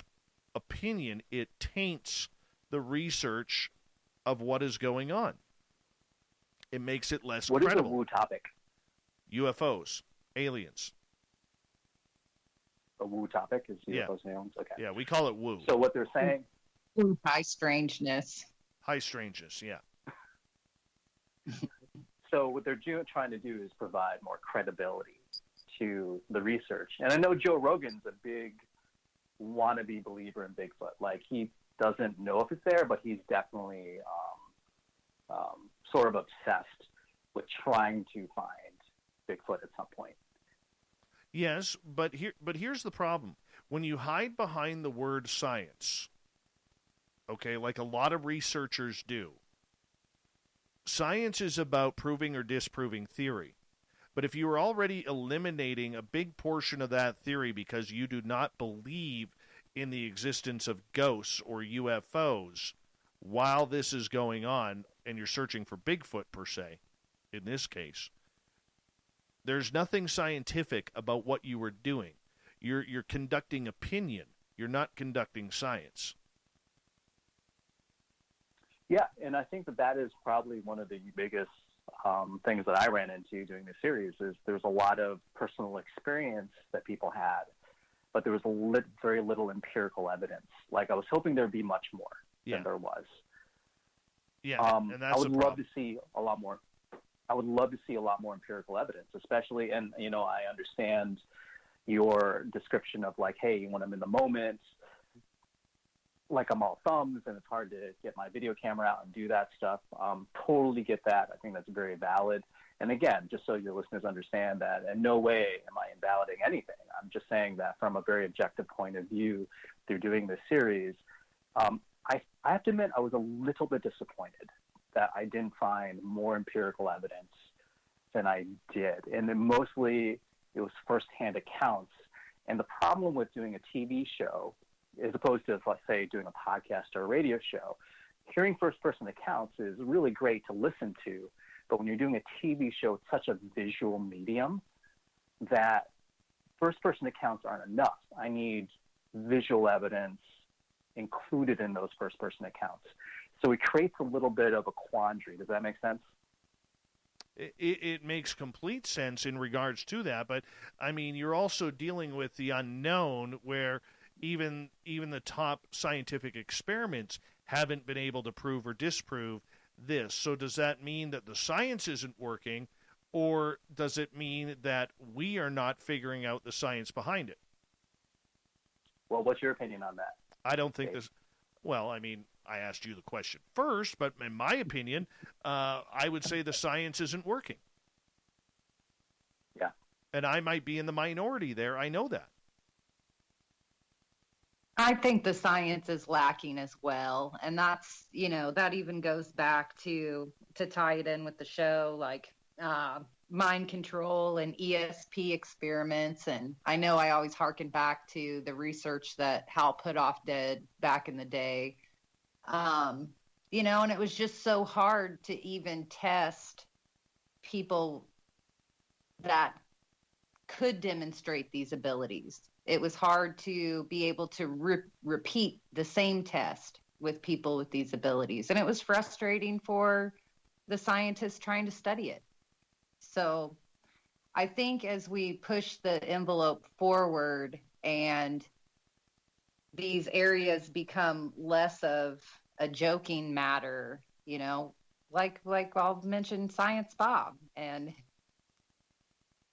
opinion, it taints the research of what is going on. It makes it less credible. What is a woo topic? UFOs, aliens. A woo topic is UFOs and aliens? Okay. Yeah, we call it woo. So what they're saying... High strangeness. High strangeness, yeah. So what they're trying to do is provide more credibility to the research. And I know Joe Rogan's a big wannabe believer in Bigfoot. Like, he doesn't know if it's there, but he's definitely sort of obsessed with trying to find Bigfoot at some point. Yes, but here's the problem. When you hide behind the word science, okay, like a lot of researchers do, science is about proving or disproving theory. But if you are already eliminating a big portion of that theory because you do not believe in the existence of ghosts or UFOs while this is going on, and you're searching for Bigfoot per se, in this case, there's nothing scientific about what you were doing. You're conducting opinion. You're not conducting science. Yeah, and I think that is probably one of the biggest things that I ran into doing this series is there's a lot of personal experience that people had, but there was very little empirical evidence. Like, I was hoping there'd be much more than there was. Yeah, and that's I would the love problem. to see a lot more. I would love to see a lot more empirical evidence, especially, and I understand your description of like, hey, when I'm in the moment, like I'm all thumbs and it's hard to get my video camera out and do that stuff. Totally get that. I think that's very valid. And again, just so your listeners understand that in no way am I invalidating anything. I'm just saying that from a very objective point of view through doing this series, I have to admit I was a little bit disappointed that I didn't find more empirical evidence than I did. And then mostly it was firsthand accounts. And the problem with doing a TV show, as opposed to, let's say, doing a podcast or a radio show, hearing first-person accounts is really great to listen to. But when you're doing a TV show, it's such a visual medium that first-person accounts aren't enough. I need visual evidence included in those first-person accounts. So it creates a little bit of a quandary. Does that make sense? It makes complete sense in regards to that. But, I mean, you're also dealing with the unknown where even the top scientific experiments haven't been able to prove or disprove this. So does that mean that the science isn't working, or does it mean that we are not figuring out the science behind it? Well, what's your opinion on that? I don't think this. Well, I mean, I asked you the question first, but in my opinion, I would say the science isn't working. Yeah. And I might be in the minority there. I know that. I think the science is lacking as well. And that's, that even goes back to tie it in with the show, like mind control and ESP experiments. And I know I always harken back to the research that Hal Puthoff did back in the day. And it was just so hard to even test people that could demonstrate these abilities. It was hard to be able to repeat the same test with people with these abilities. And it was frustrating for the scientists trying to study it. So I think as we push the envelope forward and these areas become less of a joking matter, like I'll mention Science Bob and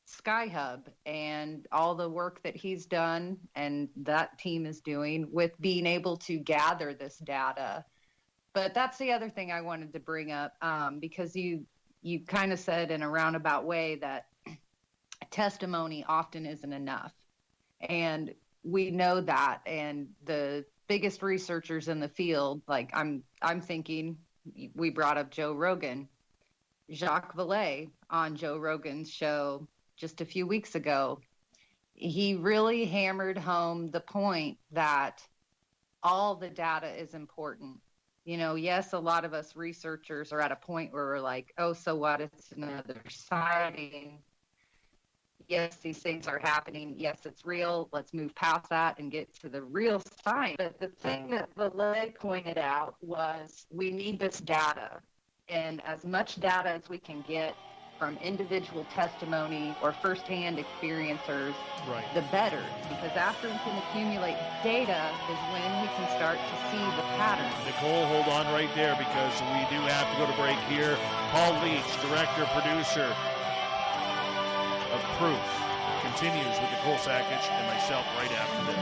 Sky Hub and all the work that he's done and that team is doing with being able to gather this data. But that's the other thing I wanted to bring up, because you kind of said in a roundabout way that testimony often isn't enough. And we know that. And the biggest researchers in the field, like I'm thinking, we brought up Joe Rogan, Jacques Vallée on Joe Rogan's show just a few weeks ago. He really hammered home the point that all the data is important. Yes, a lot of us researchers are at a point where we're like, oh, so what? It's another sighting. Yes, these things are happening. Yes, it's real. Let's move past that and get to the real science. But the thing that Vallée pointed out was we need this data, and as much data as we can get from individual testimony or firsthand experiencers, Right. the better. Because after we can accumulate data is when we can start to see the pattern. Nicole, hold on right there because we do have to go to break here. Paul Leach, director, producer of Proof, continues with Nicole Sakach and myself right after this.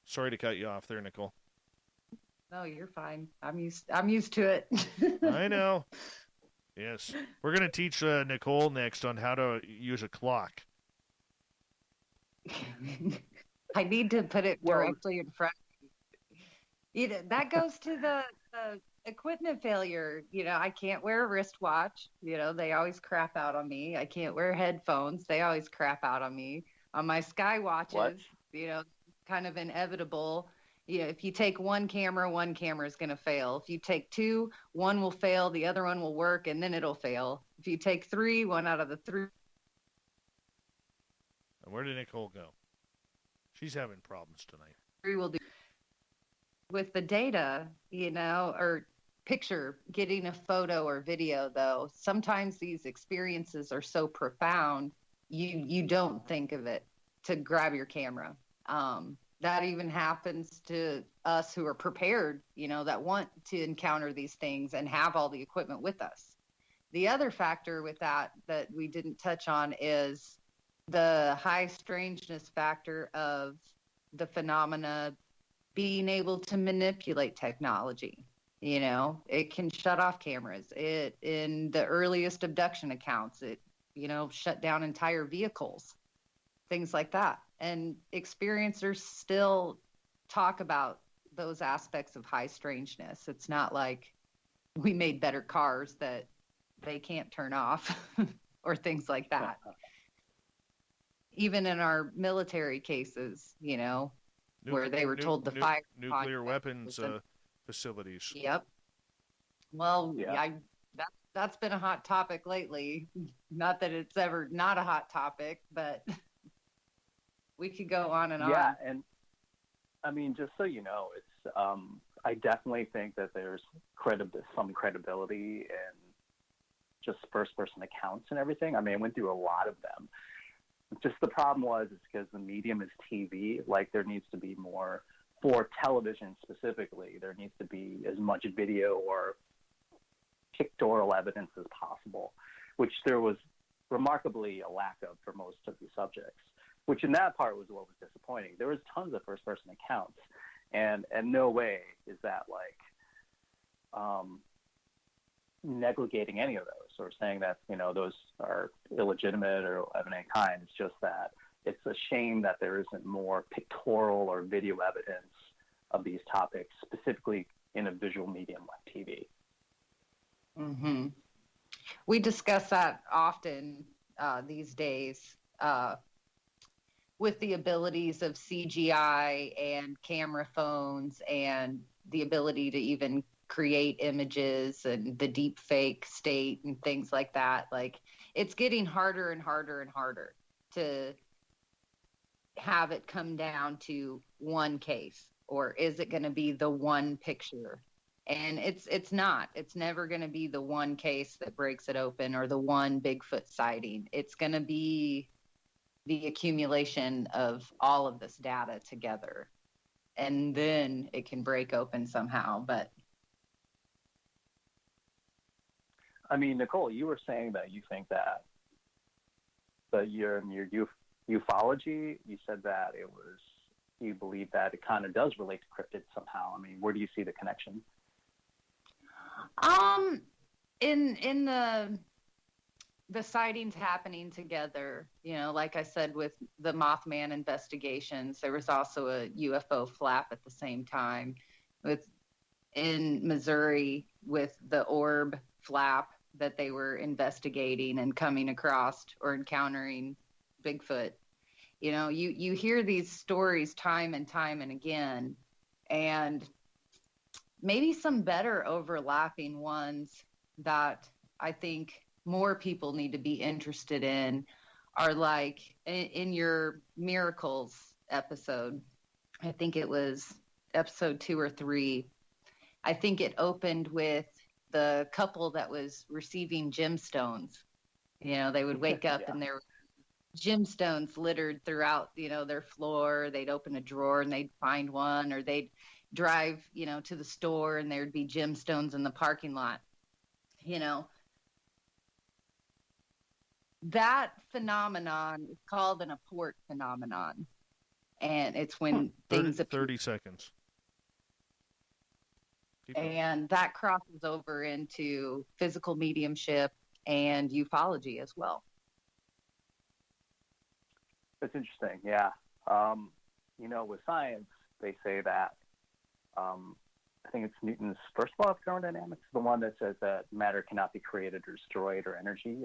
Sorry to cut you off there, Nicole. No, you're fine. I'm used to it. I know. Yes. We're going to teach Nicole next on how to use a clock. I need to put it directly in front of me. That goes to the equipment failure. I can't wear a wristwatch. They always crap out on me. I can't wear headphones. They always crap out on me. On my Sky watches, kind of inevitable. If you take one camera is going to fail. If you take two, one will fail, the other one will work, and then it'll fail. If you take three, one out of the three. And where did Nicole go? She's having problems tonight. Three will do. With the data, or picture, getting a photo or video, though, sometimes these experiences are so profound, you don't think of it to grab your camera. that even happens to us who are prepared, that want to encounter these things and have all the equipment with us. The other factor with that we didn't touch on is the high strangeness factor of the phenomena being able to manipulate technology. It can shut off cameras. In the earliest abduction accounts, it, shut down entire vehicles, things like that. And experiencers still talk about those aspects of high strangeness. It's not like we made better cars that they can't turn off or things like that. Even in our military cases, where they were told to fire nuclear weapons facilities. Yep. Well, yeah. That's been a hot topic lately. Not that it's ever not a hot topic, but we could go on and on. Yeah, and I mean, just so you know, it's I definitely think that there's some credibility in just first-person accounts and everything. I mean, I went through a lot of them. Just the problem is because the medium is TV, like there needs to be more, for television specifically, there needs to be as much video or pictorial evidence as possible, which there was remarkably a lack of for most of the subjects, which in that part was what was disappointing. There was tons of first-person accounts, and no way is that like negating any of those or saying that, those are illegitimate or of any kind. It's just that it's a shame that there isn't more pictorial or video evidence of these topics, specifically in a visual medium like TV. Mm-hmm. We discuss that often these days with the abilities of CGI and camera phones and the ability to even create images and the deep fake state and things like that. Like, it's getting harder and harder and harder to have it come down to one case, or is it going to be the one picture? And it's not. It's never going to be the one case that breaks it open or the one Bigfoot sighting. It's going to be the accumulation of all of this data together, and then it can break open somehow. But I mean, Nicole, you were saying that you think that your ufology, you said that you believe that it kind of does relate to cryptids somehow. I mean, where do you see the connection? In the sightings happening together, like I said, with the Mothman investigations, there was also a UFO flap at the same time in Missouri with the orb flap that they were investigating and coming across or encountering Bigfoot. You hear these stories time and time and again, and maybe some better overlapping ones that I think more people need to be interested in are like in your miracles episode. I think it was episode 2 or 3. I think it opened with the couple that was receiving gemstones. They would wake up and there were gemstones littered throughout, their floor. They'd open a drawer and they'd find one, or they'd drive, to the store and there'd be gemstones in the parking lot. That phenomenon is called an apport phenomenon. And it's when things... 30 seconds. And that crosses over into physical mediumship and ufology as well. That's interesting, yeah. With science, they say that, I think it's Newton's first law of thermodynamics, the one that says that matter cannot be created or destroyed or energy.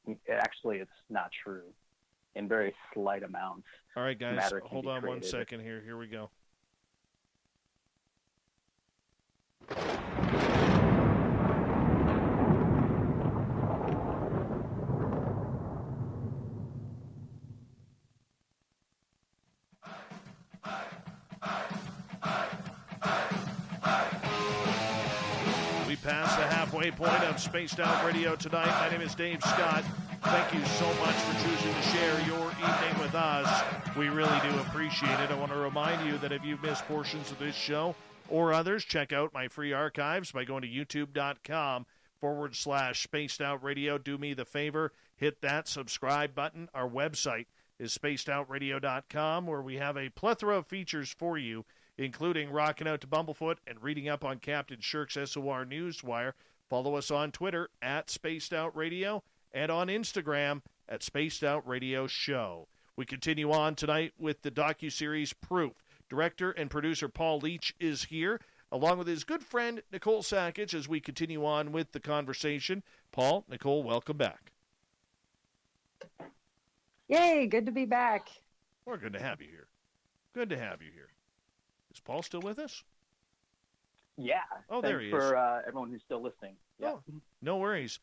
It's not true in very slight amounts. All right, guys, hold on 1 second here. Here we go. We passed the halfway point of Spaced Out Radio tonight. My name is Dave Scott. thank you so much for choosing to share your evening with us. We really do appreciate it. I want to remind you that if you've missed portions of this show or others, check out my free archives by going to youtube.com/Spaced Out Radio. Do me the favor, hit that subscribe button. Our website is spacedoutradio.com, where we have a plethora of features for you, including rocking out to Bumblefoot and reading up on Captain Shirk's SOR Newswire. Follow us on Twitter at Spaced Out Radio and on Instagram at Spaced Out Radio Show. We continue on tonight with the docuseries Proof. Director and producer Paul Leach is here, along with his good friend Nicole Sakach, as we continue on with the conversation. Paul, Nicole, welcome back. Yay, good to be back. We're good to have you here. Good to have you here. Is Paul still with us? Yeah. Oh, there he is. For everyone who's still listening. Yeah. Oh, no worries.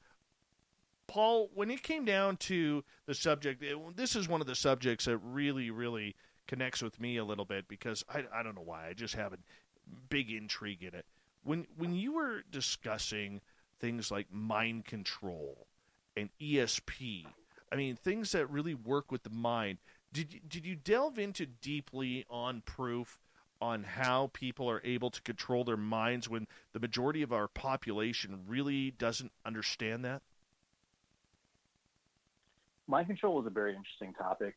Paul, when it came down to the subject, this is one of the subjects that really, really connects with me a little bit, because I don't know why. I just have a big intrigue in it. When you were discussing things like mind control and ESP, I mean, things that really work with the mind, did you delve into deeply on Proof on how people are able to control their minds when the majority of our population really doesn't understand that? Mind control is a very interesting topic.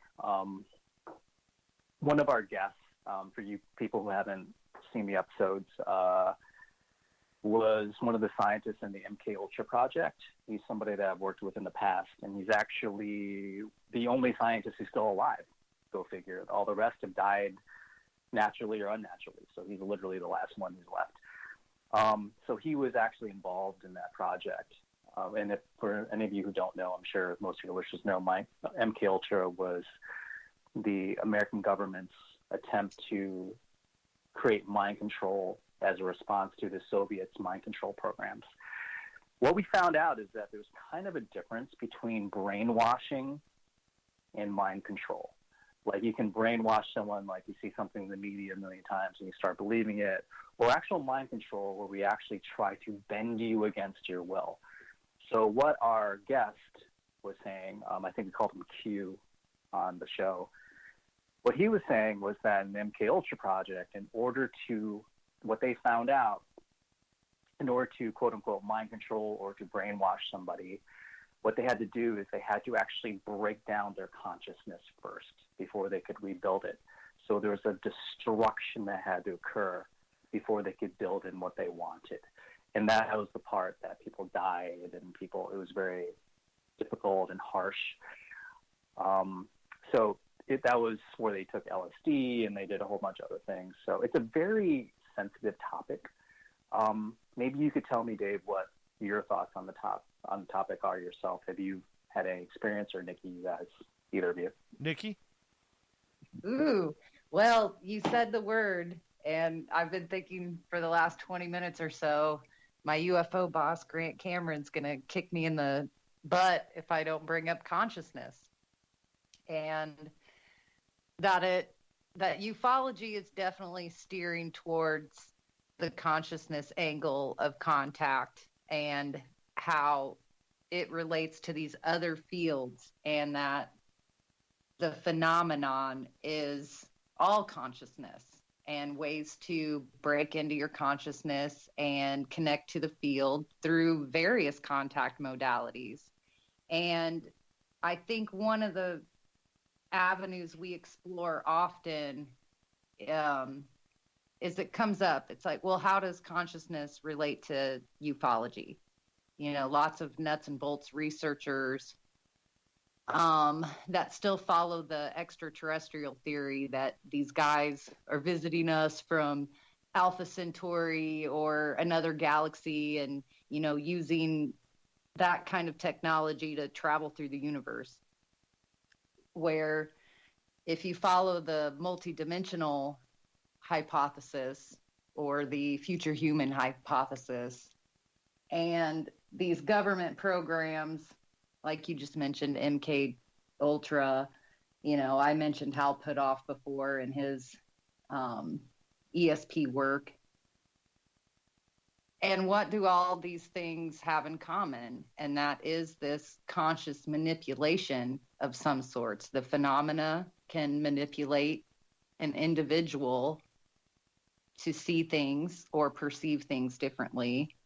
One of our guests, for you people who haven't seen the episodes, was one of the scientists in the MK Ultra project. He's somebody that I've worked with in the past, and he's actually the only scientist who's still alive. Go figure. All the rest have died naturally or unnaturally, so he's literally the last one who's left. So he was actually involved in that project. And if for any of you who don't know, I'm sure most of your listeners know, MK Ultra was the American government's attempt to create mind control as a response to the Soviets' mind control programs. What we found out is that there's kind of a difference between brainwashing and mind control. Like, you can brainwash someone, like you see something in the media a million times and you start believing it, or actual mind control where we actually try to bend you against your will. So what our guest was saying, I think we called him Q on the show, what he was saying was that in the MK Ultra project, what they found out, in order to quote unquote mind control or to brainwash somebody, what they had to do is they had to actually break down their consciousness first before they could rebuild it. So there was a destruction that had to occur before they could build in what they wanted. And that was the part that people died, and it was very difficult and harsh. That was where they took LSD and they did a whole bunch of other things. So it's a very sensitive topic. Maybe you could tell me, Dave, what your thoughts on the topic are yourself. Have you had any experience, or Nikki, you guys, either of you? Nikki? Ooh, well, you said the word, and I've been thinking for the last 20 minutes or so, my UFO boss, Grant Cameron's going to kick me in the butt if I don't bring up consciousness. And that ufology is definitely steering towards the consciousness angle of contact and how it relates to these other fields, and that the phenomenon is all consciousness and ways to break into your consciousness and connect to the field through various contact modalities. And I think one of the avenues we explore often is it comes up. It's like, well, how does consciousness relate to ufology? You know, lots of nuts and bolts researchers that still follow the extraterrestrial theory that these guys are visiting us from Alpha Centauri or another galaxy, and, you know, using that kind of technology to travel through the universe. Where if you follow the multidimensional hypothesis or the future human hypothesis, and these government programs, like you just mentioned, MK Ultra, you know, I mentioned Hal Puthoff before in his ESP work. And what do all these things have in common? And that is this conscious manipulation of some sorts. The phenomena can manipulate an individual to see things or perceive things differently.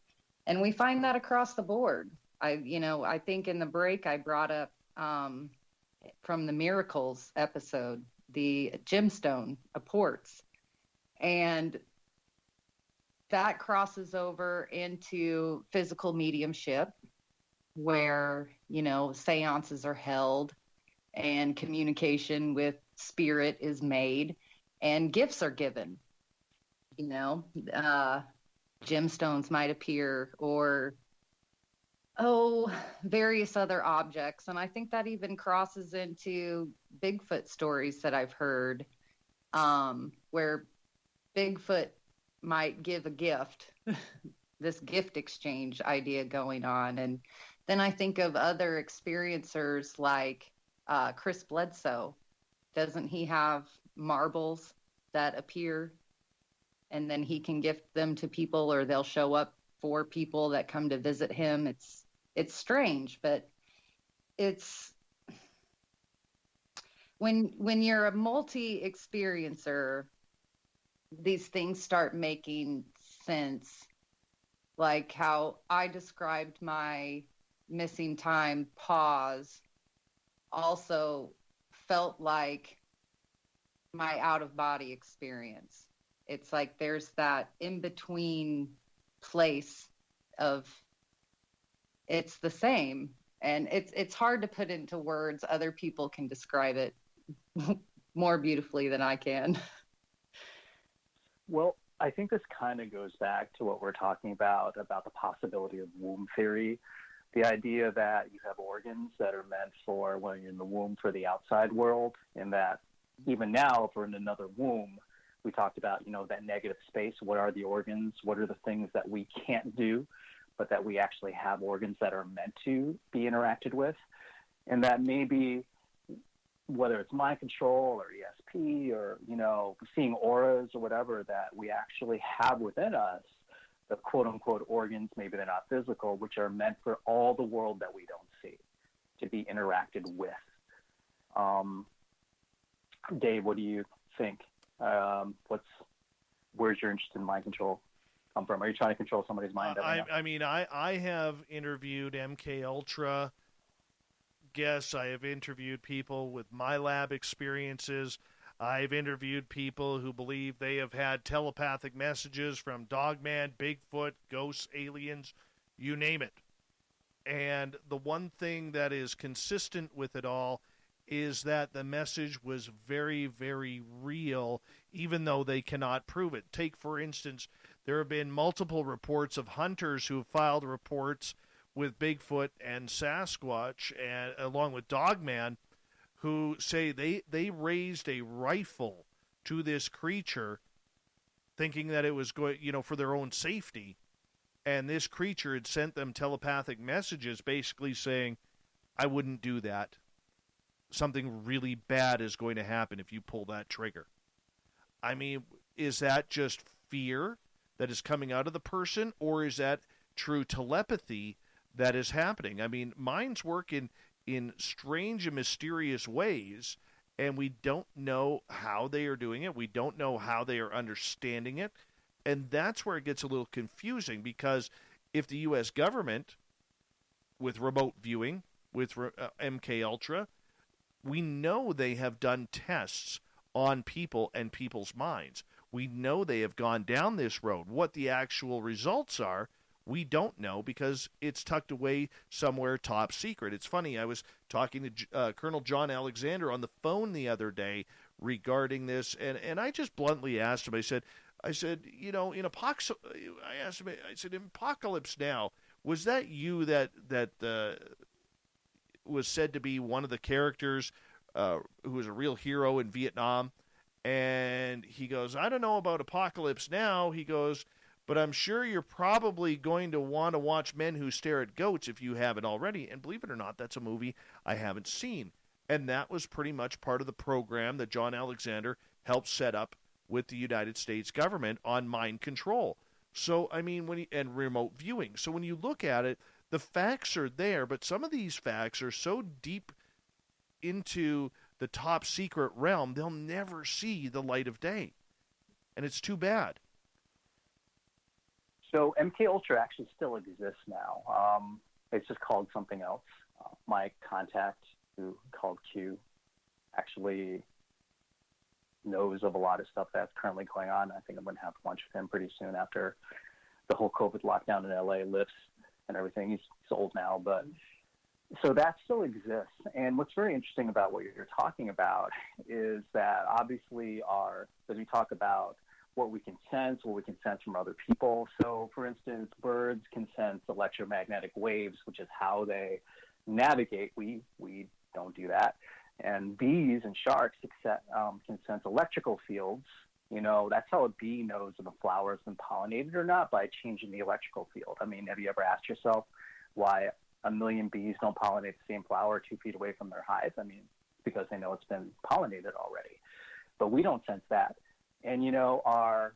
And we find that across the board. I think in the break I brought up from the Miracles episode, the gemstone apports. And that crosses over into physical mediumship, where, seances are held and communication with spirit is made and gifts are given. Gemstones might appear, or, various other objects. And I think that even crosses into Bigfoot stories that I've heard, where Bigfoot might give a gift, this gift exchange idea going on. And then I think of other experiencers like Chris Bledsoe. Doesn't he have marbles that appear, and then he can gift them to people, or they'll show up for people that come to visit him? It's strange, but it's when you're a multi-experiencer, these things start making sense. Like how I described my missing time pause also felt like my out-of-body experience. It's like there's that in-between place of it's the same. And it's hard to put into words. Other people can describe it more beautifully than I can. Well, I think this kind of goes back to what we're talking about the possibility of womb theory. The idea that you have organs that are meant for when you're in the womb for the outside world, and that even now, if we're in another womb, we talked about, that negative space. What are the organs? What are the things that we can't do, but that we actually have organs that are meant to be interacted with? And that maybe, whether it's mind control or ESP or, seeing auras or whatever, that we actually have within us the quote unquote organs, maybe they're not physical, which are meant for all the world that we don't see to be interacted with. Dave, what do you think? Where's your interest in mind control come from? Are you trying to control somebody's mind? I have interviewed MK Ultra guests. I have interviewed people with my lab experiences. I've interviewed people who believe they have had telepathic messages from Dogman, Bigfoot, ghosts, aliens, you name it. And the one thing that is consistent with it all is that the message was very, very real, even though they cannot prove it. Take, for instance, there have been multiple reports of hunters who have filed reports with Bigfoot and Sasquatch, and along with Dogman, who say they raised a rifle to this creature thinking that it was going, for their own safety. And this creature had sent them telepathic messages basically saying, I wouldn't do that. Something really bad is going to happen if you pull that trigger. I mean, is that just fear that is coming out of the person, or is that true telepathy that is happening? I mean, minds work in strange and mysterious ways, and we don't know how they are doing it. We don't know how they are understanding it. And that's where it gets a little confusing, because if the U.S. government, with remote viewing, with MK Ultra, we know they have done tests on people and people's minds. We know they have gone down this road. What the actual results are, we don't know, because it's tucked away somewhere top secret. It's funny, I was talking to Colonel John Alexander on the phone the other day regarding this, and I just bluntly asked him, I said, in Apocalypse Now, was that you that was said to be one of the characters who was a real hero in Vietnam? And he goes, I don't know about Apocalypse Now. He goes, but I'm sure you're probably going to want to watch Men Who Stare at Goats if you haven't already. And believe it or not, that's a movie I haven't seen. And that was pretty much part of the program that John Alexander helped set up with the United States government on mind control. So, I mean, and remote viewing. So when you look at it, the facts are there, but some of these facts are so deep into the top secret realm, they'll never see the light of day. And it's too bad. So MK Ultra actually still exists now. It's just called something else. My contact, who called Q, actually knows of a lot of stuff that's currently going on. I think I'm going to have lunch with him pretty soon after the whole COVID lockdown in LA lifts and everything. He's old now, but so that still exists. And what's very interesting about what you're talking about is that obviously as we talk about what we can sense from other people. So for instance, birds can sense electromagnetic waves, which is how they navigate. We don't do that. And bees and sharks can sense electrical fields. You know, that's how a bee knows if a flower has been pollinated or not, by changing the electrical field. I mean, have you ever asked yourself why a million bees don't pollinate the same flower 2 feet away from their hive? I mean, because they know it's been pollinated already. But we don't sense that. And, you know, our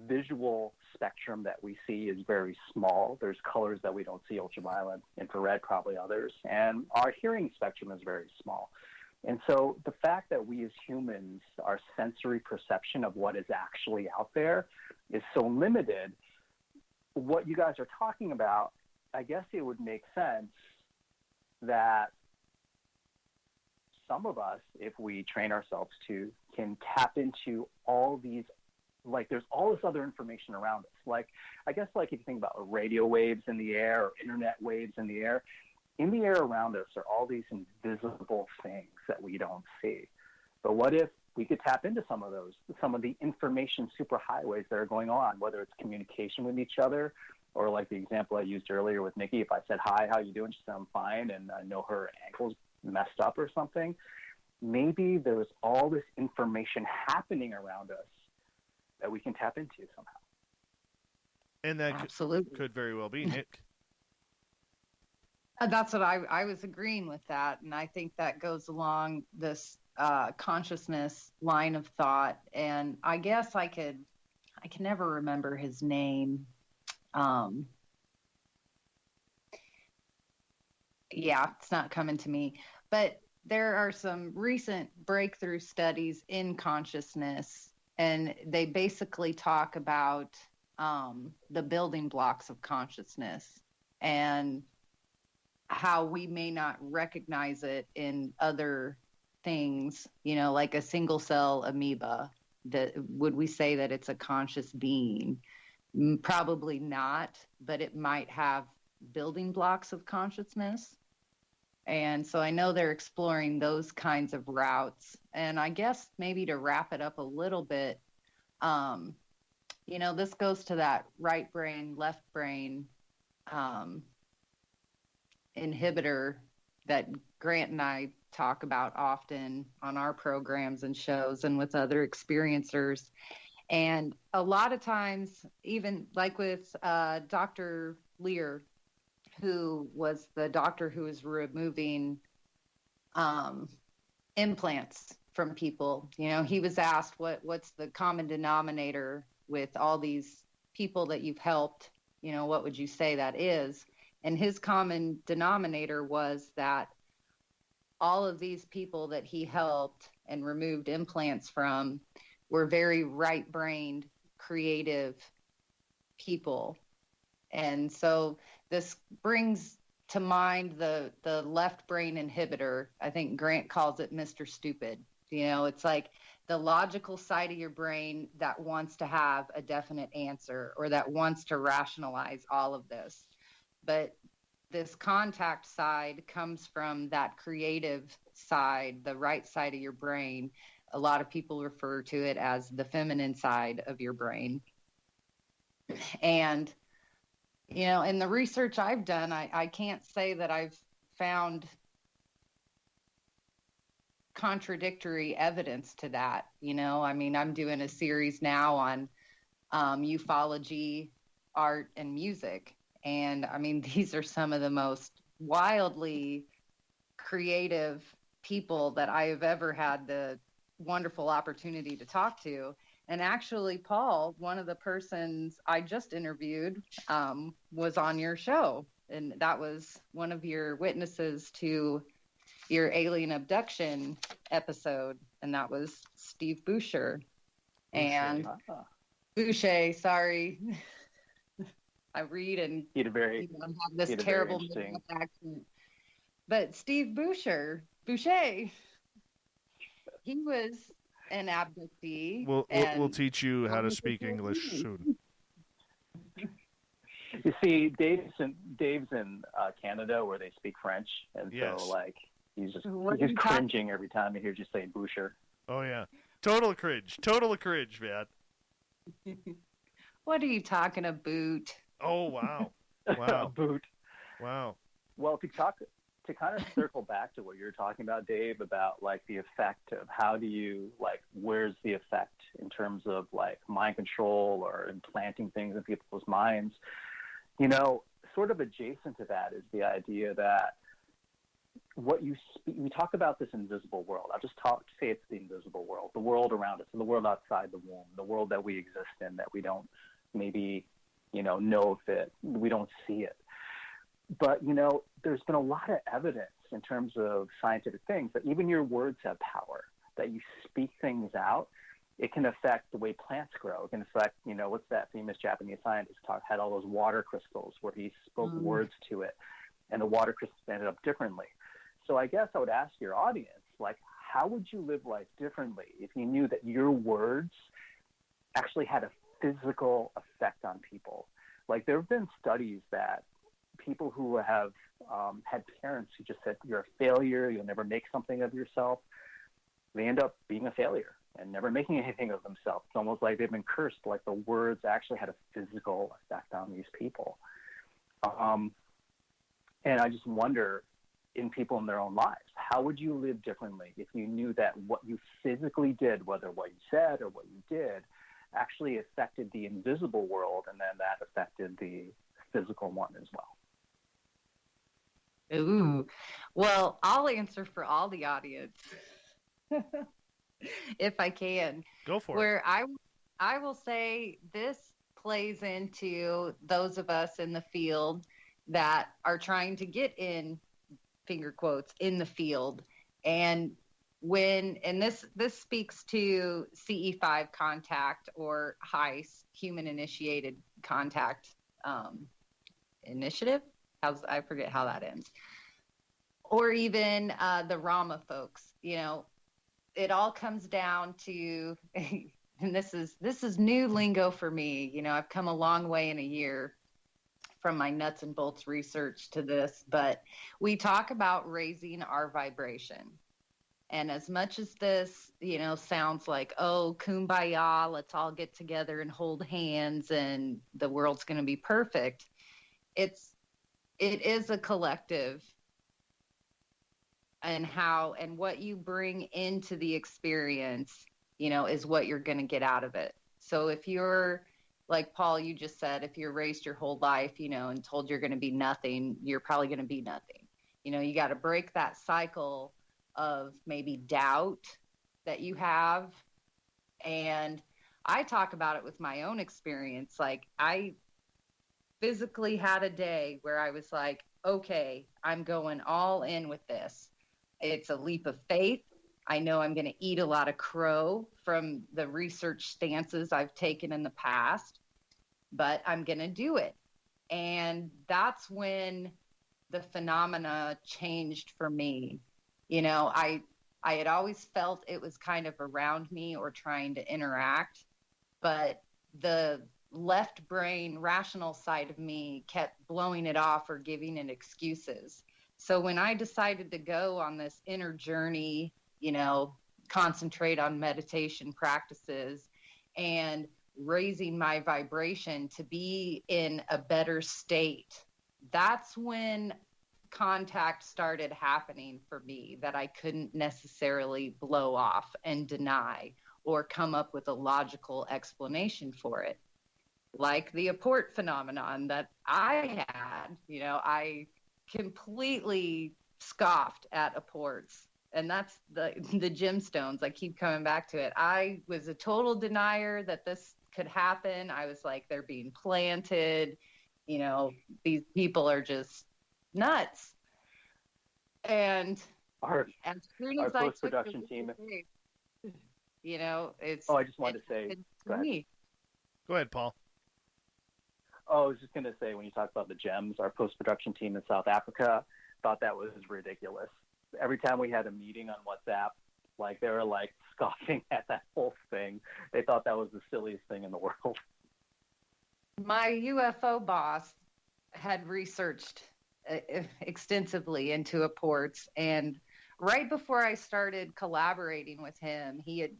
visual spectrum that we see is very small. There's colors that we don't see, ultraviolet, infrared, probably others. And our hearing spectrum is very small. And so the fact that we as humans, our sensory perception of what is actually out there is so limited, what you guys are talking about, I guess it would make sense that some of us, if we train ourselves to, can tap into all these, like there's all this other information around us. Like, I guess like if you think about radio waves in the air or internet waves in the air around us are all these invisible things that we don't see. But what if we could tap into some of those, some of the information superhighways that are going on, whether it's communication with each other, or like the example I used earlier with Nikki, if I said, hi, how you doing? She said, I'm fine. And I know her ankle's messed up or something. Maybe there's all this information happening around us that we can tap into somehow. And that Absolutely. Could very well be, Nick. That's what I was agreeing with that. And I think that goes along this consciousness line of thought. And I guess I can never remember his name. Yeah, it's not coming to me. But there are some recent breakthrough studies in consciousness, and they basically talk about the building blocks of consciousness and how we may not recognize it in other things, you know, like a single cell amoeba. Would we say that it's a conscious being? Probably not, but it might have building blocks of consciousness. And so I know they're exploring those kinds of routes. And I guess maybe to wrap it up a little bit, you know, this goes to that right brain, left brain inhibitor that Grant and I talk about often on our programs and shows and with other experiencers. And a lot of times, even like with Dr. Lear, who was the doctor who was removing implants from people, you know, he was asked what's the common denominator with all these people that you've helped, you know, what would you say that is? And his common denominator was that all of these people that he helped and removed implants from were very right-brained, creative people. And so this brings to mind the left brain inhibitor. I think Grant calls it Mr. Stupid. You know, it's like the logical side of your brain that wants to have a definite answer or that wants to rationalize all of this. But this contact side comes from that creative side, the right side of your brain. A lot of people refer to it as the feminine side of your brain. And, you know, in the research I've done, I can't say that I've found contradictory evidence to that. You know, I mean, I'm doing a series now on ufology, art, and music. And I mean, these are some of the most wildly creative people that I have ever had the wonderful opportunity to talk to. And actually, Paul, one of the persons I just interviewed, was on your show. And that was one of your witnesses to your alien abduction episode. And that was Steve Boucher. And Boucher, sorry. I read and he had a very, have this terrible accent. But Steve Boucher, he was an abductee. We'll teach you how to speak English soon. You see, Dave's in Canada where they speak French, and so like he's cringing every time he hears you say Boucher. Oh yeah, total cringe, man. What are you talking about? Oh wow, boot. Wow. Well, to kind of circle back to what you're talking about, Dave, about like the effect of how do you where's the effect in terms of like mind control or implanting things in people's minds. Sort of adjacent to that is the idea that what you speak, we talk about this invisible world. I'll just say it's the invisible world, the world around us, the world outside the womb, the world that we exist in, that we don't maybe, know if it, we don't see it. But, there's been a lot of evidence in terms of scientific things that even your words have power, that you speak things out. It can affect the way plants grow. It can affect, what's that famous Japanese scientist had all those water crystals where he spoke words to it, and the water crystals ended up differently. So I guess I would ask your audience, how would you live life differently if you knew that your words actually had a physical effect on people? There have been studies that people who have had parents who just said, you're a failure, you'll never make something of yourself, they end up being a failure and never making anything of themselves. It's almost like they've been cursed, like the words actually had a physical effect on these people. And I just wonder, in people in their own lives, how would you live differently if you knew that what you physically did, whether what you said or what you did, actually affected the invisible world, and then that affected the physical one as well? Ooh, well, I'll answer for all the audience if I can. Go for it. Where I will say this plays into those of us in the field that are trying to get in, finger quotes, in the field. And this speaks to CE5 contact or HICE, human initiated contact initiative. I forget how that ends. Or even the Rama folks, it all comes down to, and this is new lingo for me. I've come a long way in a year from my nuts and bolts research to this, but we talk about raising our vibration. And as much as this, sounds like, oh, kumbaya, let's all get together and hold hands and the world's going to be perfect. It is a collective, and what you bring into the experience, is what you're going to get out of it. So if you're, like Paul, you just said, if you're raised your whole life, and told you're going to be nothing, you're probably going to be nothing. You got to break that cycle of maybe doubt that you have. And I talk about it with my own experience. I physically had a day where I was like, okay, I'm going all in with this. It's a leap of faith. I know I'm going to eat a lot of crow from the research stances I've taken in the past, but I'm going to do it. And that's when the phenomena changed for me. I had always felt it was kind of around me or trying to interact, but the left brain rational side of me kept blowing it off or giving it excuses. So when I decided to go on this inner journey, concentrate on meditation practices and raising my vibration to be in a better state, that's when contact started happening for me that I couldn't necessarily blow off and deny or come up with a logical explanation for it. Like the apport phenomenon that I had, I completely scoffed at apports And that's the gemstones. I keep coming back to it. I was a total denier that this could happen. I was like, they're being planted. You know, these people are just nuts. And as soon as I post-production team, you know, it's. Oh, I just wanted to say. Go ahead. Go ahead, Paul. Oh, I was just going to say, when you talk about the gems, our post-production team in South Africa thought that was ridiculous. Every time we had a meeting on WhatsApp, like they were like scoffing at that whole thing. They thought that was the silliest thing in the world. My UFO boss had researched extensively into apports, and right before I started collaborating with him, he had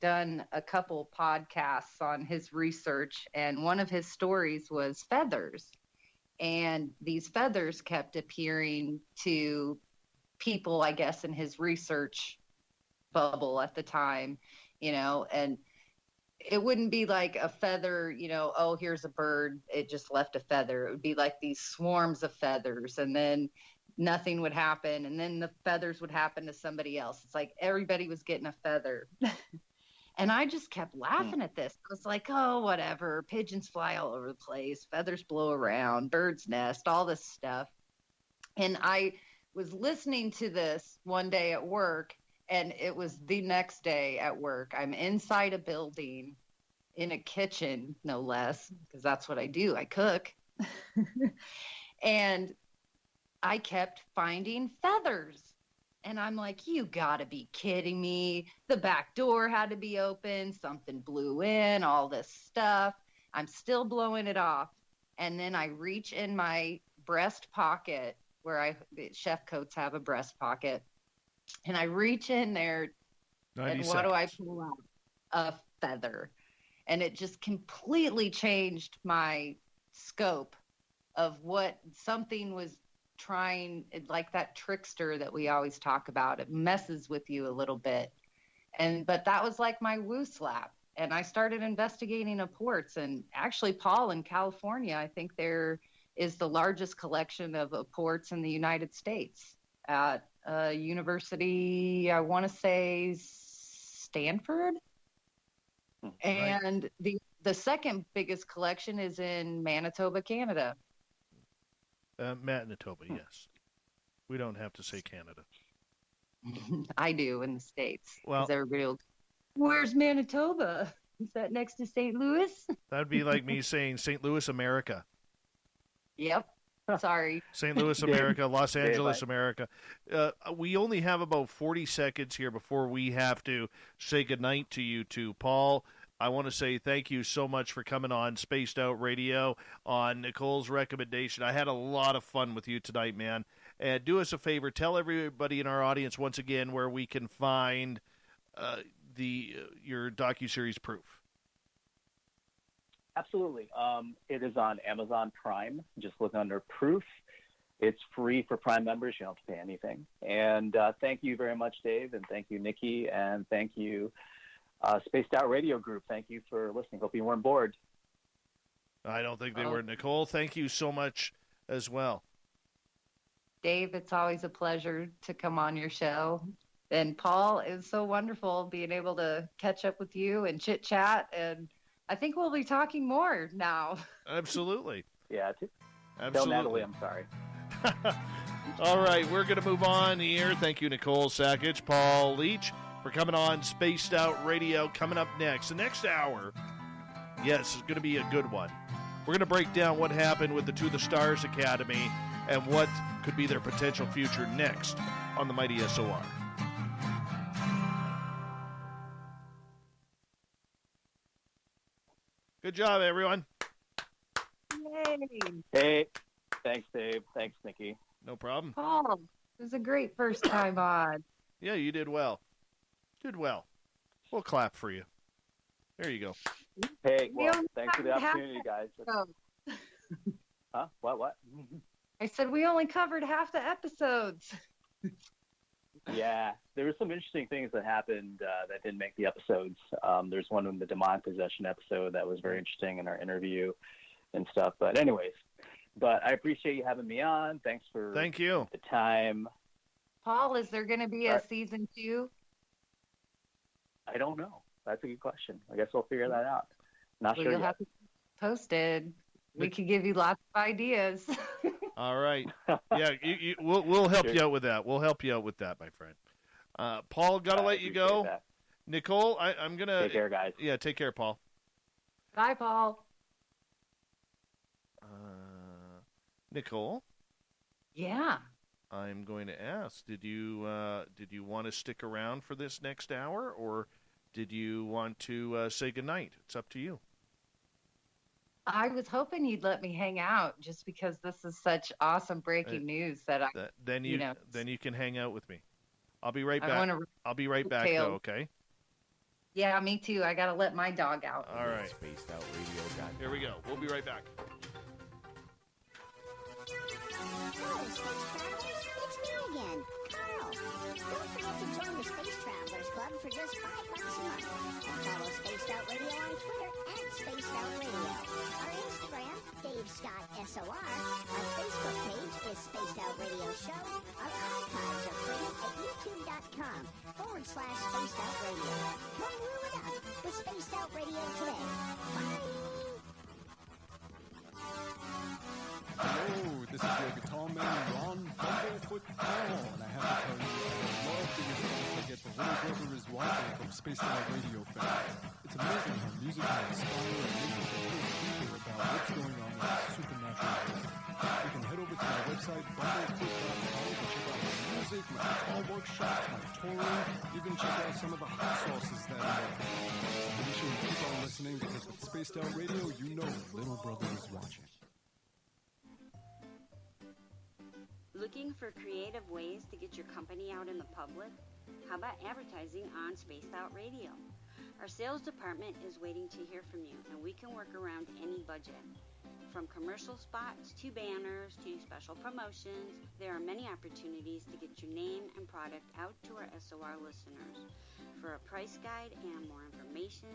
done a couple podcasts on his research, and one of his stories was feathers. And these feathers kept appearing to people, I guess, in his research bubble at the time, you know, and it wouldn't be like a feather, you know, oh, here's a bird, it just left a feather. It would be like these swarms of feathers, and then nothing would happen, and then the feathers would happen to somebody else. It's like everybody was getting a feather. And I just kept laughing at this. I was like, oh, whatever. Pigeons fly all over the place. Feathers blow around. Birds nest, all this stuff. And I was listening to this one day at work, and it was the next day at work. I'm inside a building in a kitchen, no less, because that's what I do. I cook. And I kept finding feathers. And I'm like, you gotta be kidding me. The back door had to be open. Something blew in, all this stuff. I'm still blowing it off. And then I reach in my breast pocket where chef coats have a breast pocket. And I reach in there, and what do I pull out? A feather. And it just completely changed my scope of what something was trying, like that trickster that we always talk about. It messes with you a little bit. But that was like my woo slap. And I started investigating apports. And actually, Paul, in California, I think there is the largest collection of apports in the United States at a university, I want to say Stanford. Right. And the second biggest collection is in Manitoba, Canada. Manitoba, yes. We don't have to say Canada. I do in the States. Well, everybody will, where's Manitoba? Is that next to St. Louis? That'd be like me saying St. Louis, America. Yep. Sorry. St. Louis, America, Los Angeles, America. We only have about 40 seconds here before we have to say goodnight to you two. Paul, I want to say thank you so much for coming on Spaced Out Radio on Nicole's recommendation. I had a lot of fun with you tonight, man. And do us a favor, tell everybody in our audience once again where we can find your docuseries Proof. Absolutely. It is on Amazon Prime. Just look under Proof. It's free for Prime members. You don't have to pay anything. And thank you very much, Dave, and thank you, Nikki, and thank you, Spaced Out Radio Group. Thank you for listening. Hope you weren't bored. I don't think they were. Nicole, thank you so much as well. Dave, it's always a pleasure to come on your show. And Paul, it's so wonderful being able to catch up with you and chit-chat. And I think we'll be talking more now. Absolutely. Yeah. Absolutely. Tell Natalie I'm sorry. All right, we're going to move on here. Thank you, Nicole Sakach, Paul Leach, for coming on Spaced Out Radio. Coming up next, the next hour, yes, it's going to be a good one. We're going to break down what happened with the To the Stars Academy and what could be their potential future next on the Mighty SOR. Good job, everyone. Yay. Hey, thanks, Dave. Thanks, Nikki. No problem. Paul, it was a great first time on. Yeah, you did well. Did well. We'll clap for you. There you go. Hey, well, thanks for the opportunity, guys. Huh? What? I said we only covered half the episodes. Yeah, there were some interesting things that happened that didn't make the episodes. There's one in the demon possession episode that was very interesting in our interview and stuff. But anyways, I appreciate you having me on. Thank you. The time. Paul, is there going to be a season 2? I don't know. That's a good question. I guess we'll figure that out. Not sure You'll yet. have to post it. We could give you lots of ideas. All right. Yeah, we'll help you out with that. We'll help you out with that, my friend. Paul, got to let you go. That. Nicole, I'm going to... Take care, guys. Yeah, take care, Paul. Bye, Paul. Nicole? Yeah. I'm going to ask, did you want to stick around for this next hour, or did you want to say goodnight? It's up to you. I was hoping you'd let me hang out just because this is such awesome breaking news that then you can hang out with me. I'll be right back. I'll be right back, though, okay? Yeah, me too. I got to let my dog out. All right. Here we go. We'll be right back. Hello, Space Travelers. It's me again, Carl. Don't forget to join the Space Travelers Club for just $5 a month. And follow Spaced Out Radio on Twitter @Spaced Out Radio. Our Instagram, Dave Scott SOR. Our Facebook page is Spaced Out Radio Show. Our archives are free at youtube.com/Spaced Out Radio. Come rule it up with Spaced Out Radio today. Bye! Hello, this is your guitar man, Ron Bumblefoot Paul, and I have to tell you, I love the response I get from Little Brother is Watching from Spaced Out Radio fans. It's amazing how music can inspire and make us think deeper about what's going on in the supernatural world. You can head over to my website, bumblefoot.com, to check out my music, my guitar workshops, my touring, even check out some of the hot sauces that I make. Be sure to keep on listening, because with Spaced Out Radio, you know Little Brother is watching. Looking for creative ways to get your company out in the public? How about advertising on Spaced Out Radio? Our sales department is waiting to hear from you, and we can work around any budget. From commercial spots to banners to special promotions, there are many opportunities to get your name and product out to our SOR listeners. For a price guide and more information,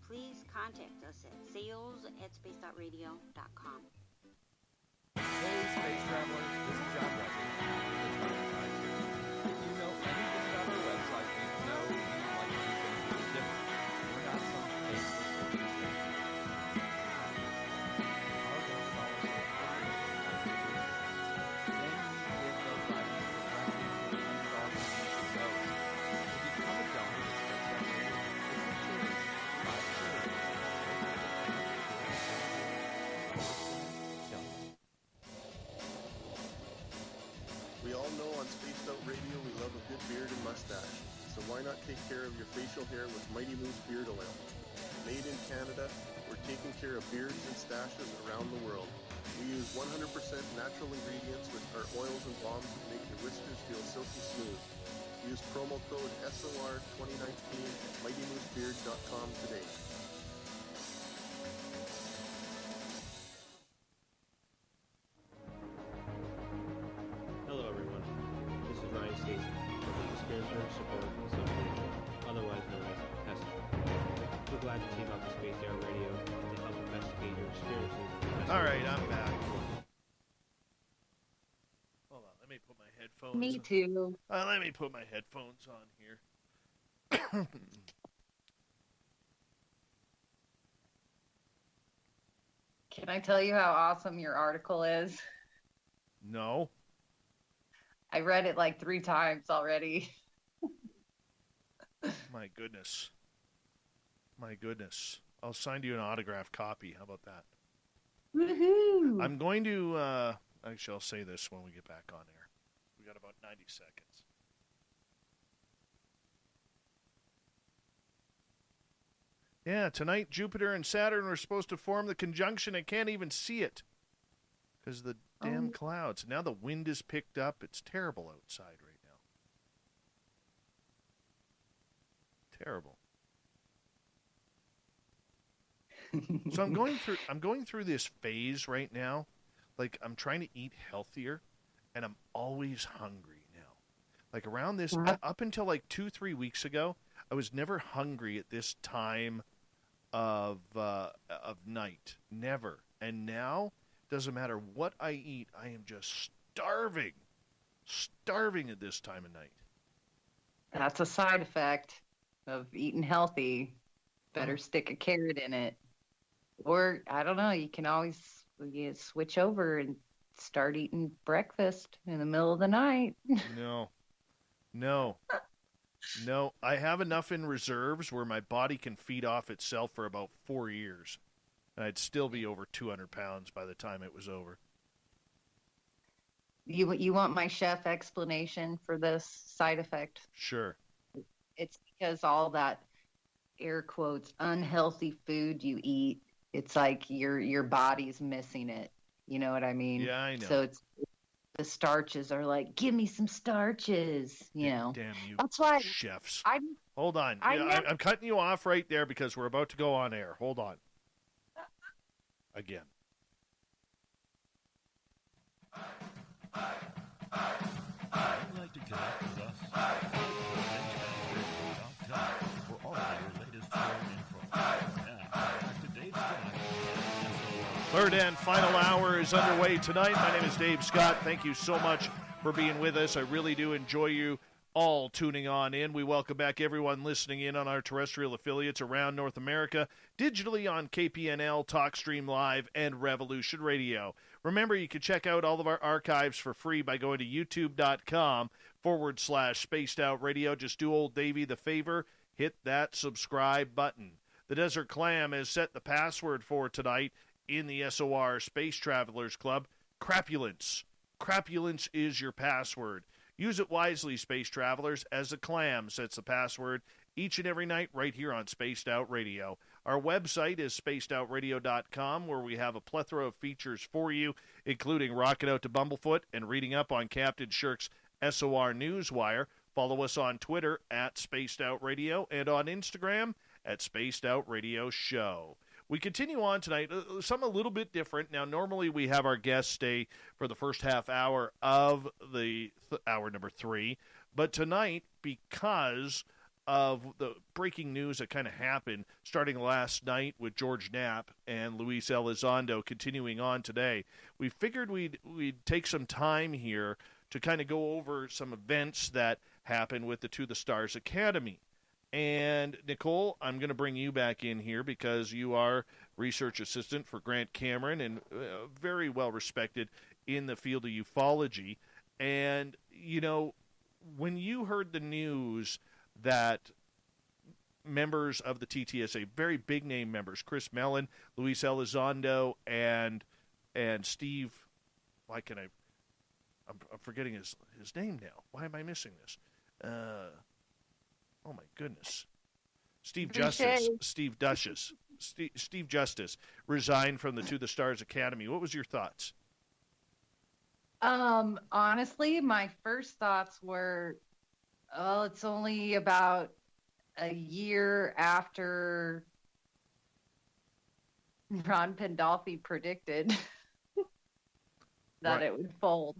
please contact us at sales@spacedoutradio.com. Hey, Space Travelers, this is John Wesley. If you know anything about our website, you know we like to do things a little different. We're not some fake station. Our goal is always to then you give those items directly to the underdog who goes. To become a donor to Space Out Radio, it's a charity. By charity. We all know on Spaced Out Radio we love a good beard and mustache, so why not take care of your facial hair with Mighty Moose Beard Oil? Made in Canada, we're taking care of beards and stashes around the world. We use 100% natural ingredients with our oils and balms that make your whiskers feel silky smooth. Use promo code SOR2019 at MightyMooseBeard.com today. Hello everyone, this is Ryan Stacy, Spiritual Support Association, otherwise known as PESA. We're glad to team up with Space Out Radio to help investigate your experiences. All right, I'm back. Hold on, let me put my headphones Me too. let me put my headphones on here. Can I tell you how awesome your article is? No. I read it like 3 times already. My goodness. My goodness. I'll sign you an autographed copy. How about that? Woohoo! I'm going to, actually, I'll say this when we get back on air. We got about 90 seconds. Yeah, tonight Jupiter and Saturn were supposed to form the conjunction. I can't even see it because of the damn clouds. Now the wind is picked up. It's terrible outside right now. Terrible. So I'm going through this phase right now. Like, I'm trying to eat healthier, and I'm always hungry now. Like, around this, up until like 2-3 weeks ago, I was never hungry at this time of night. Never. And now, doesn't matter what I eat, I am just starving. Starving at this time of night. That's a side effect of eating healthy. Better stick a carrot in it. Or, I don't know, you can always switch over and start eating breakfast in the middle of the night. No. I have enough in reserves where my body can feed off itself for about 4 years. And I'd still be over 200 pounds by the time it was over. You want my chef explanation for this side effect? Sure. It's because all that, air quotes, unhealthy food you eat, it's like your body's missing it. You know what I mean? Yeah, I know. So the starches are like, give me some starches, you know. Damn you, that's why chefs. Hold on. I'm cutting you off right there because we're about to go on air. Hold on. Again. I'd like to connect with us. For all of your latest show info. Now, back to Dave Scott. Third and final hour is underway tonight. My name is Dave Scott. Thank you so much for being with us. I really do enjoy you all tuning on in. We welcome back everyone listening in on our terrestrial affiliates around North America, digitally on KPNL, TalkStream Live, and Revolution Radio. Remember, you can check out all of our archives for free by going to youtube.com/Spaced Out Radio. Just do old Davey the favor, hit that subscribe button. The Desert Clam has set the password for tonight in the SOR Space Travelers Club. Crapulence. Crapulence is your password. Use it wisely, space travelers, as the Clam sets the password each and every night right here on Spaced Out Radio. Our website is spacedoutradio.com, where we have a plethora of features for you, including rocking out to Bumblefoot and reading up on Captain Shirk's SOR Newswire. Follow us on Twitter at Spaced Out Radio and on Instagram at Spaced Out Radio Show. We continue on tonight, something a little bit different. Now, normally we have our guests stay for the first half hour of the hour number 3. But tonight, because of the breaking news that kind of happened starting last night with George Knapp and Luis Elizondo continuing on today, we figured we'd take some time here to kind of go over some events that happened with the To the Stars Academy. And, Nicole, I'm going to bring you back in here because you are research assistant for Grant Cameron and very well respected in the field of ufology. And, you know, when you heard the news that members of the TTSA, very big name members, Chris Mellon, Luis Elizondo, and Steve, I'm forgetting his name now. Why am I missing this? Oh, my goodness. Steve Justice resigned from the To the Stars Academy. What was your thoughts? Honestly, my first thoughts were, it's only about a year after Ron Pandolfi predicted that it would fold.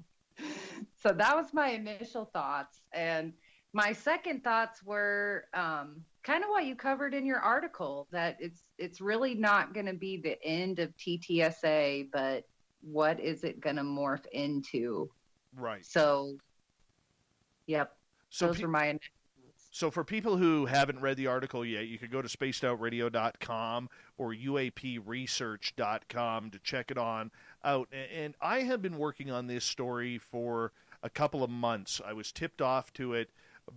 So that was my initial thoughts. And my second thoughts were kind of what you covered in your article, that it's really not going to be the end of TTSA, but what is it going to morph into? Right. So, yep. So those were my initial thoughts. So for people who haven't read the article yet, you could go to spacedoutradio.com or uapresearch.com to check it on out. And I have been working on this story for a couple of months. I was tipped off to it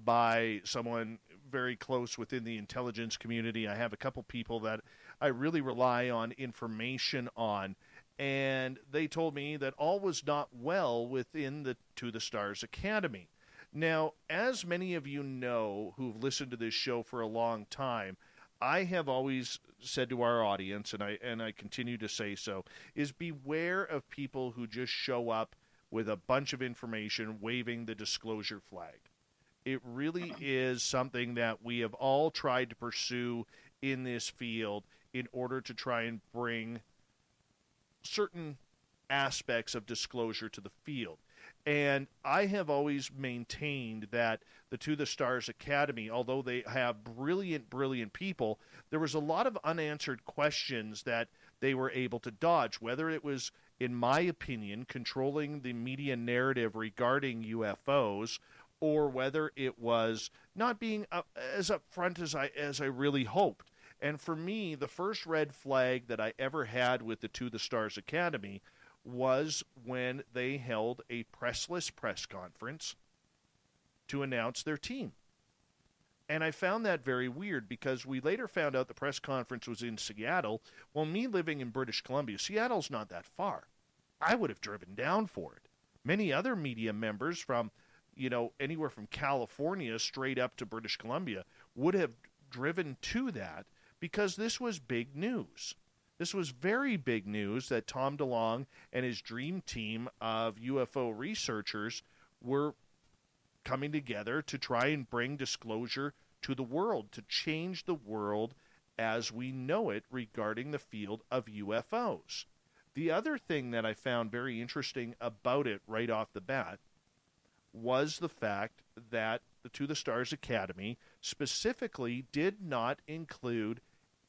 by someone very close within the intelligence community. I have a couple people that I really rely on information on, and they told me that all was not well within the To the Stars Academy. Now, as many of you know who've listened to this show for a long time, I have always said to our audience, and I continue to say so, is beware of people who just show up with a bunch of information waving the disclosure flag. It really is something that we have all tried to pursue in this field in order to try and bring certain aspects of disclosure to the field. And I have always maintained that the To the Stars Academy, although they have brilliant, brilliant people, there was a lot of unanswered questions that they were able to dodge, whether it was in my opinion, controlling the media narrative regarding UFOs, or whether it was not being as upfront as I really hoped. And for me, the first red flag that I ever had with the To the Stars Academy was when they held a pressless press conference to announce their team. And I found that very weird, because we later found out the press conference was in Seattle. Well, me living in British Columbia, Seattle's not that far. I would have driven down for it. Many other media members from, anywhere from California straight up to British Columbia would have driven to that, because this was big news. This was very big news that Tom DeLonge and his dream team of UFO researchers were coming together to try and bring disclosure to the world, to change the world as we know it regarding the field of UFOs. The other thing that I found very interesting about it right off the bat was the fact that the To the Stars Academy specifically did not include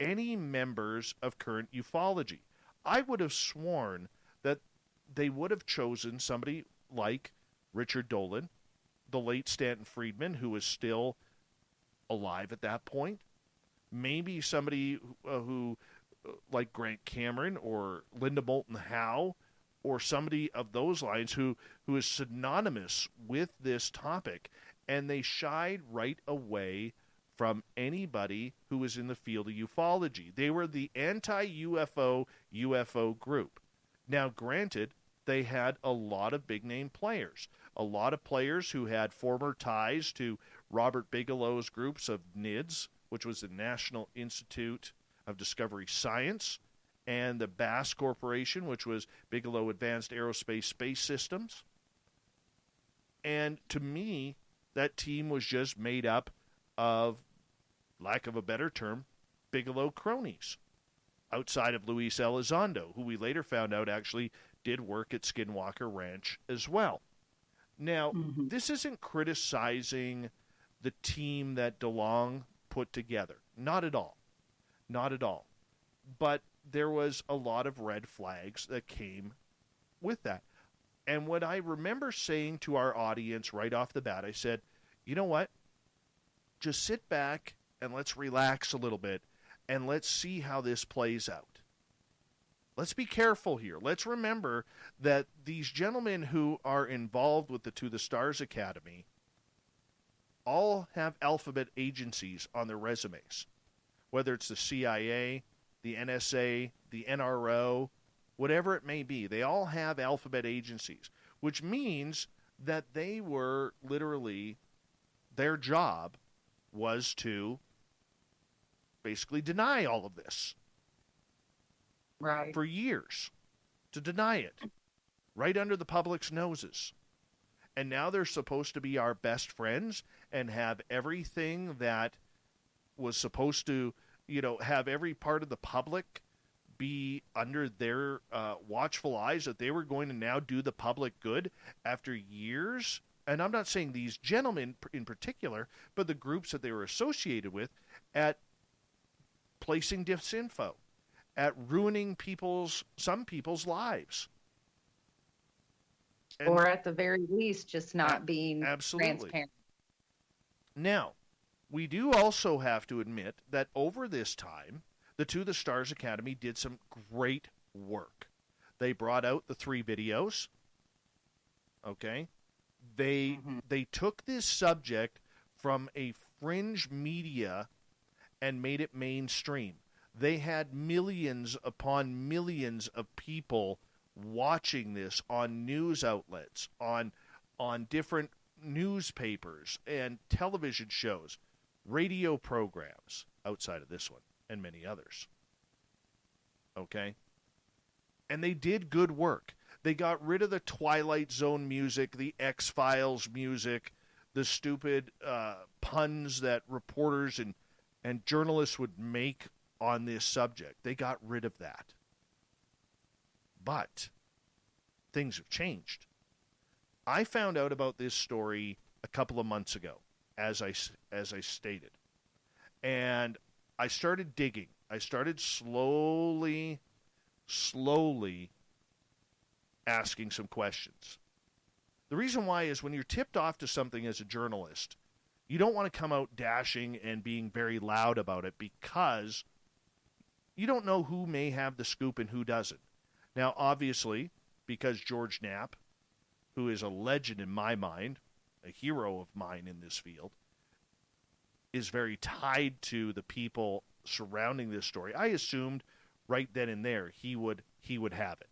any members of current ufology. I would have sworn that they would have chosen somebody like Richard Dolan, the late Stanton Friedman, who was still alive at that point. Maybe somebody who like Grant Cameron or Linda Moulton Howe, or somebody of those lines who is synonymous with this topic. And they shied right away from anybody who was in the field of ufology. They were the anti-UFO UFO group. Now, granted, they had a lot of big-name players, a lot of players who had former ties to Robert Bigelow's groups of NIDS, which was the National Institute of Discovery Science, and the BASS Corporation, which was Bigelow Advanced Aerospace Space Systems. And to me, that team was just made up of, lack of a better term, Bigelow cronies, outside of Luis Elizondo, who we later found out actually did work at Skinwalker Ranch as well. Now, this isn't criticizing the team that DeLonge put together. Not at all. Not at all. But there was a lot of red flags that came with that. And what I remember saying to our audience right off the bat, I said, you know what? Just sit back and let's relax a little bit and let's see how this plays out. Let's be careful here. Let's remember that these gentlemen who are involved with the To the Stars Academy all have alphabet agencies on their resumes, whether it's the CIA, the NSA, the NRO, whatever it may be. They all have alphabet agencies, which means that they were literally, their job was to basically deny all of this. Right. For years, to deny it, right under the public's noses. And now they're supposed to be our best friends and have everything that was supposed to, have every part of the public be under their watchful eyes, that they were going to now do the public good after years. And I'm not saying these gentlemen in particular, but the groups that they were associated with, at placing disinfo, at ruining some people's lives. And or at the very least, just not being transparent. Now, we do also have to admit that over this time, the To the Stars Academy did some great work. They brought out the 3 videos. Okay? They took this subject from a fringe media and made it mainstream. They had millions upon millions of people watching this on news outlets, on different newspapers and television shows, radio programs outside of this one, and many others. Okay? And they did good work. They got rid of the Twilight Zone music, the X-Files music, the stupid puns that reporters and journalists would make on this subject. They got rid of that. But things have changed. I found out about this story a couple of months ago, as I stated. And I started digging. I started slowly asking some questions. The reason why is when you're tipped off to something as a journalist, you don't want to come out dashing and being very loud about it because you don't know who may have the scoop and who doesn't. Now, obviously, because George Knapp, who is a legend in my mind, a hero of mine in this field, is very tied to the people surrounding this story, I assumed right then and there he would have it,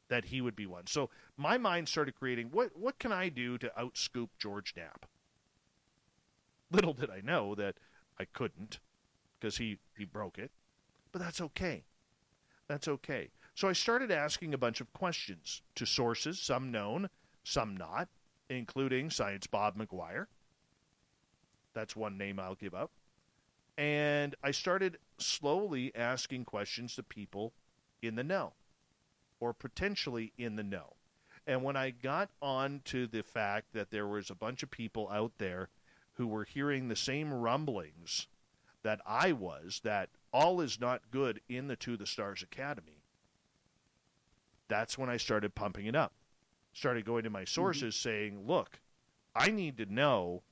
that he would be one. So my mind started creating, what can I do to outscoop George Knapp? Little did I know that I couldn't, because he broke it. But that's okay. That's okay. So I started asking a bunch of questions to sources, some known, some not, including Science Bob McGuire. That's one name I'll give up. And I started slowly asking questions to people in the know, or potentially in the know. And when I got on to the fact that there was a bunch of people out there who were hearing the same rumblings that I was, that all is not good in the To the Stars Academy, that's when I started pumping it up. Started going to my sources saying, look, I need to know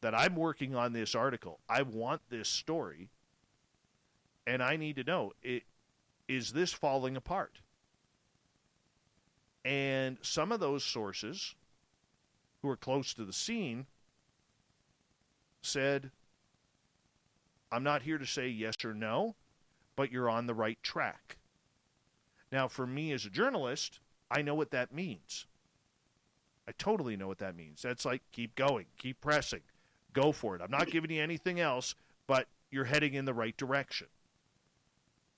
that I'm working on this article. I want this story, and I need to know, is this falling apart? And some of those sources who are close to the scene said, I'm not here to say yes or no, but you're on the right track. Now, for me as a journalist, I know what that means. I totally know what that means. That's like, keep going, keep pressing, go for it. I'm not giving you anything else, but you're heading in the right direction.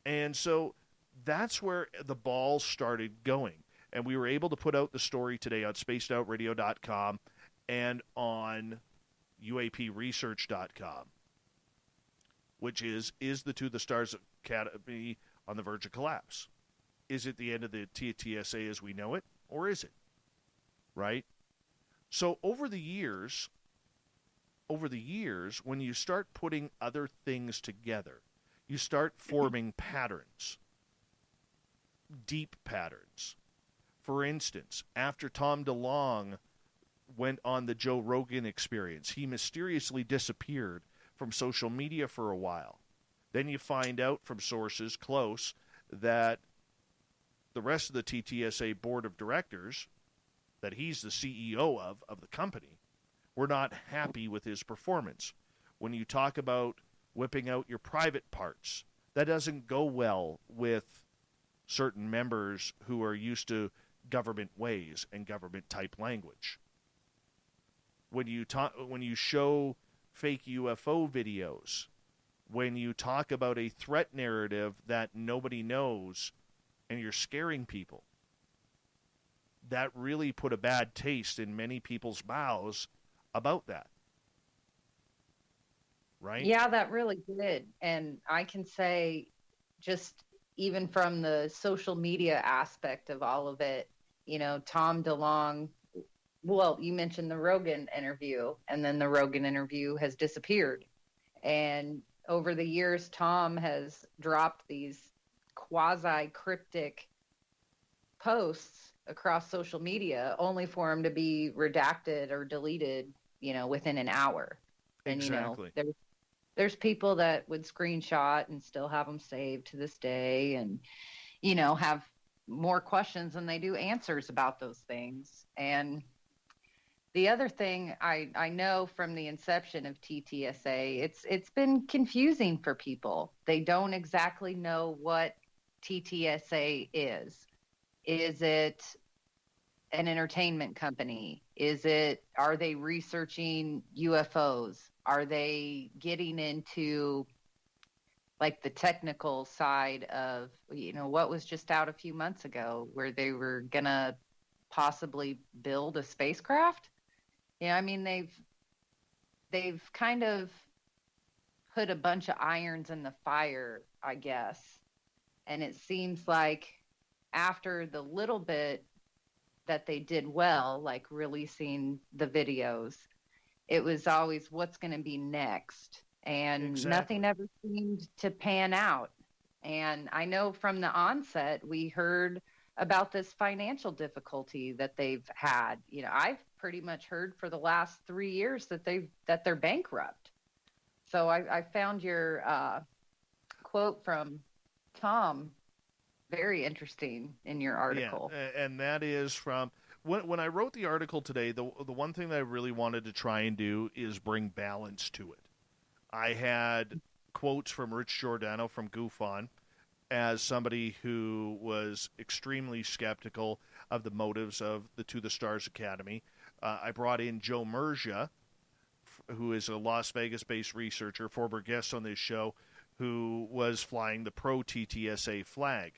And so that's where the ball started going. And we were able to put out the story today on spacedoutradio.com and on uapresearch.com, which is the To the Stars Academy on the verge of collapse? Is it the end of the TTSA as we know it, or is it? Right? So over the years, when you start putting other things together, you start forming patterns, deep patterns. For instance, after Tom DeLonge went on the Joe Rogan Experience, he mysteriously disappeared from social media for a while. Then you find out from sources close that the rest of the TTSA board of directors, that he's the CEO of the company, were not happy with his performance. When you talk about whipping out your private parts, that doesn't go well with certain members who are used to government ways and government type language. When you show fake UFO videos, when you talk about a threat narrative that nobody knows and you're scaring people, that really put a bad taste in many people's mouths about that. Right? Yeah, that really did. And I can say, just even from the social media aspect of all of it, Tom DeLonge, well, you mentioned the Rogan interview, and then the Rogan interview has disappeared. And over the years, Tom has dropped these quasi-cryptic posts across social media, only for him to be redacted or deleted, within an hour. And, exactly. There's people that would screenshot and still have them saved to this day, and, have more questions than they do answers about those things. And the other thing I know from the inception of TTSA, it's been confusing for people. They don't exactly know what TTSA is. Is it an entertainment company? Are they researching UFOs? Are they getting into like the technical side of, what was just out a few months ago where they were going to possibly build a spacecraft? They've kind of put a bunch of irons in the fire, I guess. And it seems like after the little bit that they did well, like releasing the videos, it was always what's going to be next. And exactly. Nothing ever seemed to pan out. And I know from the onset, we heard about this financial difficulty that they've had. You know, I've pretty much heard for the last 3 years that they're bankrupt. So I found your quote from Tom very interesting in your article. Yeah, and that is from when I wrote the article today. The one thing that I really wanted to try and do is bring balance to it. I had quotes from Rich Giordano from Goof On, as somebody who was extremely skeptical of the motives of the To the Stars Academy. I brought in Joe Mergia, who is a Las Vegas-based researcher, former guest on this show, who was flying the pro-TTSA flag.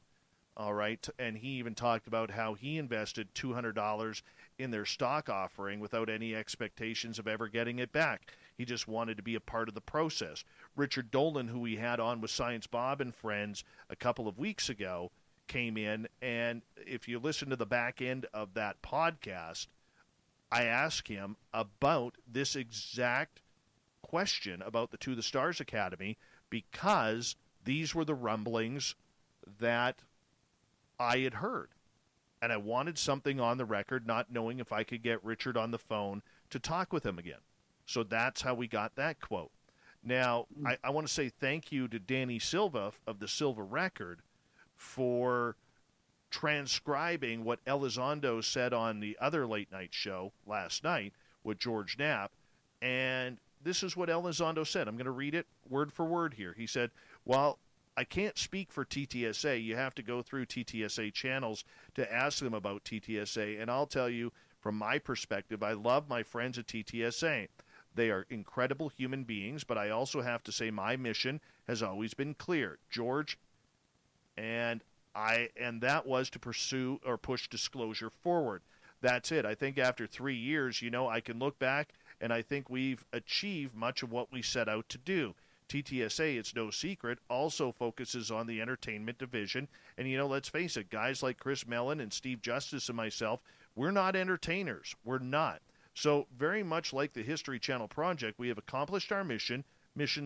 All right, and he even talked about how he invested $200 in their stock offering without any expectations of ever getting it back. He just wanted to be a part of the process. Richard Dolan, who we had on with Science Bob and Friends a couple of weeks ago, came in, and if you listen to the back end of that podcast, I asked him about this exact question about the To the Stars Academy, because these were the rumblings that I had heard. And I wanted something on the record, not knowing if I could get Richard on the phone to talk with him again. So that's how we got that quote. Now, I want to say thank you to Danny Silva of the Silva Record for transcribing what Elizondo said on the other late night show last night with George Knapp. And this is what Elizondo said. I'm going to read it word for word here. He said, well, I can't speak for TTSA. You have to go through TTSA channels to ask them about TTSA. And I'll tell you, from my perspective, I love my friends at TTSA. They are incredible human beings, but I also have to say my mission has always been clear, George, and that was to pursue or push disclosure forward. That's it. I think after 3 years, I can look back, and I think we've achieved much of what we set out to do. TTSA, it's no secret, also focuses on the entertainment division. And, let's face it, guys like Chris Mellon and Steve Justice and myself, we're not entertainers. We're not. So very much like the History Channel project, we have accomplished our mission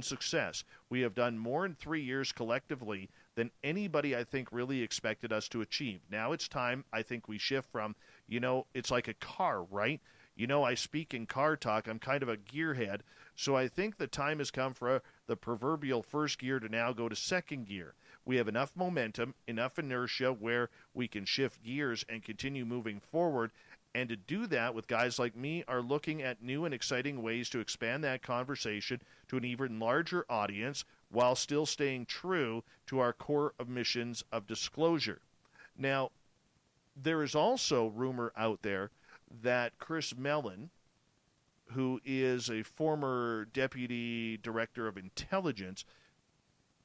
success. We have done more in 3 years collectively than anybody, I think, really expected us to achieve. Now it's time, I think, we shift from, it's like a car, right? I speak in car talk. I'm kind of a gearhead. So I think the time has come for the proverbial first gear to now go to second gear. We have enough momentum, enough inertia where we can shift gears and continue moving forward. And to do that with guys like me are looking at new and exciting ways to expand that conversation to an even larger audience while still staying true to our core of missions of disclosure. Now, there is also rumor out there that Chris Mellon, who is a former deputy director of intelligence,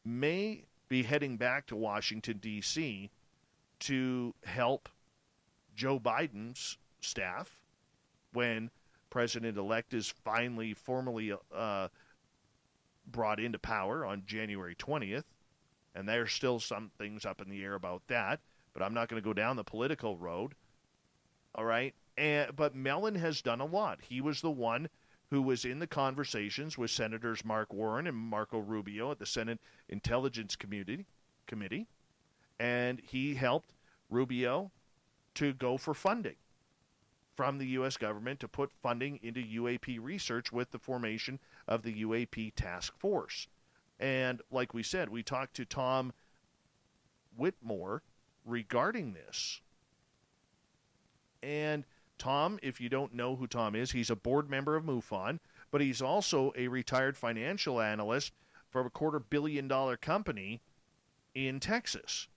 may be heading back to Washington, D.C. to help Joe Biden's staff when President-elect is finally formally brought into power on January 20th. And there's still some things up in the air about that, but I'm not going to go down the political road. All right? But Mellon has done a lot. He was the one who was in the conversations with Senators Mark Warren and Marco Rubio at the Senate Intelligence Committee, and he helped Rubio to go for funding from the U.S. government to put funding into UAP research with the formation of the UAP task force. And like we said, we talked to Tom Whitmore regarding this. And Tom, if you don't know who Tom is, he's a board member of MUFON, but he's also a retired financial analyst for a $250 million company in Texas.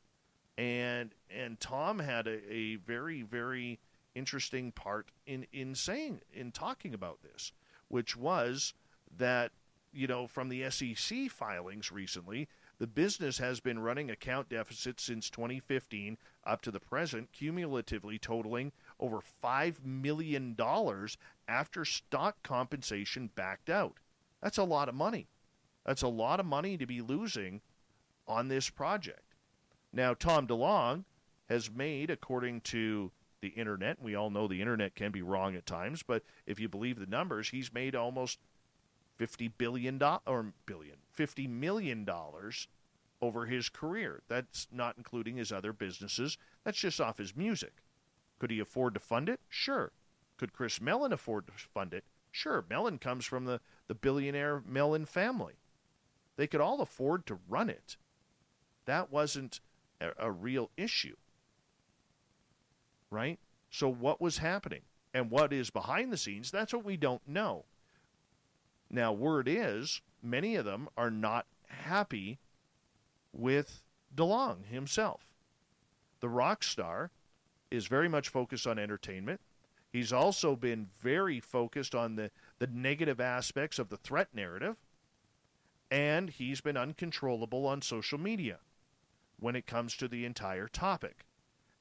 And Tom had a very, very interesting part in talking about this, which was that, from the SEC filings recently, the business has been running account deficits since 2015 up to the present, cumulatively totaling over $5 million after stock compensation backed out. That's a lot of money. That's a lot of money to be losing on this project. Now, Tom DeLonge has made, according to the internet, we all know the internet can be wrong at times, but if you believe the numbers, he's made almost $50 million over his career. That's not including his other businesses That's just off his music. Could he afford to fund it? Sure. Could Chris Mellon afford to fund it? Sure. Mellon comes from the billionaire Mellon family. They could all afford to run it. That wasn't a real issue. Right? So what was happening? And what is behind the scenes, that's what we don't know. Now, word is, many of them are not happy with DeLong himself. The rock star is very much focused on entertainment. He's also been very focused on the negative aspects of the threat narrative. And he's been uncontrollable on social media when it comes to the entire topic.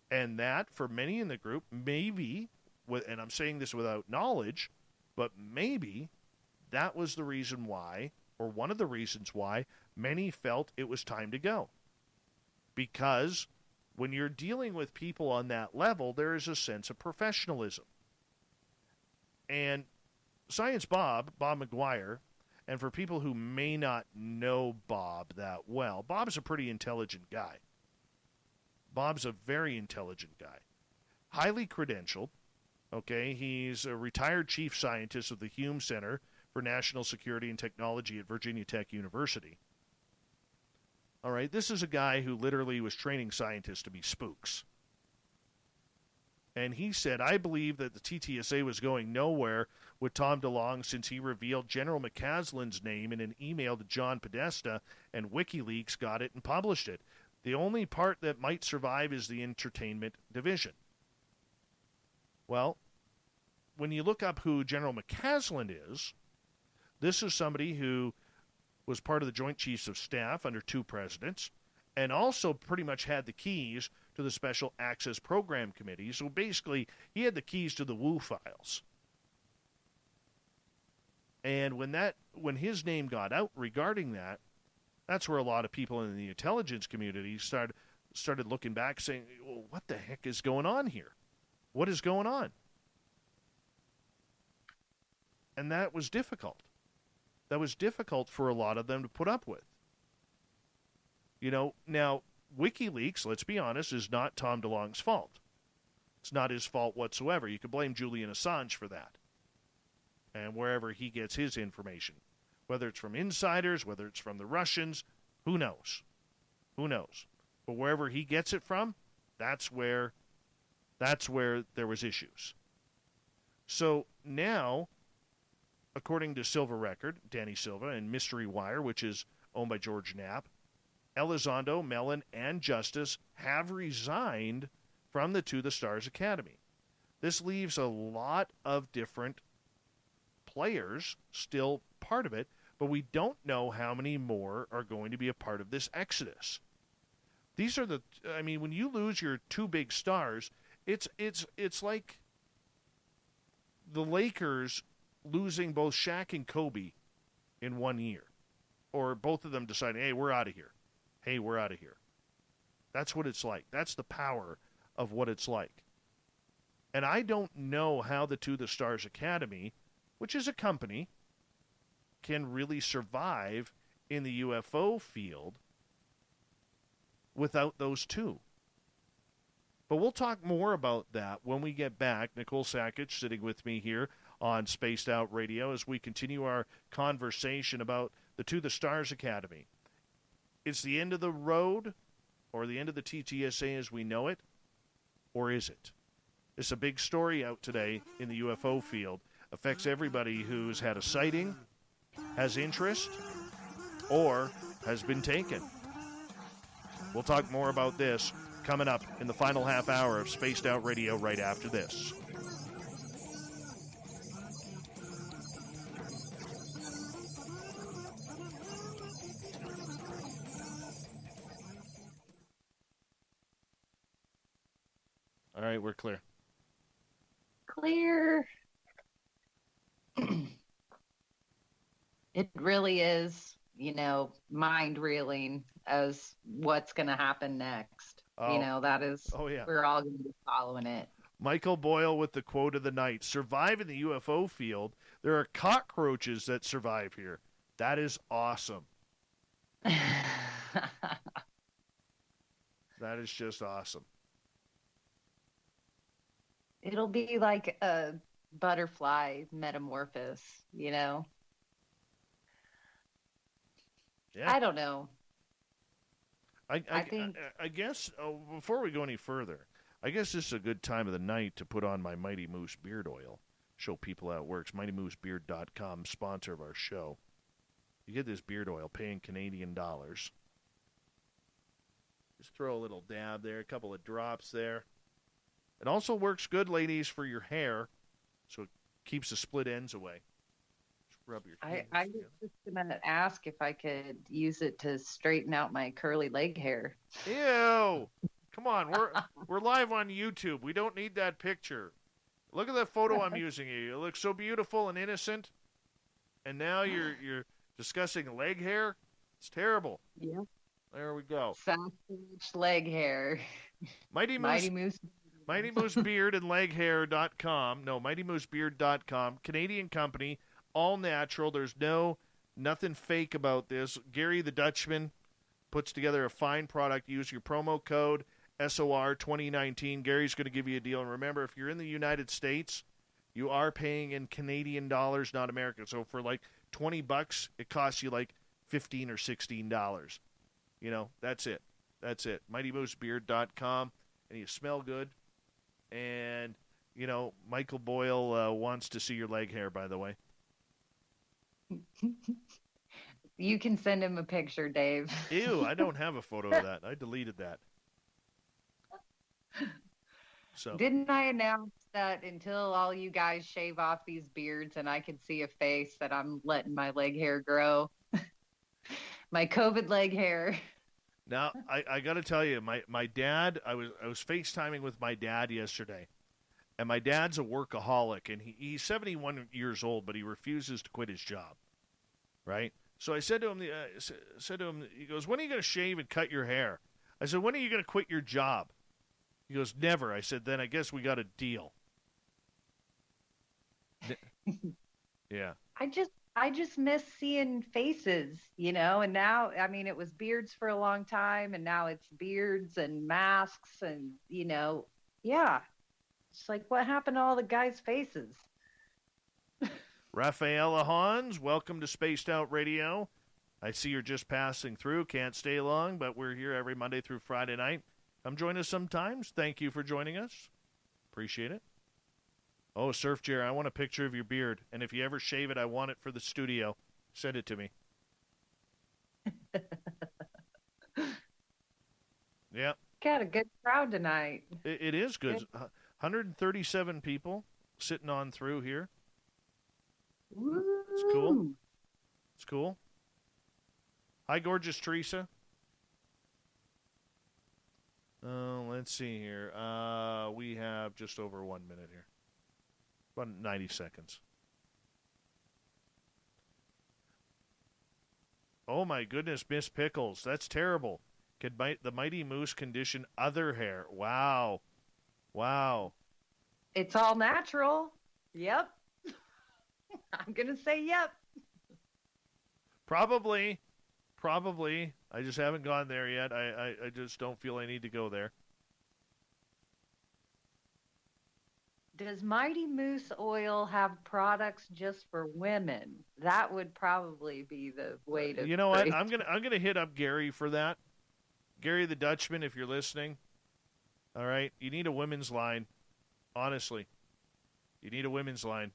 And that, for many in the group, maybe, and I'm saying this without knowledge, but maybe that was the reason why, or one of the reasons why, many felt it was time to go. Because when you're dealing with people on that level, there is a sense of professionalism. And Science Bob McGuire, and for people who may not know Bob that well, Bob's a pretty intelligent guy. Bob's a very intelligent guy. Highly credentialed. Okay, he's a retired chief scientist of the Hume Center for National Security and Technology at Virginia Tech University. All right, this is a guy who literally was training scientists to be spooks. And he said, I believe that the TTSA was going nowhere with Tom DeLonge since he revealed General McCaslin's name in an email to John Podesta, and WikiLeaks got it and published it. The only part that might survive is the entertainment division. Well, when you look up who General McCaslin is, this is somebody who was part of the Joint Chiefs of Staff under two presidents, and also pretty much had the keys to the Special Access Program Committee. So basically, he had the keys to the Wu files. And when his name got out regarding that, that's where a lot of people in the intelligence community started looking back saying, well, what the heck is going on here? What is going on? And that was difficult. That was difficult for a lot of them to put up with. Now, WikiLeaks, let's be honest, is not Tom DeLonge's fault. It's not his fault whatsoever. You could blame Julian Assange for that. And wherever he gets his information. Whether it's from insiders, whether it's from the Russians, who knows? Who knows? But wherever he gets it from, that's where there was issues. So now, according to Silver Record, Danny Silva, and Mystery Wire, which is owned by George Knapp, Elizondo, Mellon, and Justice have resigned from the To the Stars Academy. This leaves a lot of different players still part of it, but we don't know how many more are going to be a part of this exodus. These are when you lose your two big stars, it's like the Lakers losing both Shaq and Kobe in 1 year, or both of them deciding, hey, we're out of here. Hey, we're out of here. That's what it's like. That's the power of what it's like. And I don't know how the To the Stars Academy, which is a company, can really survive in the UFO field without those two. But we'll talk more about that when we get back. Nicole Sakach sitting with me here on Spaced Out Radio as we continue our conversation about the To the Stars Academy. It's the end of the road, or the end of the TTSA as we know it, or is it? It's a big story out today in the UFO field. Affects everybody who's had a sighting, has interest, or has been taken. We'll talk more about this coming up in the final half hour of Spaced Out Radio right after this. All right, we're clear. Clear. It really is, mind-reeling as what's going to happen next. That is, we're all going to be following it. Michael Boyle with the quote of the night. Survive in the UFO field. There are cockroaches that survive here. That is awesome. That is just awesome. It'll be like a butterfly metamorphosis, you know? Yeah. I don't know. I think I guess before we go any further, I guess this is a good time of the night to put on my Mighty Moose beard oil. Show people how it works. MightyMooseBeard.com, sponsor of our show. You get this beard oil, paying Canadian dollars. Just throw a little dab there, a couple of drops there. It also works good, ladies, for your hair, so it keeps the split ends away. Just rub your I fingers was together. just gonna ask if I could use it to straighten out my curly leg hair. Ew! Come on, we're live on YouTube. We don't need that picture. Look at that photo I'm using you. You look so beautiful and innocent, and now you're discussing leg hair. It's terrible. Yeah. There we go. Sasquatch leg hair. Mighty Moose Beard and Leg Hair.com. No, MightyMooseBeard.com. Canadian company, all natural. There's nothing fake about this. Gary the Dutchman puts together a fine product. Use your promo code SOR 2019. Gary's going to give you a deal. And remember, if you're in the United States, you are paying in Canadian dollars, not American. So for like $20, it costs you like $15 or $16. You know, that's it. That's it. MightyMooseBeard.com. And you smell good. And, you know, Michael Boyle wants to see your leg hair, by the way. You can send him a picture, Dave. Ew, I don't have a photo of that. I deleted that. So Didn't I announce that until all you guys shave off these beards and I can see a face, that I'm letting my leg hair grow? My COVID leg hair. now I got to tell you, my dad. I was FaceTiming with my dad yesterday, and my dad's a workaholic, and he's 71 years old, but he refuses to quit his job. Right. So I said to him, he goes, "When are you going to shave and cut your hair?" I said, "When are you going to quit your job?" He goes, "Never." I said, "Then I guess we got a deal." Yeah. I just miss seeing faces, you know, and now, I mean, it was beards for a long time, and now it's beards and masks and, you know, yeah. It's like, what happened to all the guys' faces? Rafaela Hans, welcome to Spaced Out Radio. I see you're just passing through. Can't stay long, but we're here every Monday through Friday night. Come join us sometimes. Thank you for joining us. Appreciate it. Oh, Surf Jerry, I want a picture of your beard. And if you ever shave it, I want it for the studio. Send it to me. Yeah. Got a good crowd tonight. It is good. 137 people sitting on through here. Woo. It's cool. It's cool. Hi, gorgeous Teresa. Let's see here. We have just over 1 minute here. About 90 seconds. Oh, my goodness, Miss Pickles. That's terrible. Could the Mighty Moose condition other hair? Wow. Wow. It's all natural. Yep. I'm going to say yep. Probably. I just haven't gone there yet. I just don't feel I need to go there. Does Mighty Moose Oil have products just for women? That would probably be the way to. You know what? I'm gonna hit up Gary for that. Gary the Dutchman, if you're listening. All right, you need a women's line. Honestly, you need a women's line.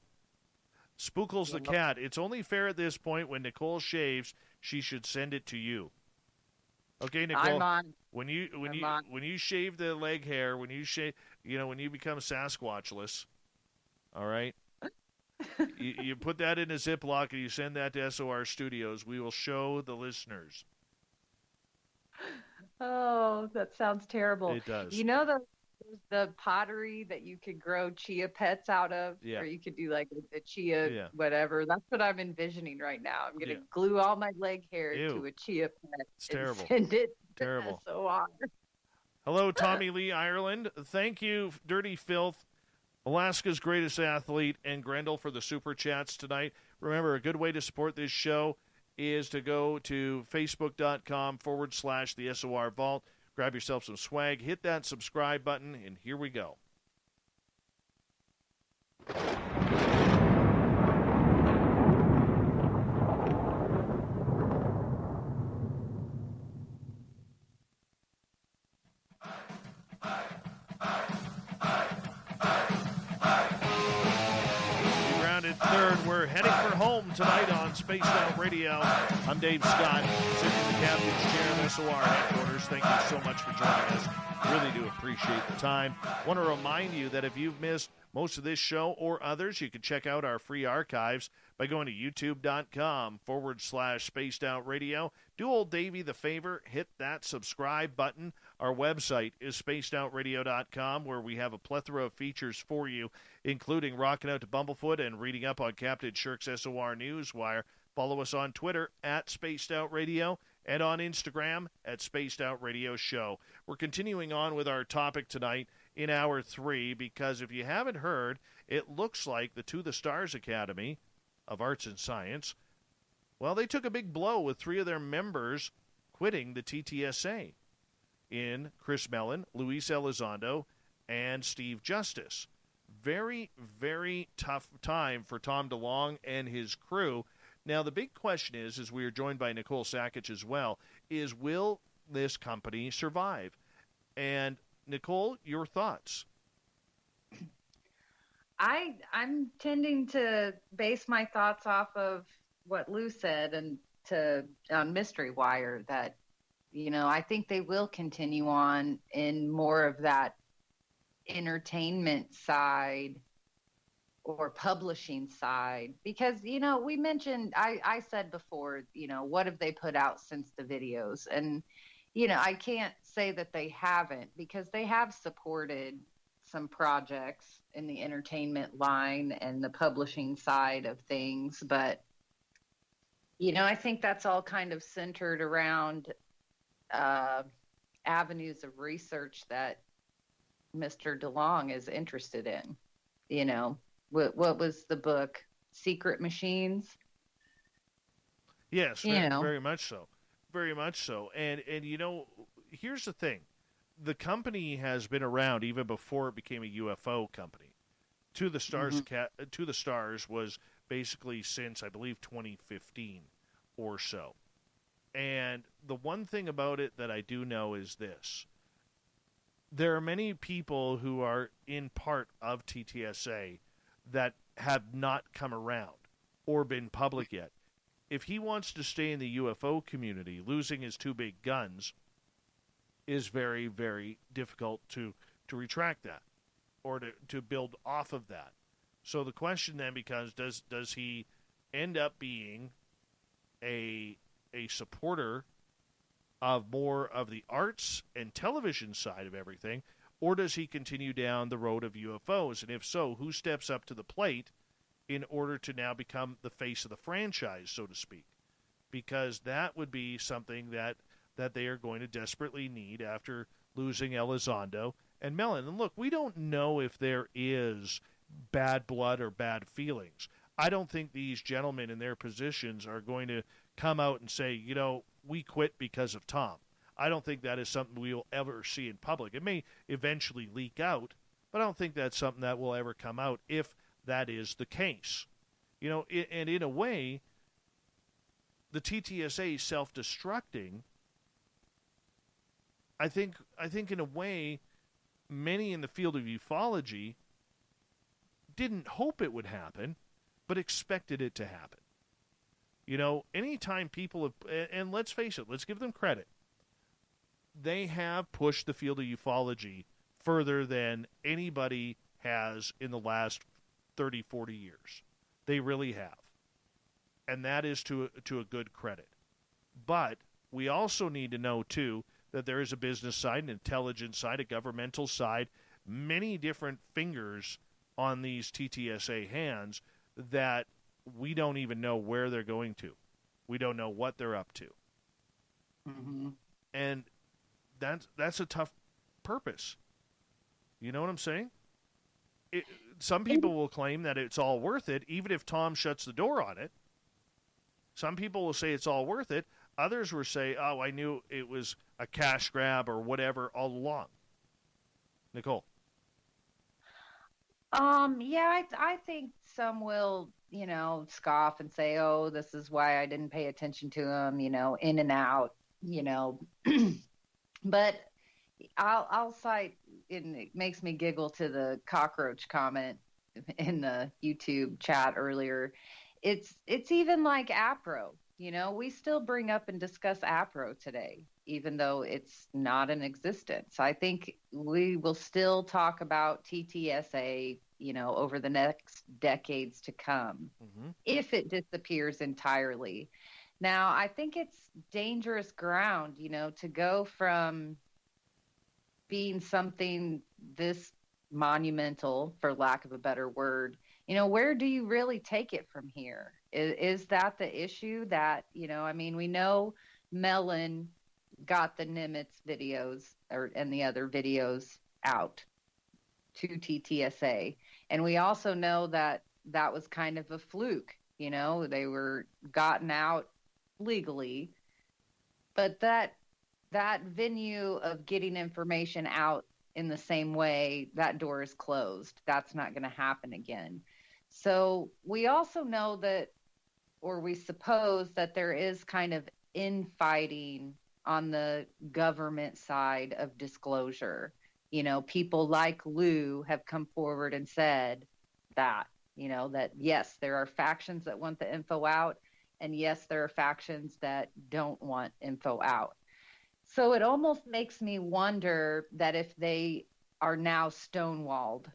Spookles the cat. It's only fair at this point, when Nicole shaves, she should send it to you. Okay, Nicole. I'm on. When you shave the leg hair, when you become Sasquatchless, all right, you put that in a Ziploc and you send that to SOR Studios. We will show the listeners. Oh, that sounds terrible. It does. You know the pottery that you could grow chia pets out of? Yeah. Or you could do like a chia whatever. That's what I'm envisioning right now. I'm going to glue all my leg hair to a chia pet. It's terrible. Send it terrible. to SOR. Hello, Tommy Lee, Ireland. Thank you, Dirty Filth, Alaska's greatest athlete, and Grendel for the super chats tonight. Remember, a good way to support this show is to go to facebook.com/the SOR Vault. Grab yourself some swag, hit that subscribe button, and here we go. Third, we're heading for home tonight on Spaced Out Radio. I'm Dave Scott, sitting in the captain's chair of SOR headquarters. Thank you so much for joining us. Really do appreciate the time. Want to remind you that if you've missed most of this show or others, you can check out our free archives by going to youtube.com/Spaced Out Radio. Do old Davey the favor, hit that subscribe button. Our website is spacedoutradio.com, where we have a plethora of features for you, including rocking out to Bumblefoot and reading up on Captain Shirk's SOR Newswire. Follow us on Twitter at Spaced Out Radio and on Instagram at Spaced Out Radio Show. We're continuing on with our topic tonight in Hour 3, because if you haven't heard, it looks like the To the Stars Academy of Arts and Science, well, they took a big blow with 3 of their members quitting the TTSA in Chris Mellon, Luis Elizondo, and Steve Justice. Very, very tough time for Tom DeLonge and his crew. Now, the big question is, as we are joined by Nicole Sakach as well, is will this company survive? And, Nicole, your thoughts? I'm tending to base my thoughts off of what Lou said and on Mystery Wire, that, I think they will continue on in more of that entertainment side or publishing side, because, we mentioned, I said before, what have they put out since the videos? And, I can't say that they haven't, because they have supported some projects in the entertainment line and the publishing side of things. But, I think that's all kind of centered around avenues of research that Mr. DeLonge is interested in. What was the book? Secret Machines? Yes, very much so. Very much so. And here's the thing. The company has been around even before it became a UFO company. To the Stars To the Stars was basically since, I believe, 2015 or so. And the one thing about it that I do know is this. There are many people who are in part of TTSA that have not come around or been public yet. If he wants to stay in the UFO community, losing his 2 big guns is very, very difficult to retract that or to build off of that. So the question then becomes, does he end up being a supporter of more of the arts and television side of everything, or does he continue down the road of UFOs? And if so, who steps up to the plate in order to now become the face of the franchise, so to speak? Because that would be something that they are going to desperately need after losing Elizondo and Mellon. And look, we don't know if there is bad blood or bad feelings. I don't think these gentlemen in their positions are going to come out and say, we quit because of Tom. I don't think that is something we will ever see in public. It may eventually leak out, but I don't think that's something that will ever come out if that is the case. And in a way, the TTSA self-destructing, I think in a way, many in the field of ufology didn't hope it would happen, but expected it to happen. Anytime people have, and let's face it, let's give them credit, they have pushed the field of ufology further than anybody has in the last 30, 40 years. They really have. And that is to a good credit. But we also need to know, too, that there is a business side, an intelligence side, a governmental side, many different fingers on these TTSA hands that we don't even know where they're going to. We don't know what they're up to. Mm-hmm. And that's a tough purpose. You know what I'm saying? Some people will claim that it's all worth it, even if Tom shuts the door on it. Some people will say it's all worth it. Others will say, oh, I knew it was a cash grab or whatever all along. Nicole? Yeah, I think some will, scoff and say, "Oh, this is why I didn't pay attention to him," in and out, you know. But I'll cite, and it makes me giggle to the cockroach comment in the YouTube chat earlier. It's even like APRO, we still bring up and discuss APRO today, even though it's not in existence. I think we will still talk about TTSA, over the next decades to come, if it disappears entirely. Now, I think it's dangerous ground, to go from being something this monumental, for lack of a better word. Where do you really take it from here? Is that the issue that, we know Mellon got the Nimitz videos and the other videos out to TTSA. And we also know that that was kind of a fluke, they were gotten out legally, but that venue of getting information out in the same way, that door is closed. That's not going to happen again. So we also know that, or we suppose that there is kind of infighting on the government side of disclosure. People like Lou have come forward and said that, that yes, there are factions that want the info out, and yes, there are factions that don't want info out. So it almost makes me wonder that if they are now stonewalled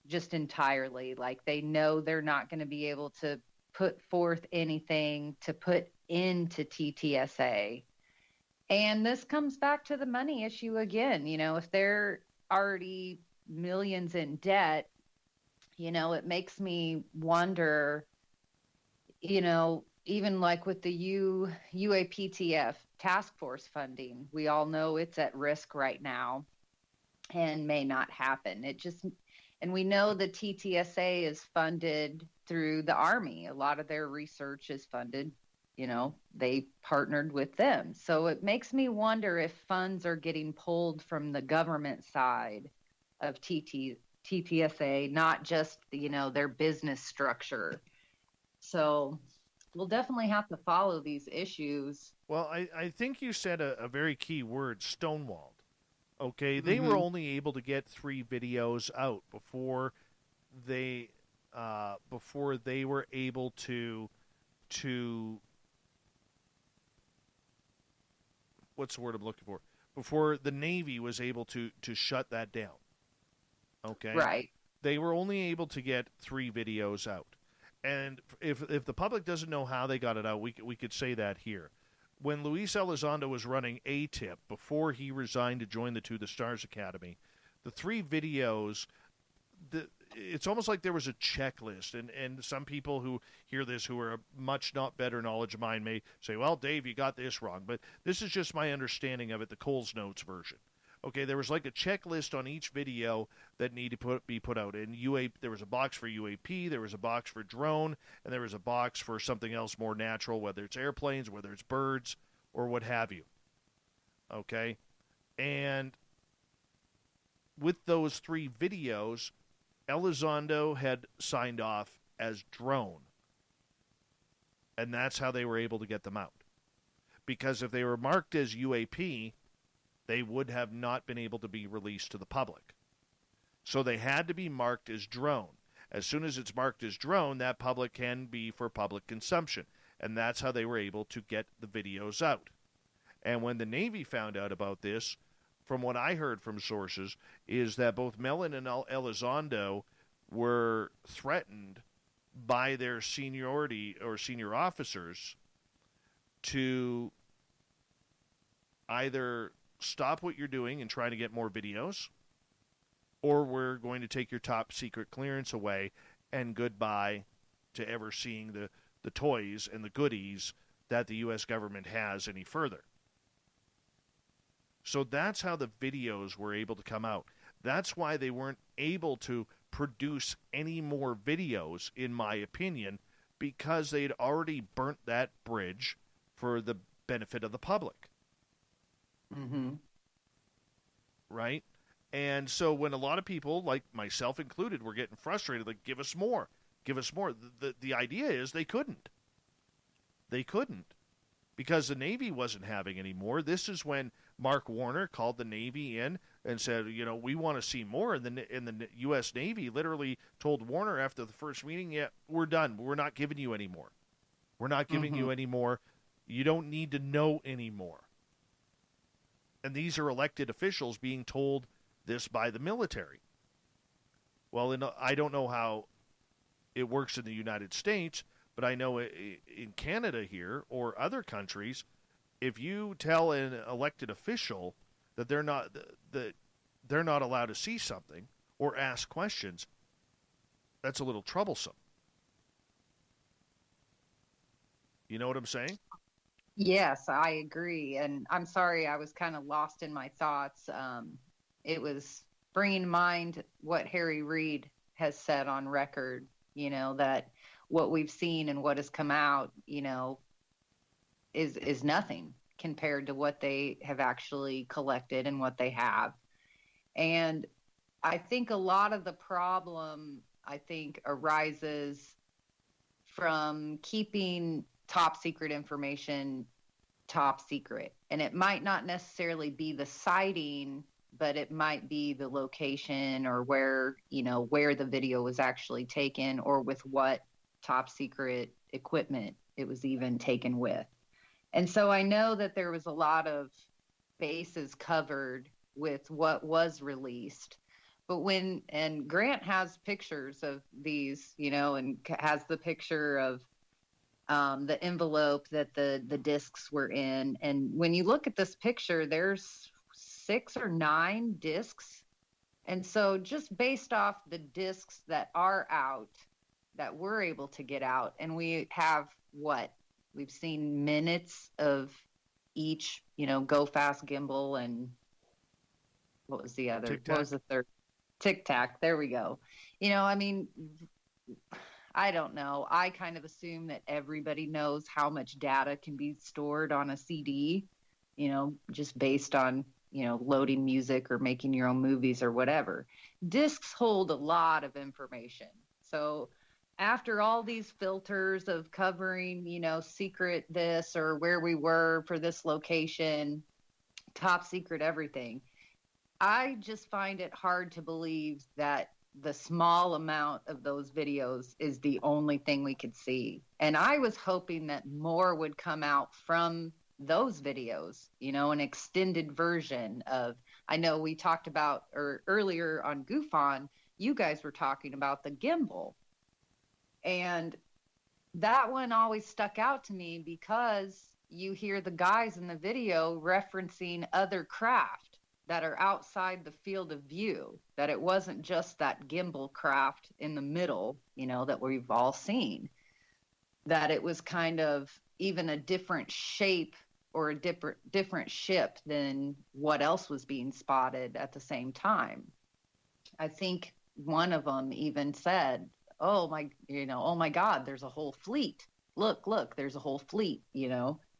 just entirely, like they know they're not going to be able to put forth anything to put into TTSA. And this comes back to the money issue again. If they're already millions in debt, it makes me wonder, even like with the UAPTF task force funding, we all know it's at risk right now and may not happen. And we know the TTSA is funded through the Army. A lot of their research is funded, they partnered with them. So it makes me wonder if funds are getting pulled from the government side of TTSA, not just, their business structure. So we'll definitely have to follow these issues. Well, I think you said a very key word, stonewalled. Okay, they were only able to get 3 videos out before they were able to what's the word I'm looking for? Before the Navy was able to shut that down. Okay, right. They were only able to get 3 videos out. And if the public doesn't know how they got it out, we could say that here. When Luis Elizondo was running ATIP, before he resigned to join the Stars Academy, the 3 videos, it's almost like there was a checklist. And some people who hear this who are a much not better knowledge of mine may say, well, Dave, you got this wrong. But this is just my understanding of it, the Coles Notes version. Okay, there was like a checklist on each video that needed to be put out. And there was a box for UAP, there was a box for drone, and there was a box for something else more natural, whether it's airplanes, whether it's birds, or what have you. Okay? And with those 3 videos, Elizondo had signed off as drone. And that's how they were able to get them out. Because if they were marked as UAP, they would have not been able to be released to the public. So they had to be marked as drone. As soon as it's marked as drone, that public can be for public consumption. And that's how they were able to get the videos out. And when the Navy found out about this, from what I heard from sources, is that both Mellon and Elizondo were threatened by their seniority or senior officers to either stop what you're doing and try to get more videos, or we're going to take your top secret clearance away and goodbye to ever seeing the toys and the goodies that the U.S. government has any further. So that's how the videos were able to come out. That's why they weren't able to produce any more videos, in my opinion, because they'd already burnt that bridge for the benefit of the public. Mm-hmm. Right? And so when a lot of people, like myself included, were getting frustrated, like, give us more, give us more. The idea is they couldn't. They couldn't. Because the Navy wasn't having any more. This is when Mark Warner called the Navy in and said, we want to see more. And the U.S. Navy literally told Warner after the first meeting, yeah, we're done. We're not giving you any more. We're not giving you any more. You don't need to know anymore. And these are elected officials being told this by the military. Well, I don't know how it works in the United States, but I know in Canada here or other countries, if you tell an elected official that they're not allowed to see something or ask questions, that's a little troublesome. You know what I'm saying? Yes, I agree. And I'm sorry, I was kind of lost in my thoughts. It was bringing to mind what Harry Reid has said on record, that what we've seen and what has come out, is nothing compared to what they have actually collected and what they have. And I think a lot of the problem, arises from keeping top secret information top secret. And it might not necessarily be the sighting, but it might be the location or where the video was actually taken or with what top secret equipment it was even taken with. And so I know that there was a lot of bases covered with what was released. But and Grant has pictures of these, and has the picture of the envelope that the discs were in. And when you look at this picture, there's 6 or 9 discs. And so just based off the discs that are out, that we're able to get out, and we have we've seen minutes of each, Go Fast Gimbal, and what was the other? Tic-tac. What was the third? Tic Tac. There we go. I don't know. I kind of assume that everybody knows how much data can be stored on a CD, just based on, loading music or making your own movies or whatever. Discs hold a lot of information. So after all these filters of covering, secret this or where we were for this location, top secret everything, I just find it hard to believe that the small amount of those videos is the only thing we could see. And I was hoping that more would come out from those videos, an extended version of, I know we talked about, or earlier on Goof On, you guys were talking about the gimbal. And that one always stuck out to me because you hear the guys in the video referencing other craft that are outside the field of view, that it wasn't just that gimbal craft in the middle, that we've all seen, that it was kind of even a different shape or a different ship than what else was being spotted at the same time. I think one of them even said, oh my God, there's a whole fleet. Look, there's a whole fleet,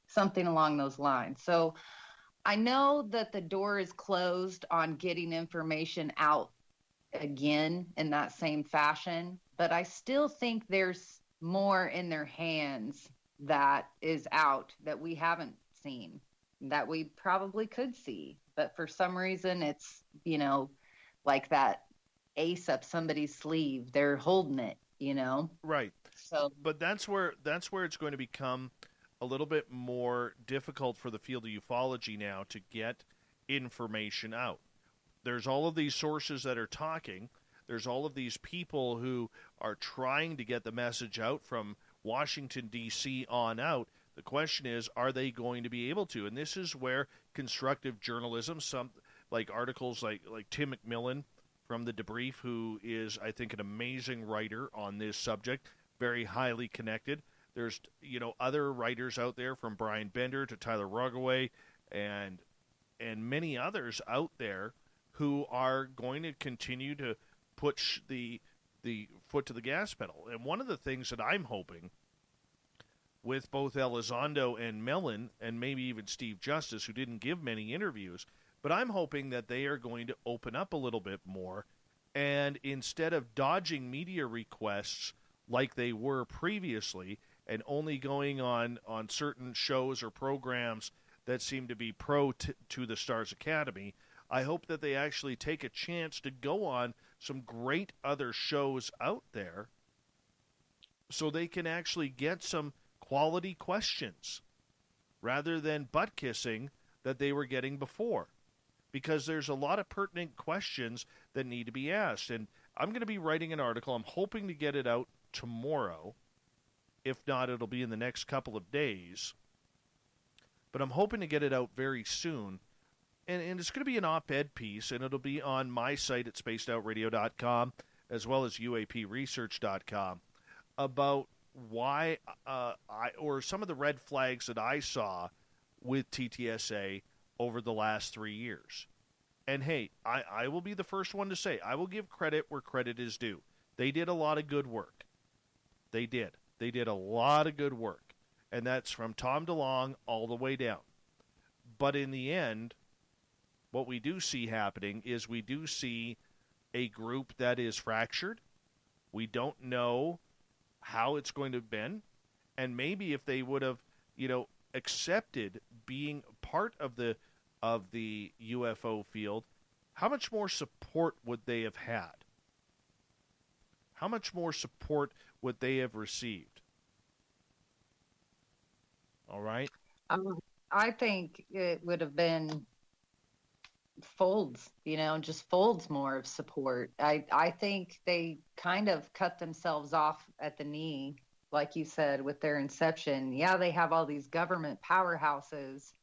something along those lines. So I know that the door is closed on getting information out again in that same fashion, but I still think there's more in their hands that is out that we haven't seen, that we probably could see. But for some reason, it's, like that ace up somebody's sleeve. They're holding it, Right. So, but that's where it's going to become a little bit more difficult for the field of ufology now to get information out. There's all of these sources that are talking. There's all of these people who are trying to get the message out from Washington, D.C. on out. The question is, are they going to be able to? And this is where constructive journalism, some like articles like Tim McMillan from The Debrief, who is, I think, an amazing writer on this subject, very highly connected. There's, other writers out there from Brian Bender to Tyler Rugaway and many others out there who are going to continue to push the foot to the gas pedal. And one of the things that I'm hoping with both Elizondo and Mellon, and maybe even Steve Justice, who didn't give many interviews, But I'm hoping that they are going to open up a little bit more, and instead of dodging media requests like they were previously and only going on certain shows or programs that seem to be to the Stars Academy, I hope that they actually take a chance to go on some great other shows out there so they can actually get some quality questions rather than butt kissing that they were getting before. Because there's a lot of pertinent questions that need to be asked. And I'm going to be writing an article. I'm hoping to get it out tomorrow. If not, it'll be in the next couple of days. But I'm hoping to get it out very soon. And it's going to be an op-ed piece, and it'll be on my site at spacedoutradio.com as well as uapresearch.com about why or some of the red flags that I saw with TTSA over the last 3 years. And hey, I will be the first one to say, I will give credit where credit is due. They did a lot of good work. They did. They did a lot of good work. And that's from Tom DeLonge all the way down. But in the end, what we do see happening is we do see a group that is fractured. We don't know how it's going to have been. And maybe if they would have, accepted being part of the UFO field, how much more support would they have had? How much more support would they have received? All right? I think it would have been folds, just folds more of support. I think they kind of cut themselves off at the knee, like you said, with their inception. Yeah, they have all these government powerhouses,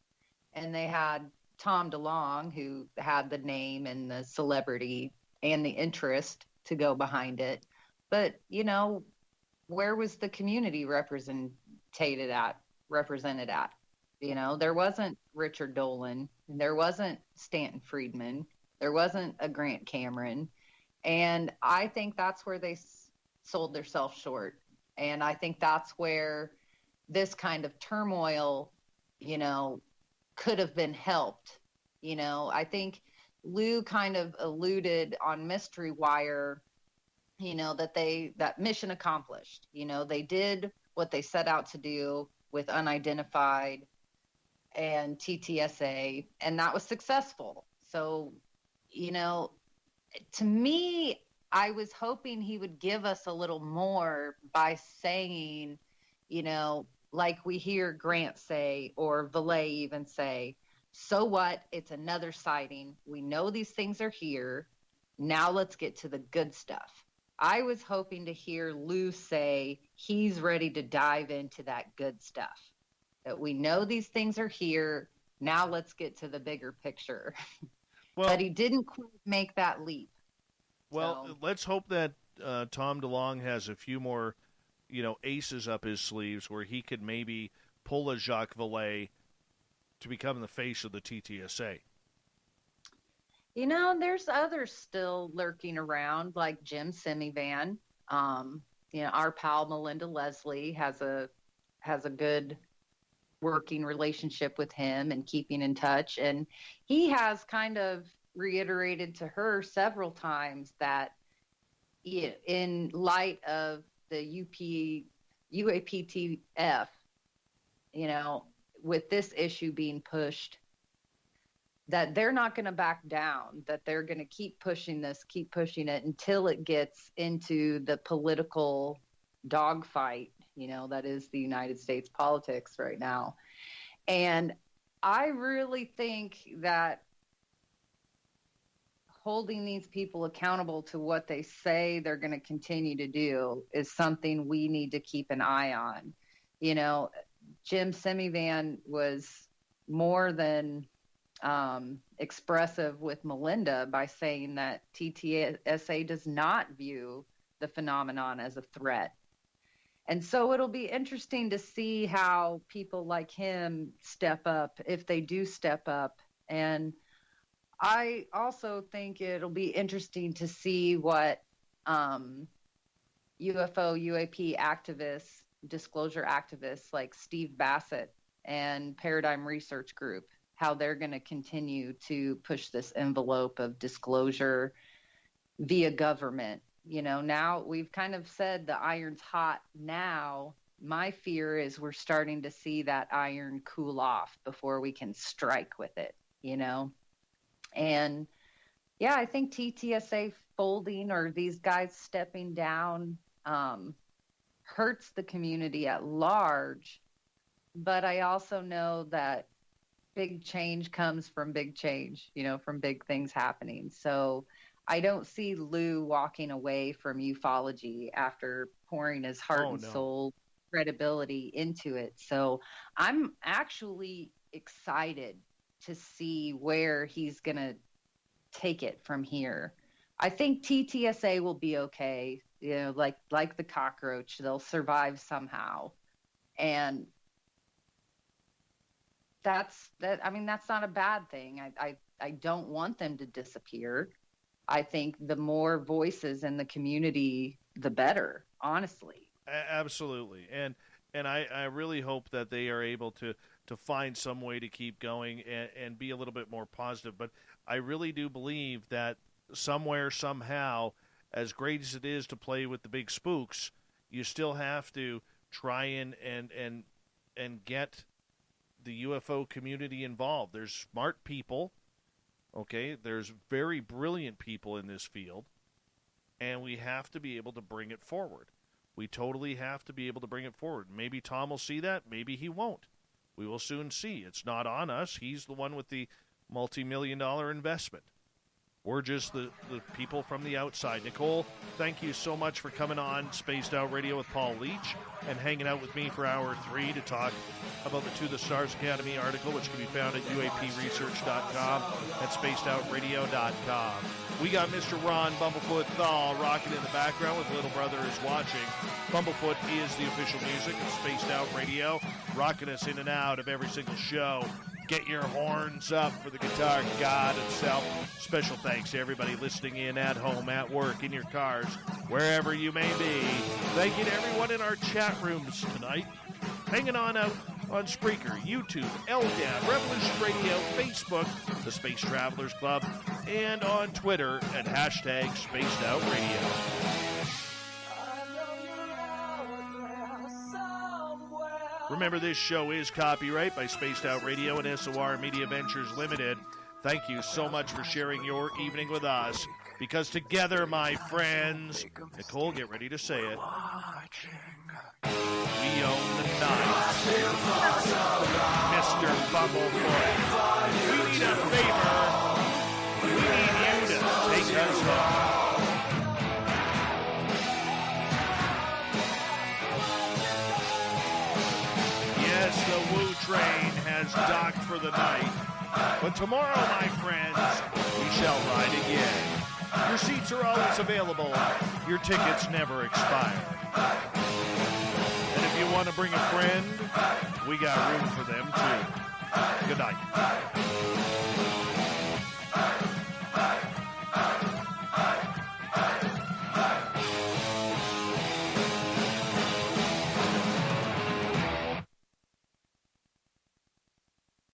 and they had Tom DeLonge, who had the name and the celebrity and the interest to go behind it. But, where was the community represented at? There wasn't Richard Dolan. There wasn't Stanton Friedman. There wasn't a Grant Cameron. And I think that's where they sold themselves short. And I think that's where this kind of turmoil, could have been helped. I think Lou kind of alluded on Mystery Wire, that mission accomplished. They did what they set out to do with Unidentified and TTSA, and that was successful. So, to me, I was hoping he would give us a little more by saying, like we hear Grant say, or Valet even say, so what? It's another sighting. We know these things are here. Now let's get to the good stuff. I was hoping to hear Lou say he's ready to dive into that good stuff. That we know these things are here. Now let's get to the bigger picture. Well, but he didn't quite make that leap. Well, let's hope that Tom DeLonge has a few more, aces up his sleeves where he could maybe pull a Jacques Vallée to become the face of the TTSA. There's others still lurking around, like Jim Semivan. Our pal Melinda Leslie has a good working relationship with him and keeping in touch. And he has kind of reiterated to her several times that in light of the UAPTF, with this issue being pushed, that they're not going to back down, that they're going to keep pushing it until it gets into the political dogfight, that is the United States politics right now. And I really think that holding these people accountable to what they say they're going to continue to do is something we need to keep an eye on. Jim Semivan was more than expressive with Melinda by saying that TTSA does not view the phenomenon as a threat. And so it'll be interesting to see how people like him step up, if they do step up. And I also think it'll be interesting to see what UAP activists, disclosure activists like Steve Bassett and Paradigm Research Group how they're going to continue to push this envelope of disclosure via government. You know, now we've kind of said the iron's hot now. My fear is we're starting to see that iron cool off before we can strike with it, you know? And yeah, I think TTSA folding or these guys stepping down hurts the community at large. But I also know that big change comes from big change, you know, from big things happening. So I don't see Lou walking away from ufology after pouring his heart and soul credibility into it. So I'm actually excited to see where he's going to take it from here. I think TTSA will be okay, you know, like the cockroach, they'll survive somehow. And that's not a bad thing. I don't want them to disappear. I think the more voices in the community, the better, honestly. Absolutely. And I really hope that they are able to find some way to keep going and be a little bit more positive. But I really do believe that somewhere, somehow, as great as it is to play with the big spooks, you still have to try and get the UFO community involved. There's smart people. Okay, there's very brilliant people in this field, and we have to be able to bring it forward. We totally have to be able to bring it forward. Maybe Tom will see that. Maybe he won't. We will soon see. It's not on us. He's the one with the multi-million-dollar investment. We're just the people from the outside. Nicole, thank you so much for coming on Spaced Out Radio with Paul Leach and hanging out with me for Hour 3 to talk about the To the Stars Academy article, which can be found at uapresearch.com and spacedoutradio.com. We got Mr. Ron Bumblefoot Thal rocking in the background with Little Brother is Watching. Bumblefoot is the official music of Spaced Out Radio, rocking us in and out of every single show. Get your horns up for the guitar god himself. Special thanks to everybody listening in at home, at work, in your cars, wherever you may be. Thank you to everyone in our chat rooms tonight. Hanging on out on Spreaker, YouTube, LDAB, Revolution Radio, Facebook, the Space Travelers Club, and on Twitter at hashtag Spaced Out Radio. Remember, this show is copyright by Spaced Out Radio and SOR Media Ventures Limited. Thank you so much for sharing your evening with us, because together, my friends, Nicole, get ready to say it, we own the night. Mr. Bumblefoot, we need a favor. We need you to take us home. Yes, the Woo train has docked for the night, but tomorrow, my friends, we shall ride again. Your seats are always available. Your tickets never expire. And if you want to bring a friend, we got room for them too. Good night.